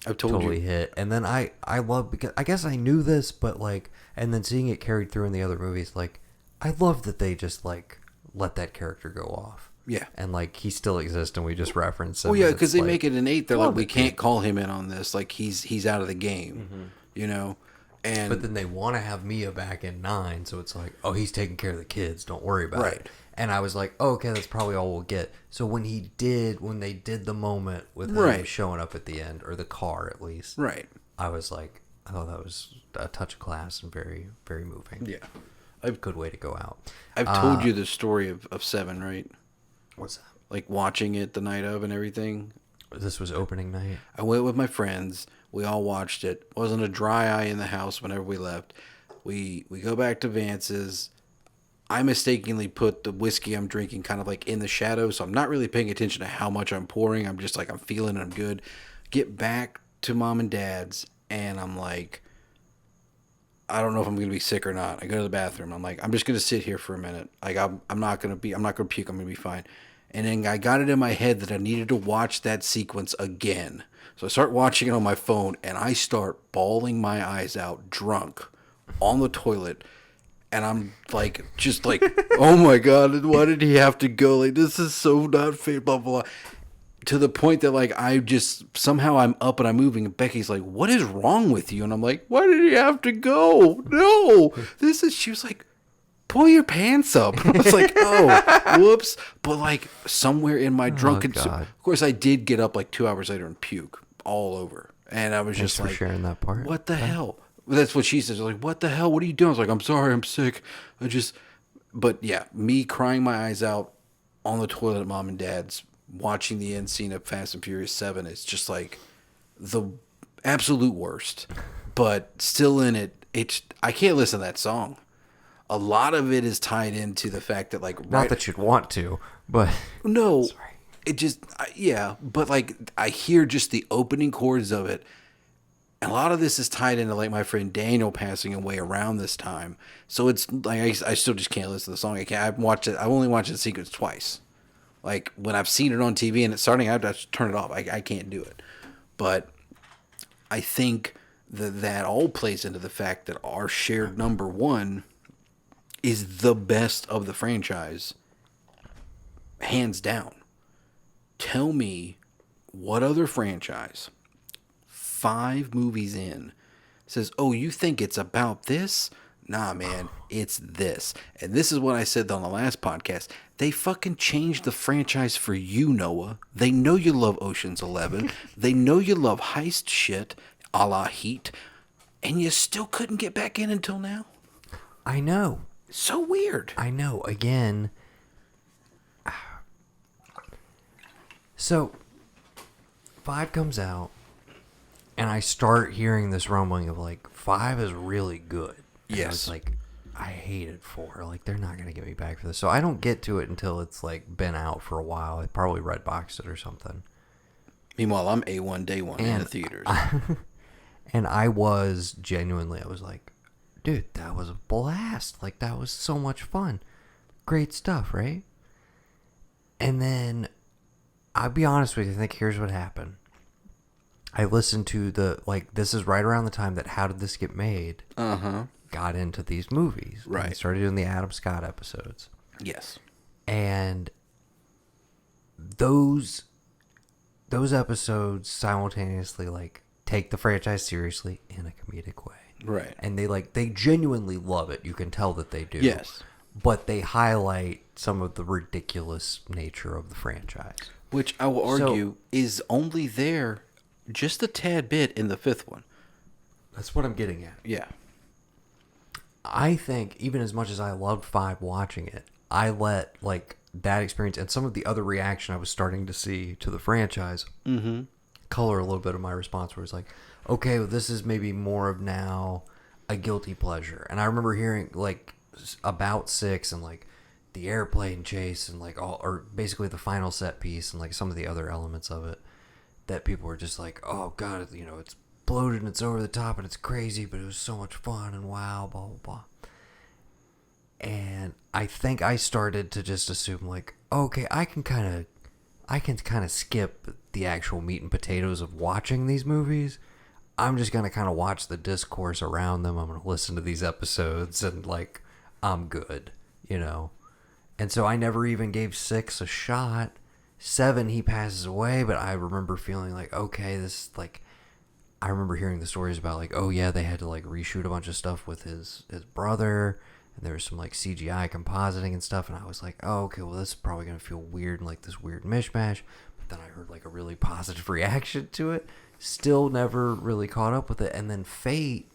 I've told you. hit. And then I love, because I guess I knew this, but like, and then seeing it carried through in the other movies, like, I love that they just like let that character go off. Yeah. And like he still exists, and we just reference him. Oh yeah, and because it's they like, make it an 8. They're like, love we it, can't dude. call him in on this. Like he's out of the game, you know. And But then they want to have Mia back in 9, so it's like, oh, he's taking care of the kids. Don't worry about Right. it. And I was like, oh, okay, that's probably all we'll get. So when they did the moment with him Right. showing up at the end, or the car at least, right, I was like, I thought that was a touch of class and very, very moving. yeah. Good way to go out. I've told you the story of 7, right? What's that? Like watching it the night of and everything. This was opening night. I went with my friends. We all watched it. Wasn't a dry eye in the house whenever we left. We go back to Vance's. I mistakenly put the whiskey I'm drinking kind of like in the shadow, so I'm not really paying attention to how much I'm pouring. I'm just like, I'm feeling it, I'm good. Get back to mom and dad's, and I'm like, I don't know if I'm going to be sick or not. I go to the bathroom. I'm like, I'm just going to sit here for a minute. Like, I'm not going to puke. I'm going to be fine. And then I got it in my head that I needed to watch that sequence again. So I start watching it on my phone, and I start bawling my eyes out, drunk, on the toilet. And I'm like, just like, oh my God, why did he have to go? Like, this is so not fair, blah, blah, blah. To the point that, like, I just, somehow I'm up and I'm moving. And Becky's like, what is wrong with you? And I'm like, why did he have to go? No, she was like, pull your pants up. I was like, oh, whoops. But, like, somewhere in my drunken, God. of course, I did get up like 2 hours later and puke all over. And I was Thanks just for like, sharing that part. what the hell? That's what she says. Like, what the hell? What are you doing? I was like, I'm sorry, I'm sick. But yeah, me crying my eyes out on the toilet at mom and dad's, watching the end scene of Fast and Furious 7 is just like the absolute worst. But still in it, I can't listen to that song. A lot of it is tied into the fact that, like, Not that you'd want to, but no, Sorry. it just, yeah, but like I hear just the opening chords of it. And a lot of this is tied into, like, my friend Daniel passing away around this time. So it's like I still just can't listen to the song. I've only watched the sequence twice. Like, when I've seen it on TV and it's starting, I have to turn it off. I can't do it. But I think that all plays into the fact that our shared number one is the best of the franchise, hands down. Tell me what other franchise, 5 movies in, says, oh, you think it's about this? Nah, man, it's this. And this is what I said on the last podcast. They fucking changed the franchise for you, Noah. They know you love Ocean's 11. They know you love heist shit, a la Heat. And you still couldn't get back in until now? I know. So weird. I know. Again. So, 5 comes out, and I start hearing this rumbling of, like, 5 is really good. And I Yes. was like, I hated 4. Like, they're not going to get me back for this. So I don't get to it until it's, like, been out for a while. I probably Redboxed it or something. Meanwhile, I'm A1 day one in the theaters. And I was genuinely, I was like, dude, that was a blast. Like, that was so much fun. Great stuff, right? And then, I'll be honest with you, I think here's what happened. I listened to this is right around the time that How Did This Get Made got into these movies. Right. And started doing the Adam Scott episodes. Yes. And those episodes simultaneously, like, take the franchise seriously in a comedic way. Right. And they genuinely love it. You can tell that they do. Yes. But they highlight some of the ridiculous nature of the franchise. Which I will argue is only there just a tad bit in the 5th one. That's what I'm getting at. Yeah. I think, even as much as I loved 5 watching it, I let, like, that experience and some of the other reaction I was starting to see to the franchise color a little bit of my response, where it's like, okay, well, this is maybe more of now a guilty pleasure. And I remember hearing, like, about 6 and, like, the airplane chase and, like, all, or basically the final set piece and, like, some of the other elements of it. that people were just like, oh god, you know, it's bloated and it's over the top and it's crazy, but it was so much fun and wow, blah blah blah. And I think I started to just assume like, okay, I can kind of skip the actual meat and potatoes of watching these movies. I'm just gonna kind of watch the discourse around them. I'm gonna listen to these episodes and like, I'm good, you know. And so I never even gave 6 a shot. 7, he passes away, but I remember feeling like, okay, this like, I remember hearing the stories about like, oh yeah, they had to like reshoot a bunch of stuff with his brother, and there was some like CGI compositing and stuff, and I was like, oh okay, well this is probably gonna feel weird and like this weird mishmash. But then I heard like a really positive reaction to it. Still never really caught up with it. And then Fate,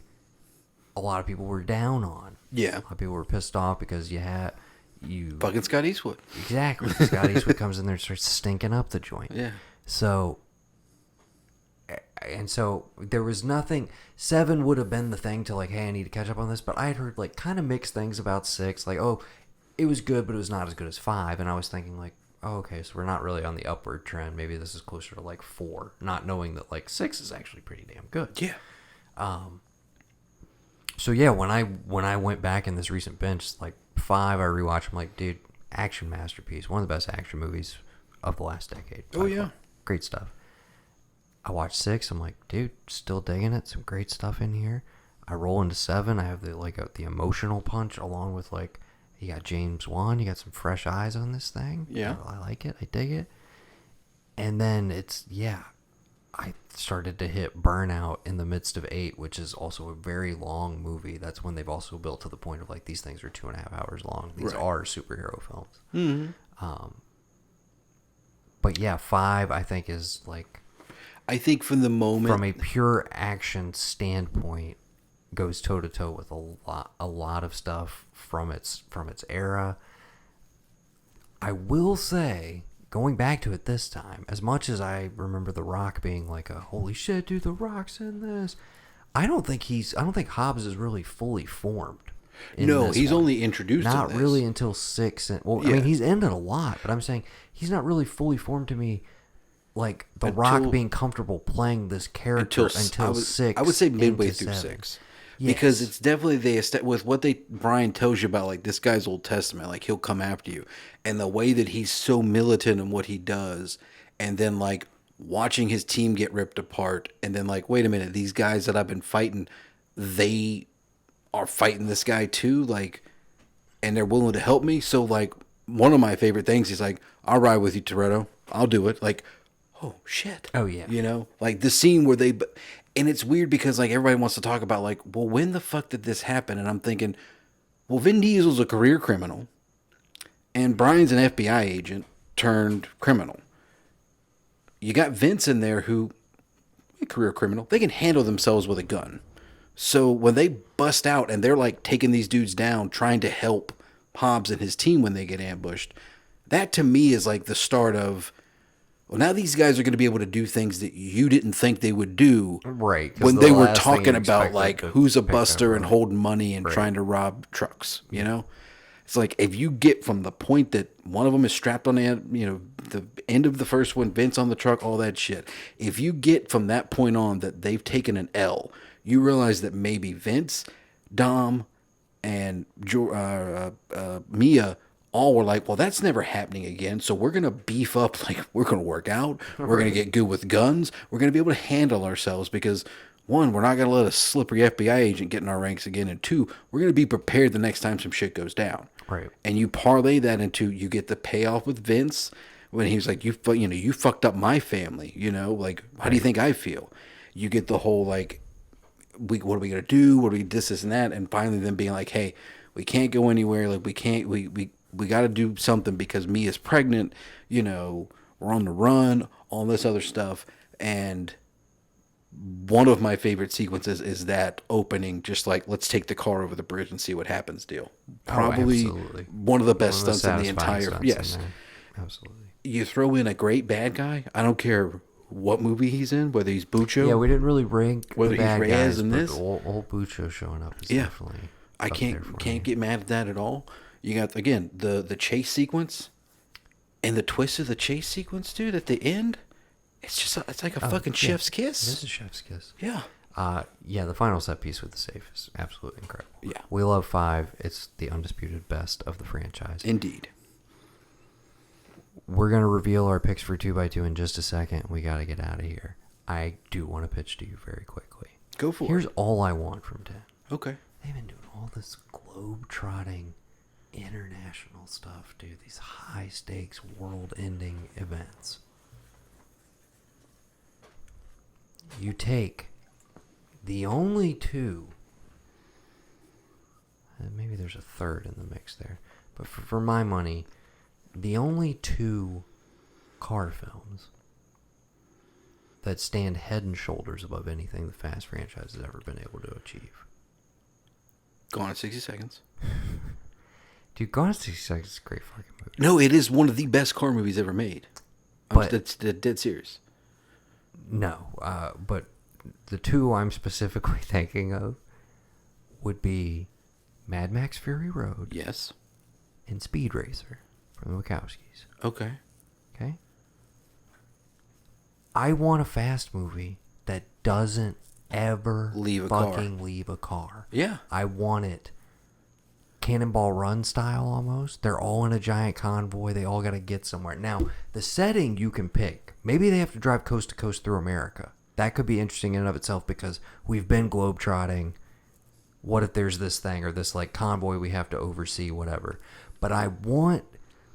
a lot of people were down on. Yeah. A lot of people were pissed off because fucking Scott Eastwood. Exactly. Scott Eastwood comes in there and starts stinking up the joint. Yeah. So there was nothing. 7 would have been the thing to like, hey, I need to catch up on this. But I had heard like kind of mixed things about 6. Like, oh, it was good, but it was not as good as 5. And I was thinking like, oh, okay, so we're not really on the upward trend. Maybe this is closer to like 4, not knowing that like 6 is actually pretty damn good. Yeah. So yeah, when I went back in this recent binge, like 5, I rewatched. I'm like, dude, action masterpiece, one of the best action movies of the last decade. Oh yeah, great stuff. I watched 6. I'm like, dude, still digging it. Some great stuff in here. I roll into 7. I have the emotional punch along with like, you got James Wan. You got some fresh eyes on this thing. Yeah, I like it. I dig it. And then I started to hit burnout in the midst of 8, which is also a very long movie. That's when they've also built to the point of like, these things are 2.5 hours long. These are superhero films. Mm-hmm. But yeah, 5 I think is like, I think from a pure action standpoint, goes toe to toe with a lot of stuff from its era. I will say, going back to it this time, as much as I remember The Rock being like a holy shit, dude, The Rock's in this, I don't think Hobbs is really fully formed. No, he's only introduced. Not in this. really until 6. I mean, he's ended a lot, but I'm saying he's not really fully formed to me. Like Rock being comfortable playing this character until 6. I would say midway through 6. Yes. Because it's definitely with what Brian tells you about, like, this guy's Old Testament, like, he'll come after you, and the way that he's so militant in what he does, and then like watching his team get ripped apart, and then like, wait a minute, these guys that I've been fighting, they are fighting this guy too, like, and they're willing to help me. So like, one of my favorite things is like, I'll ride with you, Toretto, I'll do it. Like, oh shit, oh yeah, you know, like the scene where they. And it's weird because like everybody wants to talk about like, well, when the fuck did this happen? And I'm thinking, well, Vin Diesel's a career criminal, and Brian's an FBI agent turned criminal. You got Vince in there who, a career criminal, they can handle themselves with a gun. So when they bust out and they're like taking these dudes down, trying to help Hobbs and his team when they get ambushed, that to me is like the start of, well, now these guys are going to be able to do things that you didn't think they would do. Right. When they were talking about, like, who's a buster and holding money and trying to rob trucks, you know? It's like, if you get from the point that one of them is strapped on the end of the first one, Vince on the truck, all that shit. If you get from that point on that they've taken an L, you realize that maybe Vince, Dom, and Mia all were like, well, that's never happening again. So we're going to beef up, like, we're going to work out. We're going to get good with guns. We're going to be able to handle ourselves because, one, we're not going to let a slippery FBI agent get in our ranks again. And two, we're going to be prepared the next time some shit goes down. Right. And you parlay that into, you get the payoff with Vince when he was like, you fucked up my family, like, how do you think I feel? You get the whole, like, what are we going to do? What are we, this and that? And finally them being like, hey, we can't go anywhere. Like, we got to do something because Mia's pregnant, we're on the run, all this other stuff. And one of my favorite sequences is that opening, just like, let's take the car over the bridge and see what happens deal. Probably one of the best stunts in the entire, yes. Absolutely. You throw in a great bad guy. I don't care what movie he's in, whether he's Bucho. Yeah, we didn't really rank whether the bad he's Reyes in this. Old Bucho showing up is definitely. I can't get mad at that at all. You got, again, the chase sequence and the twist of the chase sequence, dude, at the end It's like a fucking chef's It kiss. is a chef's kiss. Yeah. Yeah, the final set piece with the safe is absolutely incredible. Yeah. We love 5. It's the undisputed best of the franchise. Indeed. We're going to reveal our picks for 2x2 in just a second. We got to get out of here. I do want to pitch to you very quickly. Go for Here's it. all I want from 10. Okay. They've been doing all this globe-trotting international stuff, dude. These high-stakes, world-ending events. You take the only 2, and maybe there's a third in the mix there, but for my money, the only 2 car films that stand head and shoulders above anything the Fast franchise has ever been able to achieve. Gone in 60 Seconds. Dude, Gone in 60 Seconds is a great fucking movie. No, it is one of the best car movies ever made. That's dead serious. No, but the 2 I'm specifically thinking of would be Mad Max Fury Road. Yes. And Speed Racer from the Wachowskis. Okay. Okay? I want a Fast movie that doesn't ever leave a car. Yeah. I want it Cannonball Run style almost. They're all in a giant convoy. They all got to get somewhere. Now, the setting you can pick. Maybe they have to drive coast to coast through America. That could be interesting in and of itself because we've been globetrotting. What if there's this thing or this like convoy we have to oversee, whatever. But I want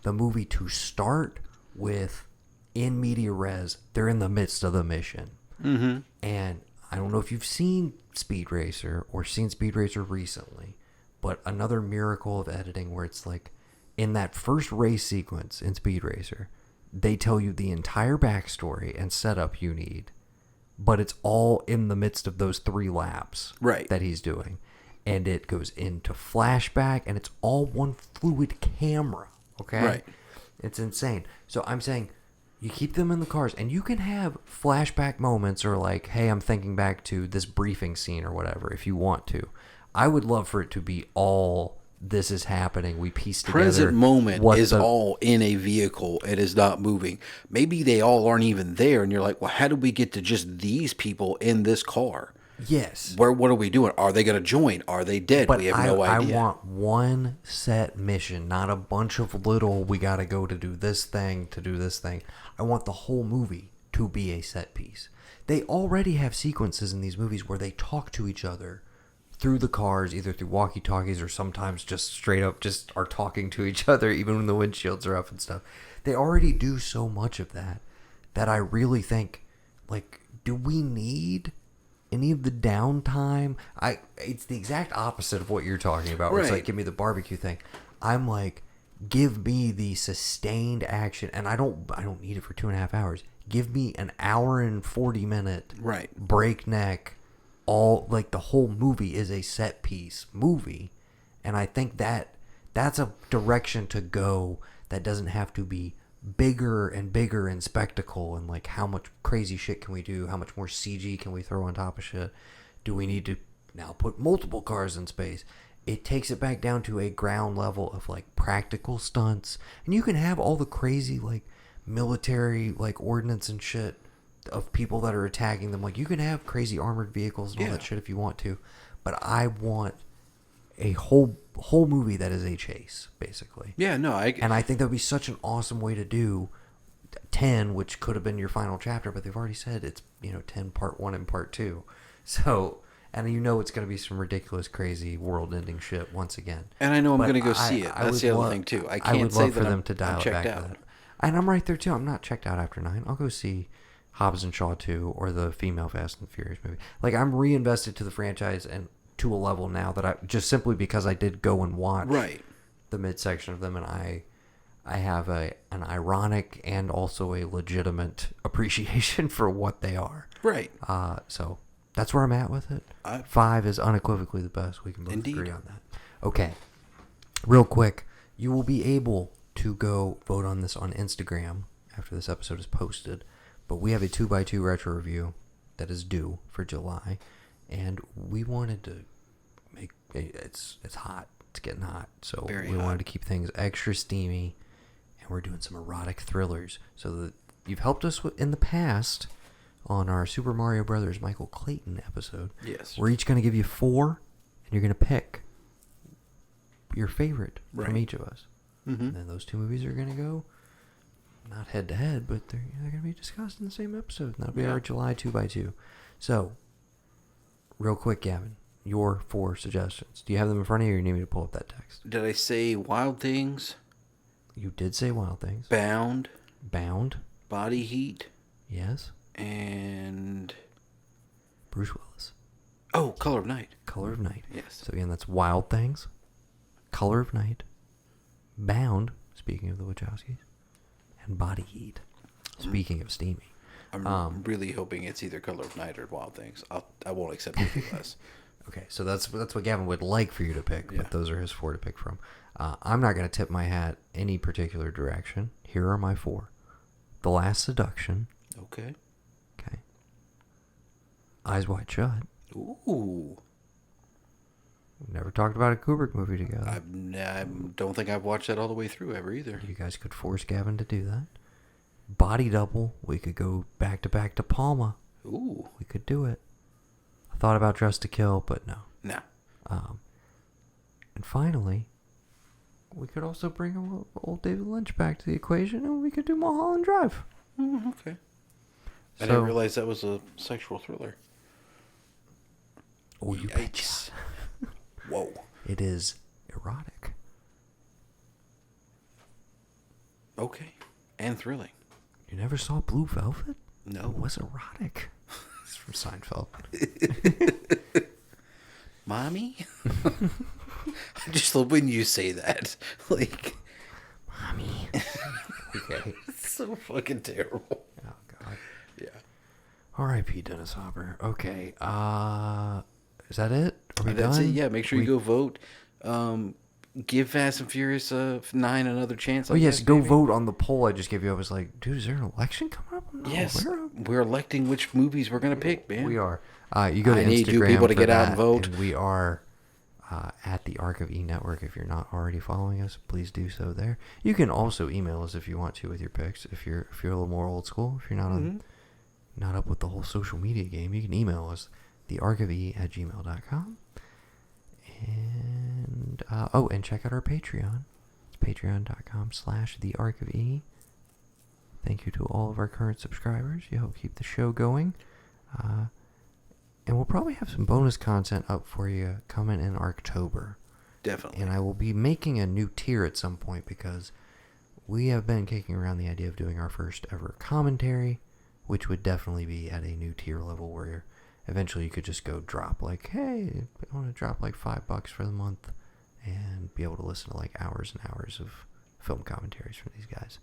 the movie to start with in media res. They're in the midst of the mission. Mm-hmm. And I don't know if you've seen Speed Racer or seen Speed Racer recently, but another miracle of editing where it's like in that first race sequence in Speed Racer, they tell you the entire backstory and setup you need, but it's all in the midst of those 3 laps that he's doing. And it goes into flashback and it's all one fluid camera. Okay? Right. It's insane. So I'm saying you keep them in the cars and you can have flashback moments or like, hey, I'm thinking back to this briefing scene or whatever if you want to. I would love for it to be all this is happening. We piece together. Present moment is all in a vehicle. It is not moving. Maybe they all aren't even there and you're like, well, how did we get to just these people in this car? Yes. What are we doing? Are they going to join? Are they dead? But we have no idea. I want one set mission, not a bunch of little, we got to go to do this thing, to do this thing. I want the whole movie to be a set piece. They already have sequences in these movies where they talk to each other through the cars, either through walkie-talkies or sometimes just straight up just are talking to each other even when the windshields are up and stuff. They already do so much of that I really think, like, do we need any of the downtime? It's the exact opposite of what you're talking about. Where it's like, give me the barbecue thing. I'm like, give me the sustained action, and I don't need it for 2.5 hours. Give me an hour and 40-minute breakneck. All like the whole movie is a set piece movie, and I think that's a direction to go that doesn't have to be bigger and bigger in spectacle and like how much crazy shit can we do, how much more CG can we throw on top of shit, do we need to now put multiple cars in space. It takes it back down to a ground level of like practical stunts, and you can have all the crazy like military like ordnance and shit of people that are attacking them. Like you can have crazy armored vehicles and all that shit if you want to, but I want a whole movie that is a chase, basically. Yeah, no, and I think that would be such an awesome way to do 10, which could have been your final chapter, but they've already said it's 10 part 1 and part 2. So, and it's going to be some ridiculous, crazy, world-ending shit once again. And I know I'm going to go see it. That's the other thing too. I would love for them to dial it back to that. And I'm right there too. I'm not checked out after 9. I'll go see Hobbs and Shaw 2 or the female Fast and Furious movie. Like, I'm reinvested to the franchise and to a level now that I just simply because I did go and watch the midsection of them, and I have an ironic and also a legitimate appreciation for what they are. Right. So that's where I'm at with it. 5 is unequivocally the best. We can both agree on that. Okay. Real quick, you will be able to go vote on this on Instagram after this episode is posted. But we have a 2x2 retro review that is due for July, and we wanted to make it's hot. It's getting hot, so we wanted to keep things extra steamy, and we're doing some erotic thrillers. So you've helped us in the past on our Super Mario Brothers Michael Clayton episode. Yes. We're each going to give you 4, and you're going to pick your favorite from each of us. Mm-hmm. And then those 2 movies are going to go, not head to head, but they're going to be discussed in the same episode. And that'll be our July 2x2. So, real quick, Gavin, your 4 suggestions. Do you have them in front of you, or you need me to pull up that text? Did I say Wild Things? You did say Wild Things. Bound. Body Heat. Yes. And Bruce Willis. Oh, Color of Night. Yes. So again, that's Wild Things, Color of Night, Bound, speaking of the Wachowskis, and Body Heat, speaking of steamy. I'm really hoping it's either Color of Night or Wild Things. I won't accept anything less. Okay, so that's what Gavin would like for you to pick, but those are his 4 to pick from. I'm not going to tip my hat any particular direction. Here are my 4. The Last Seduction. Okay. Eyes Wide Shut. Ooh. We've never talked about a Kubrick movie together. I don't think I've watched that all the way through ever either. You guys could force Gavin to do that. Body Double. We could go back to Palma. Ooh. We could do it. I thought about Dress to Kill, but no. No. And finally, we could also bring old David Lynch back to the equation, and we could do Mulholland Drive. Okay. I didn't realize that was a sexual thriller. Oh, you betcha. Whoa. It is erotic. Okay. And thrilling. You never saw Blue Velvet? No. It was erotic. It's from Seinfeld. Mommy? I just love when you say that. Like, Mommy. Okay. It's so fucking terrible. Oh, God. Yeah. R.I.P. Dennis Hopper. Okay. Is that it? Are we That's done? it. Yeah. Make sure you go vote. Give Fast and Furious 9 another chance. Oh, yes. Go vote on the poll I just gave you. I was like, dude, is there an election coming up? No, yes. We're electing which movies we're going to pick, man. We are. You go to Instagram. I need you people to get out and vote. And we are at the ARK of E network. If you're not already following us, please do so there. You can also email us if you want to with your picks. If you're a little more old school, if you're not up with the whole social media game, you can email us thearkofe@gmail.com. And and check out our Patreon. It's patreon.com/thearkofe. Thank you to all of our current subscribers. You help keep the show going. And we'll probably have some bonus content up for you coming in October. Definitely. And I will be making a new tier at some point because we have been kicking around the idea of doing our first ever commentary, which would definitely be at a new tier level where eventually you could just go drop like, hey, I want to drop like $5 for the month and be able to listen to like hours and hours of film commentaries from these guys.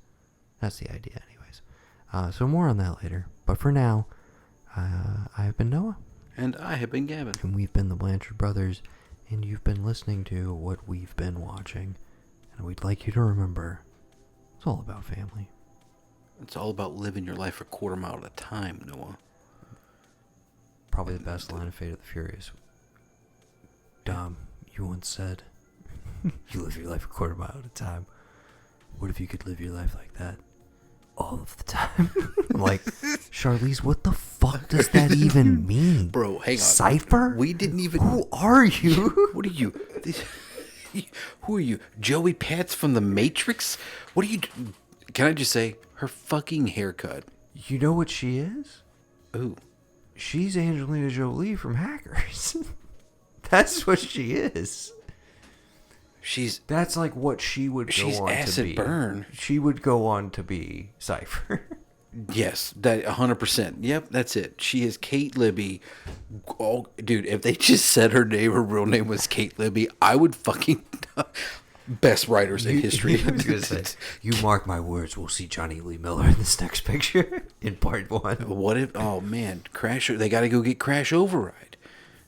That's the idea anyways. So more on that later. But for now, I have been Noah. And I have been Gavin. And we've been the Blanchard Brothers. And you've been listening to what we've been watching. And we'd like you to remember, it's all about family. It's all about living your life a quarter mile at a time, Noah. Probably the best line of Fate of the Furious. Dom, you once said, you live your life a quarter mile at a time. What if you could live your life like that all of the time? I'm like, Charlize, what the fuck does that even mean? Bro, hang on. Cypher? We didn't even... Who are you? What are you? Who are you? Joey Pats from The Matrix? What are you... Can I just say, her fucking haircut. You know what she is? Ooh. She's Angelina Jolie from Hackers. That's what she is. That's like what she would go on to be. She's acid burn. She would go on to be Cypher. Yes, that 100%. Yep, that's it. She is Kate Libby. Oh, dude, if they just said her real name was Kate Libby, I would fucking... Best writers in history. You mark my words, we'll see Johnny Lee Miller in this next picture in part 1. What if... Oh, man. They got to go get Crash Override.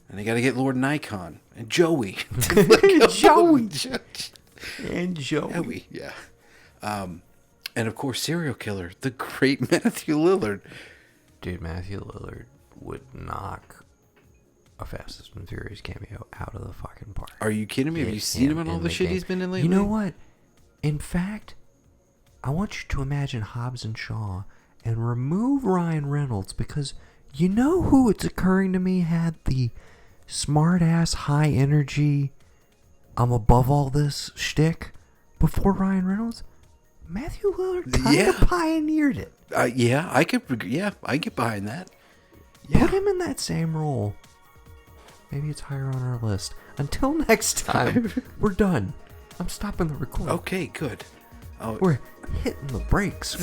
And they got to get Lord Nikon. And Joey. Joey. And Joey. Yeah. And, of course, serial killer. The great Matthew Lillard. Dude, Matthew Lillard would knock a Fast and Furious cameo out of the fucking park. Are you kidding me? Have you seen him in all the shit he's been in lately? You know what? In fact, I want you to imagine Hobbs and Shaw and remove Ryan Reynolds, because you know who it's occurring to me had the smart ass, high energy, I'm above all this shtick before Ryan Reynolds? Matthew Lillard kind of pioneered it. I get behind that. Put him in that same role. Maybe it's higher on our list. Until next time, we're done. I'm stopping the recording. Okay, good. We're hitting the brakes.